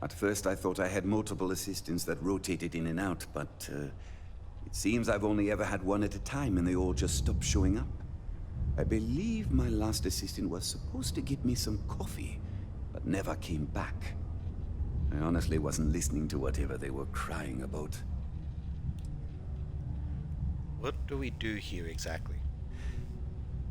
At first I thought I had multiple assistants that rotated in and out, but it seems I've only ever had one at a time and they all just stopped showing up. I believe my last assistant was supposed to get me some coffee, but never came back. I honestly wasn't listening to whatever they were crying about. What do we do here exactly?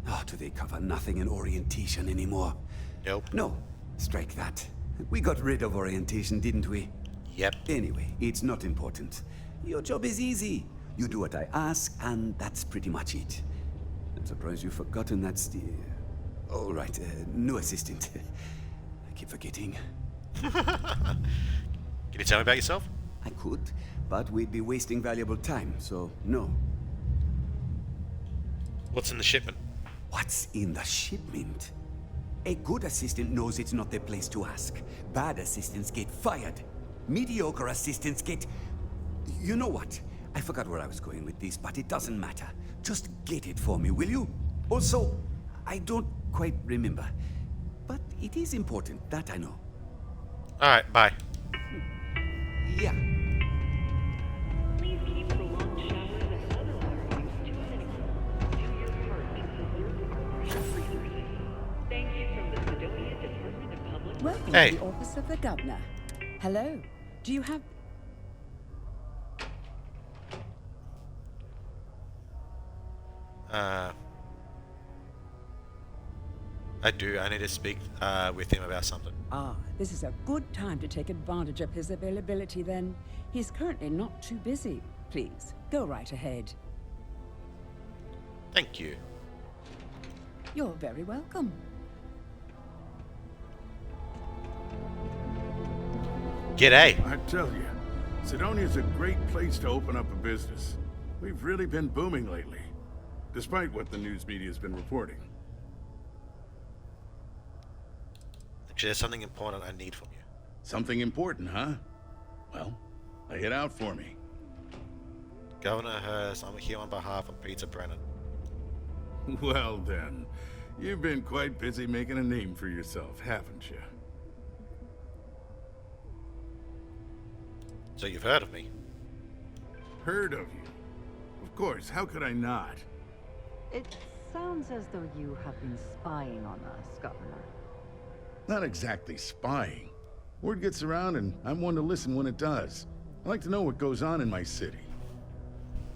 Oh, do they cover nothing in orientation anymore? Nope. No, strike that. We got rid of orientation, didn't we? Yep. Anyway, it's not important. Your job is easy. You do what I ask, and that's pretty much it. I'm surprised you've forgotten that's the... All right, new assistant. I keep forgetting. Can you tell me about yourself? I could, but we'd be wasting valuable time, so no. What's in the shipment? What's in the shipment? A good assistant knows it's not their place to ask. Bad assistants get fired. Mediocre assistants get... You know what? I forgot where I was going with this, but it doesn't matter. Just get it for me, will you? Also, I don't quite remember. But it is important, that I know. Alright, bye. Yeah. Please keep prolonged showers and other water use to a minimum. Do your part to preserve our precious resources. Thank you from the Sidonia Department of Public... Welcome Hey. to the office of the governor. Hello. Do you have... I do. I need to speak with him about something. Ah, this is a good time to take advantage of his availability then. He's currently not too busy. Please, go right ahead. Thank you. You're very welcome. G'day. I tell you, Sidonia's a great place to open up a business. We've really been booming lately, despite what the news media's been reporting. Actually, there's something important I need from you. Something important, huh? Well, lay it out for me. Governor Hurst, I'm here on behalf of Peter Brennan. Well then, you've been quite busy making a name for yourself, haven't you? So you've heard of me? Heard of you? Of course, how could I not? It sounds as though you have been spying on us, Governor. Not exactly spying. Word gets around and I'm one to listen when it does. I like to know what goes on in my city.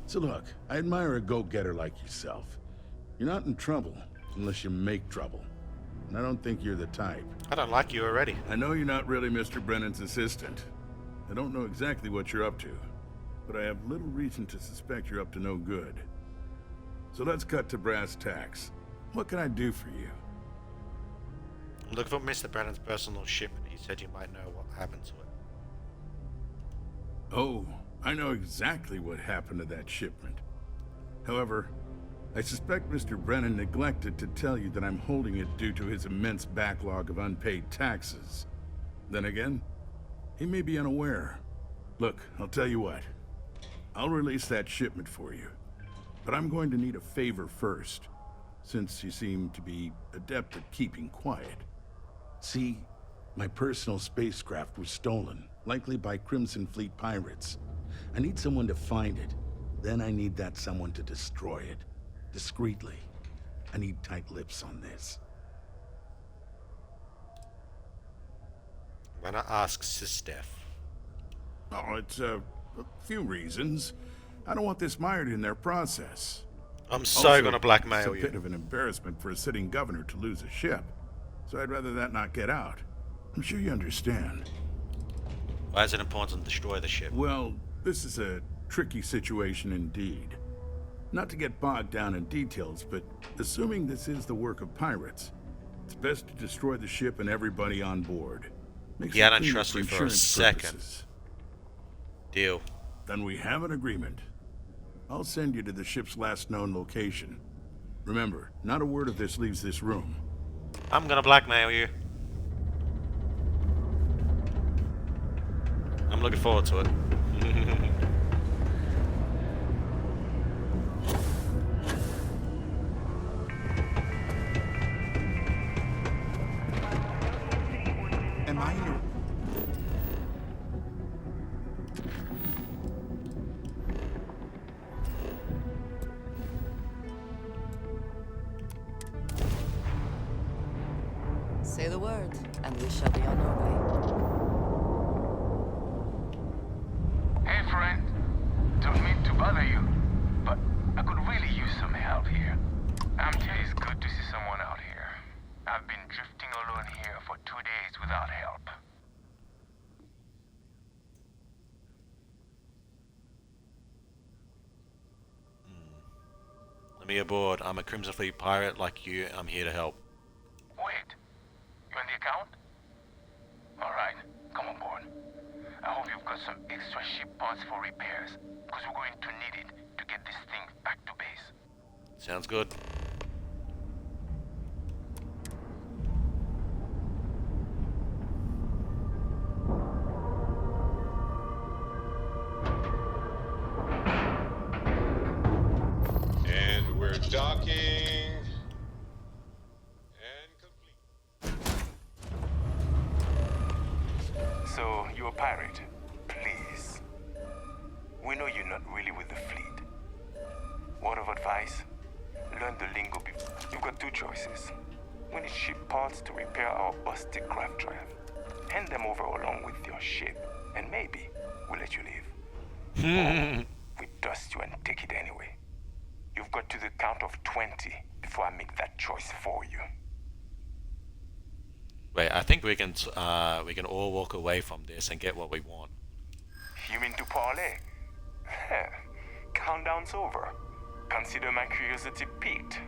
So look, I admire a go-getter like yourself. You're not in trouble unless you make trouble. And I don't think you're the type. I don't like you already. I know you're not really Mr. Brennan's assistant. I don't know exactly what you're up to, but I have little reason to suspect you're up to no good. So let's cut to brass tacks. What can I do for you? I'm looking for Mr. Brennan's personal shipment. He said you might know what happened to it. Oh, I know exactly what happened to that shipment. However, I suspect Mr. Brennan neglected to tell you that I'm holding it due to his immense backlog of unpaid taxes. Then again, he may be unaware. Look, I'll tell you what. I'll release that shipment for you. But I'm going to need a favor first, since you seem to be adept at keeping quiet. See, my personal spacecraft was stolen, likely by Crimson Fleet pirates. I need someone to find it. Then I need that someone to destroy it. Discreetly. I need tight lips on this. Why not ask Sistef? Oh, it's a few reasons. I don't want this mired in their process. I'm so Also, gonna blackmail it's you. a bit of an embarrassment for a sitting governor to lose a ship. So I'd rather that not get out. I'm sure you understand. Why is it important to destroy the ship? Well, this is a tricky situation indeed. Not to get bogged down in details, but assuming this is the work of pirates, it's best to destroy the ship and everybody on board. Makes Yeah, I it don't cleaner trust for you for a insurance second. purposes. Deal. Then we have an agreement. I'll send you to the ship's last known location. Remember, not a word of this leaves this room. I'm gonna blackmail you. I'm looking forward to it. Am I in a... Say the word, and we shall be on our way. Hey, friend. Don't mean to bother you, but I could really use some help here. It's good to see someone out here. I've been drifting alone here for 2 days without help. Let me aboard. I'm a Crimson Fleet pirate like you. I'm here to help. Wait, you on the account? Alright, come on board. I hope you've got some extra ship parts for repairs, because we're going to need it to get this thing back to base. Sounds good. And we're docking. So, you're a pirate. Please. We know you're not really with the fleet. Word of advice? Learn the lingo before. You've got two choices. We need ship parts to repair our busted craft drive. Hand them over along with your ship, and maybe we'll let you leave. Or we dust you and take it anyway. You've got to the count of 20 before I make that choice for you. Wait, I think we can all walk away from this and get what we want. You mean to parlay? Countdown's over. Consider my curiosity piqued.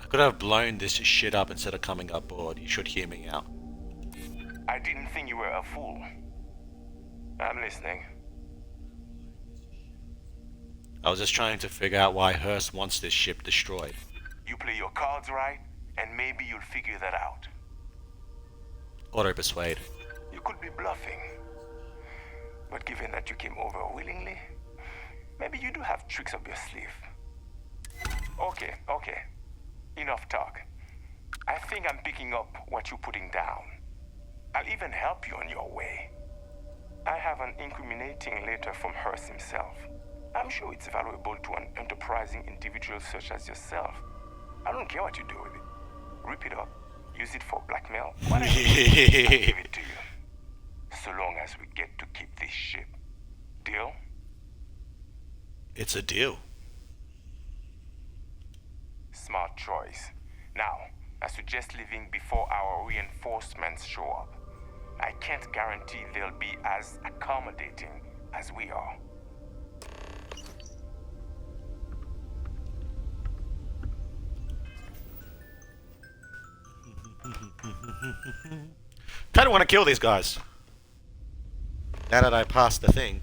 I could have blown this shit up instead of coming aboard. You should hear me out. I didn't think you were a fool. I'm listening. I was just trying to figure out why Hearst wants this ship destroyed. You play your cards right, and maybe you'll figure that out. Auto persuade. You could be bluffing. But given that you came over willingly, maybe you do have tricks up your sleeve. Okay. Enough talk. I think I'm picking up what you're putting down. I'll even help you on your way. I have an incriminating letter from Hearst himself. I'm sure it's valuable to an enterprising individual such as yourself. I don't care what you do with it. Rip it up, use it for blackmail, whatever. I'll give it to you. So long as we get to keep this ship. Deal? It's a deal. Smart choice. Now, I suggest leaving before our reinforcements show up. I can't guarantee they'll be as accommodating as we are. Kinda wanna kill these guys. Now that I passed the thing.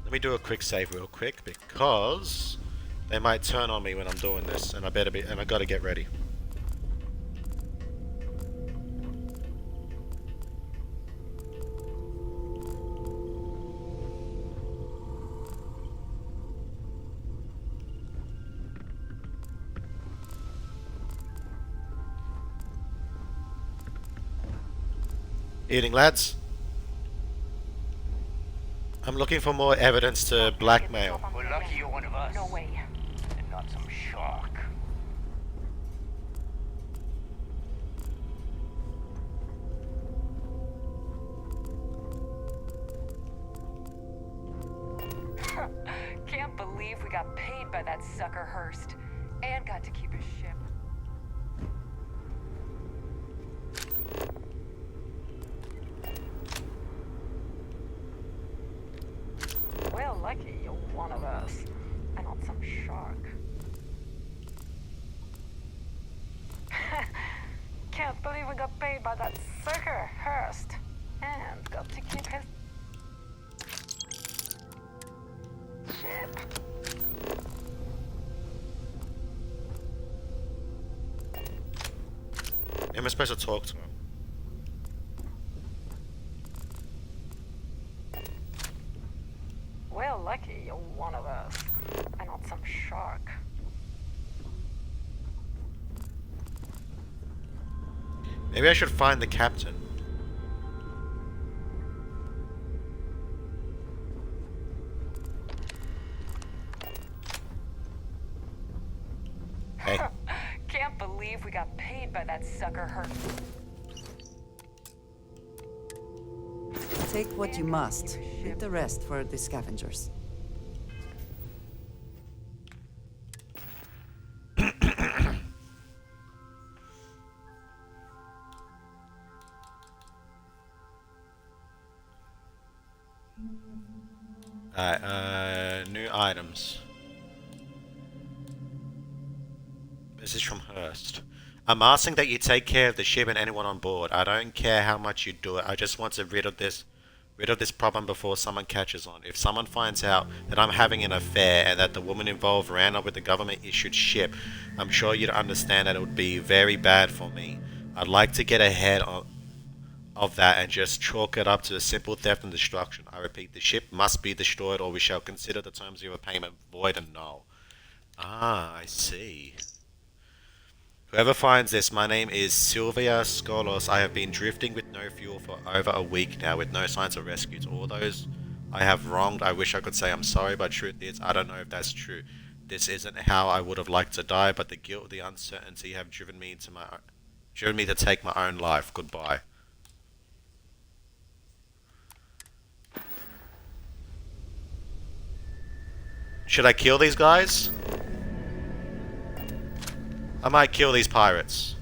Let me do a quick save real quick because they might turn on me when I'm doing this, and I gotta get ready. Eating, lads. I'm looking for more evidence to blackmail. We're lucky you're one of us. No way. And not some shark. Can't believe we got paid by that sucker Hurst. And got to keep his ship. Well, lucky you're one of us. And not some shark. Can't believe we got paid by that sucker Hurst. And got to keep his ship. Am I supposed to talk to him? Well, lucky you're one of us. And not some shark. Maybe I should find the captain. Hey. Can't believe we got paid by that sucker Hurst. Take what you must. Leave the rest for the scavengers. Alright, new items. Message from Hurst. I'm asking that you take care of the ship and anyone on board. I don't care how much you do it. I just want to rid of this problem before someone catches on. If someone finds out that I'm having an affair and that the woman involved ran off with the government-issued ship, I'm sure you'd understand that it would be very bad for me. I'd like to get ahead of that and just chalk it up to a simple theft and destruction. I repeat, the ship must be destroyed or we shall consider the terms of your payment void and null. Ah, I see. Whoever finds this, my name is Sylvia Skolos. I have been drifting with no fuel for over a week now with no signs of rescue. To all those I have wronged, I wish I could say I'm sorry, but truth is, I don't know if that's true. This isn't how I would have liked to die, but the guilt, the uncertainty have driven me to take my own life. Goodbye. Should I kill these guys? I might kill these pirates.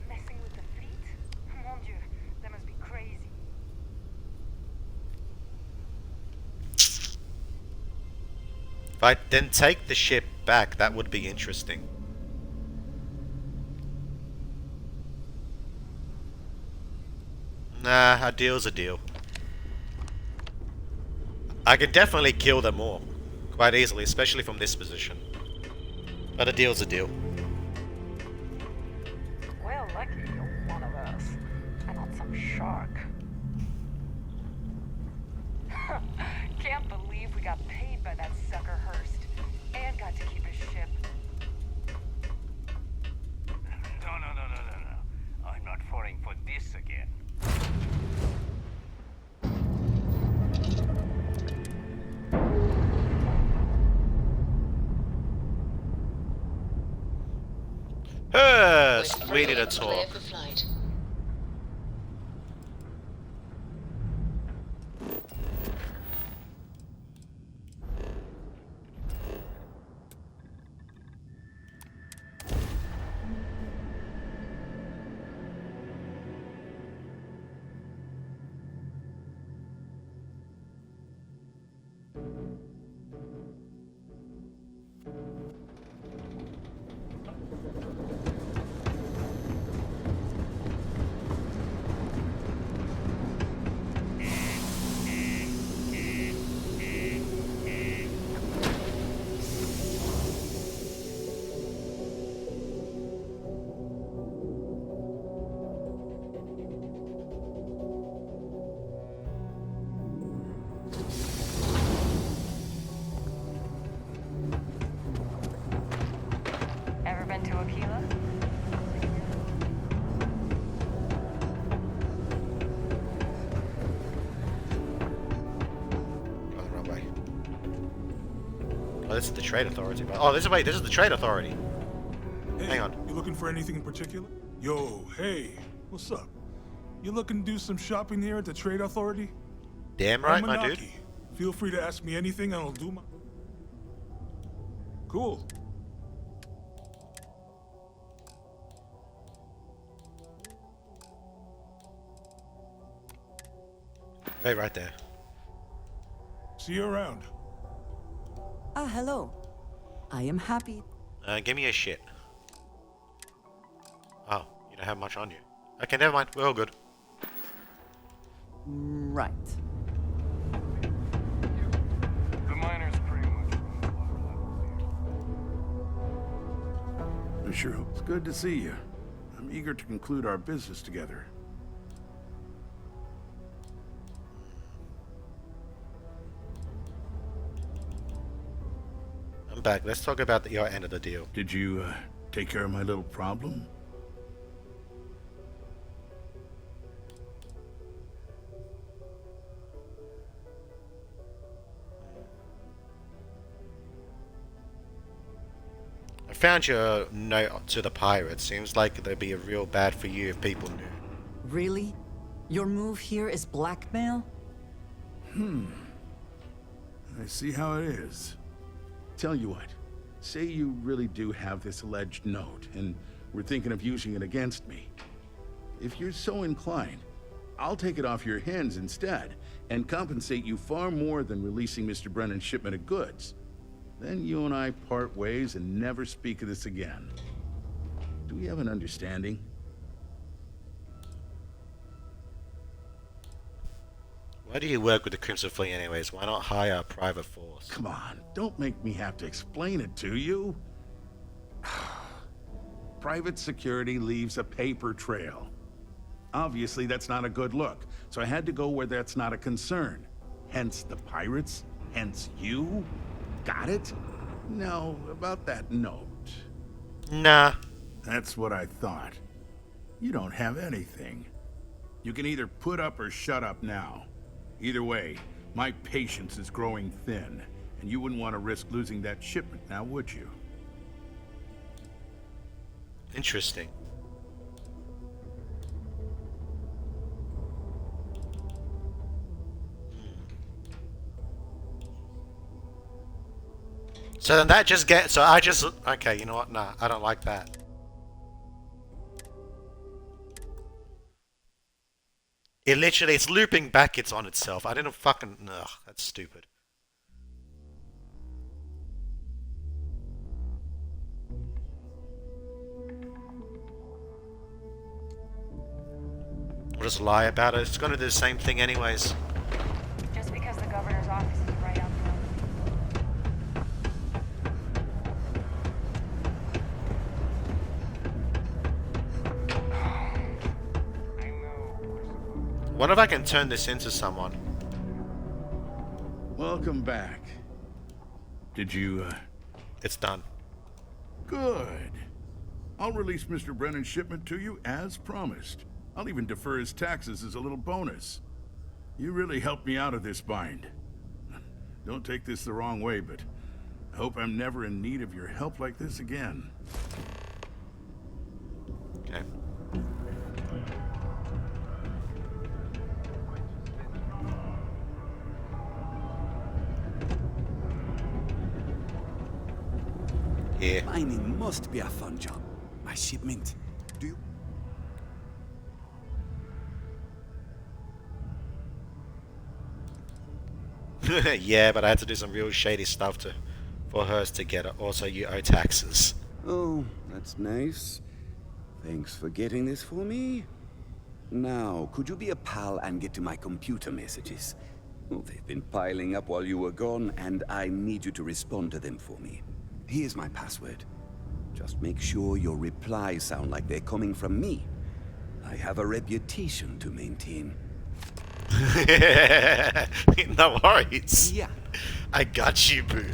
Messing with the fleet? Mon Dieu, that must be crazy. If I then take the ship back, that would be interesting. Nah, a deal's a deal. I could definitely kill them all. Quite easily, especially from this position. But a deal's a deal. Well, lucky you're one of us. And not some shark. Can't believe we got paid by that sucker Hurst. And got to keep his ship. No. I'm not falling for this again. Hurst! We need to talk. this is the Trade Authority. Oh, this is the Trade Authority. Hey, hang on. You looking for anything in particular? Yo, hey, what's up? You looking to do some shopping here at the Trade Authority? Damn right, I'm my dude. Manaki. Feel free to ask me anything and I'll do my... Cool. Hey, right there. See you around. Ah, hello. I am happy. Give me a shit. Oh, you don't have much on you. Okay, never mind. We're all good. Right. The miners pretty much run the water level here. Sure, it's good to see you. I'm eager to conclude our business together. I'm back. Let's talk about your end of the deal. Did you take care of my little problem? I found your note to the pirates. Seems like they'd be real bad for you if people knew. Really? Your move here is blackmail? I see how it is. Tell you what, say you really do have this alleged note, and we're thinking of using it against me. If you're so inclined, I'll take it off your hands instead, and compensate you far more than releasing Mr. Brennan's shipment of goods. Then you and I part ways and never speak of this again. Do we have an understanding? Why do you work with the Crimson Fleet anyways? Why not hire a private force? Come on, don't make me have to explain it to you. Private security leaves a paper trail. Obviously, that's not a good look, so I had to go where that's not a concern. Hence the pirates, hence you. Got it? Now, about that note. Nah. That's what I thought. You don't have anything. You can either put up or shut up now. Either way, my patience is growing thin, and you wouldn't want to risk losing that shipment now, would you? Interesting. So then that just gets... So I just... Okay, you know what? Nah, I don't like that. It literally... It's looping back. It's on itself. I didn't fucking... Ugh, that's stupid. I'll just lie about it. It's gonna do the same thing anyways. Just because the governor's office is right out front. What if I can turn this into someone? Welcome back. Did you, It's done. Good. I'll release Mr. Brennan's shipment to you as promised. I'll even defer his taxes as a little bonus. You really helped me out of this bind. Don't take this the wrong way, but I hope I'm never in need of your help like this again. Okay. Yeah. Mining must be a fun job. My shipment. Do you... Yeah, but I had to do some real shady stuff for hers to get it. Also, you owe taxes. Oh, that's nice. Thanks for getting this for me. Now, could you be a pal and get to my computer messages? Oh, they've been piling up while you were gone, and I need you to respond to them for me. Here's my password. Just make sure your replies sound like they're coming from me. I have a reputation to maintain. No worries. Yeah. I got you, boo.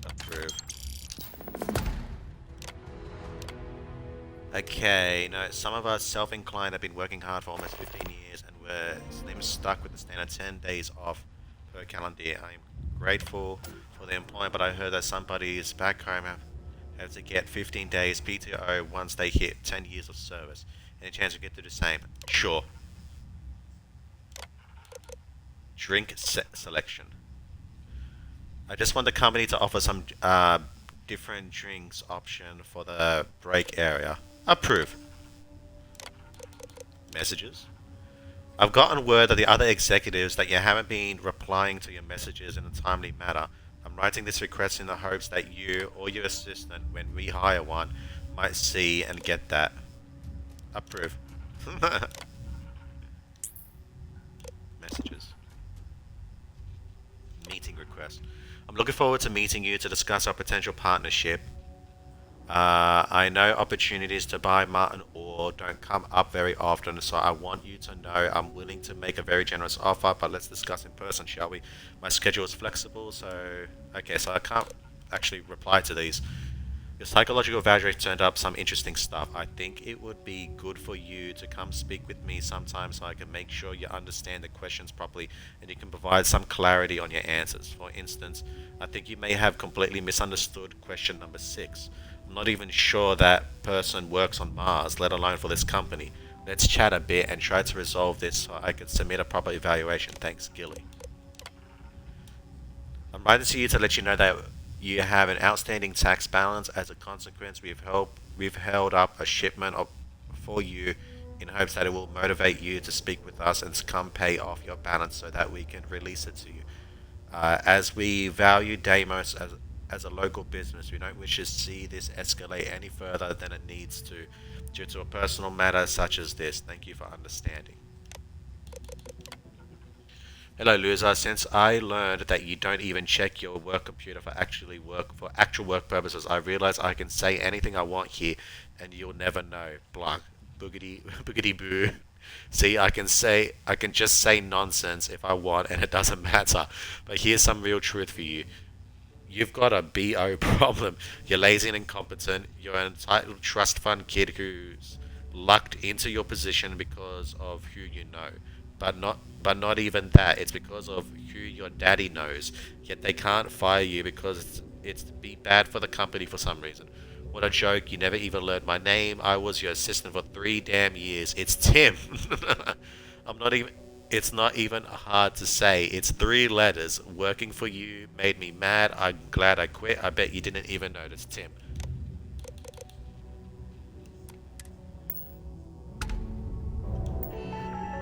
Approve. Okay, no, some of us self-inclined have been working hard for almost 15 years and we're slim stuck with the standard 10 days off per calendar year. I'm grateful for the employment, but I heard that some buddies back home have to get 15 days PTO once they hit 10 years of service. Any chance we get to do the same? Sure. Drink selection. I just want the company to offer some different drinks option for the break area. Approve. Messages. I've gotten word that the other executives that you haven't been replying to your messages in a timely manner. I'm writing this request in the hopes that you or your assistant, when we hire one, might see and get that. Approve. Messages. Meeting request. I'm looking forward to meeting you to discuss our potential partnership. I know opportunities to buy Martin ore don't come up very often, so I want you to know I'm willing to make a very generous offer, but let's discuss in person, shall we? My schedule is flexible, so... Okay, so I can't actually reply to these. Your psychological evaluation turned up some interesting stuff. I think it would be good for you to come speak with me sometime so I can make sure you understand the questions properly and you can provide some clarity on your answers. For instance, I think you may have completely misunderstood question number 6. I'm not even sure that person works on Mars, let alone for this company. Let's chat a bit and try to resolve this so I can submit a proper evaluation. Thanks, Gilly. I'm writing to you to let you know that you have an outstanding tax balance. As a consequence, we've held up a shipment for you in hopes that it will motivate you to speak with us and to come pay off your balance so that we can release it to you. As we value Deimos as a local business, we don't wish to see this escalate any further than it needs to, due to a personal matter such as this. Thank you for understanding. Hello, loser. Since I learned that you don't even check your work computer for actual work purposes, I realize I can say anything I want here, and you'll never know. Blah, boogity boo. See, I can just say nonsense if I want, and it doesn't matter. But here's some real truth for you. You've got a BO problem. You're lazy and incompetent. You're an entitled trust fund kid who's lucked into your position because of who you know. But not even that. It's because of who your daddy knows. Yet they can't fire you because it's be bad for the company for some reason. What a joke. You never even learned my name. I was your assistant for 3 damn years. It's Tim. It's not even hard to say. It's 3 letters. Working for you made me mad. I'm glad I quit. I bet you didn't even notice, Tim.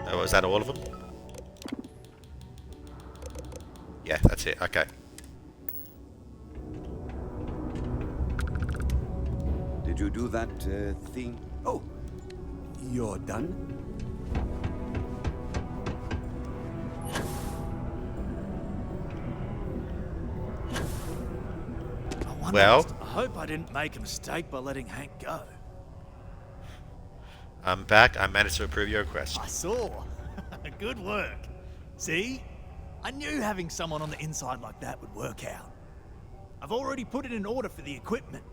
Oh, was that all of them? Yeah, that's it. Okay. Did you do that thing? Oh, you're done? Well, I hope I didn't make a mistake by letting Hank go. I'm back. I managed to approve your request. I saw. Good work. See? I knew having someone on the inside like that would work out. I've already put it in order for the equipment.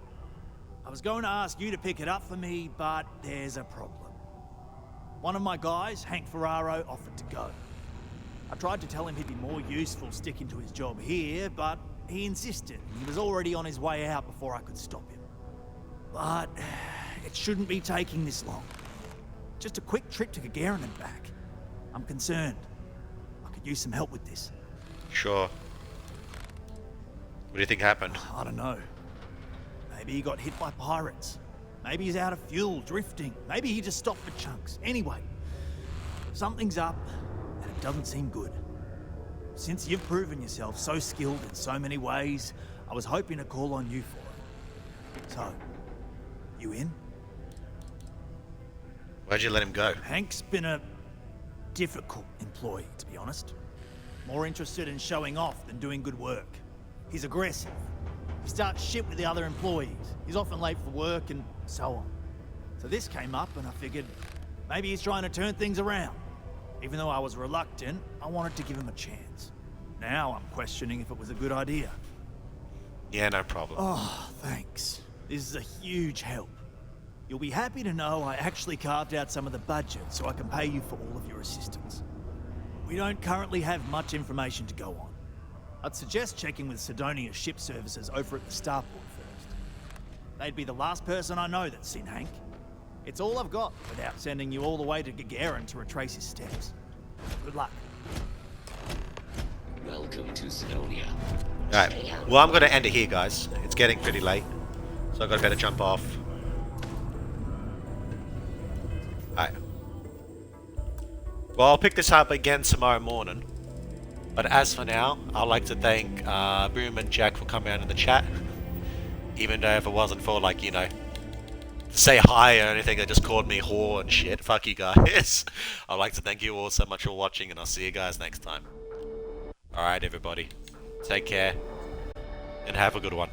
I was going to ask you to pick it up for me, but there's a problem. One of my guys, Hank Ferraro, offered to go. I tried to tell him he'd be more useful sticking to his job here, but he insisted. He was already on his way out before I could stop him. But it shouldn't be taking this long. Just a quick trip to Gagarin and back. I'm concerned. I could use some help with this. Sure. What do you think happened? I don't know. Maybe he got hit by pirates. Maybe he's out of fuel, drifting. Maybe he just stopped for chunks. Anyway, something's up, and it doesn't seem good. Since you've proven yourself so skilled in so many ways, I was hoping to call on you for it. So, you in? Why'd you let him go? Hank's been a difficult employee, to be honest. More interested in showing off than doing good work. He's aggressive. He starts shit with the other employees. He's often late for work and so on. So this came up and I figured maybe he's trying to turn things around. Even though I was reluctant, I wanted to give him a chance. Now I'm questioning if it was a good idea. Yeah, no problem. Oh, thanks. This is a huge help. You'll be happy to know I actually carved out some of the budget so I can pay you for all of your assistance. We don't currently have much information to go on. I'd suggest checking with Sidonia's ship services over at the starport first. They'd be the last person I know that's seen Hank. It's all I've got without sending you all the way to Gagarin to retrace his steps. Good luck. Welcome to Sidonia. Alright, well I'm going to end it here, guys. It's getting pretty late, so I've got to better jump off. Alright. Well, I'll pick this up again tomorrow morning. But as for now, I'd like to thank Boom and Jack for coming out in the chat. Even though if it wasn't for, like, you know, say hi or anything, they just called me whore and shit. Fuck you guys. I'd like to thank you all so much for watching, and I'll see you guys next time. Alright, everybody. Take care. And have a good one.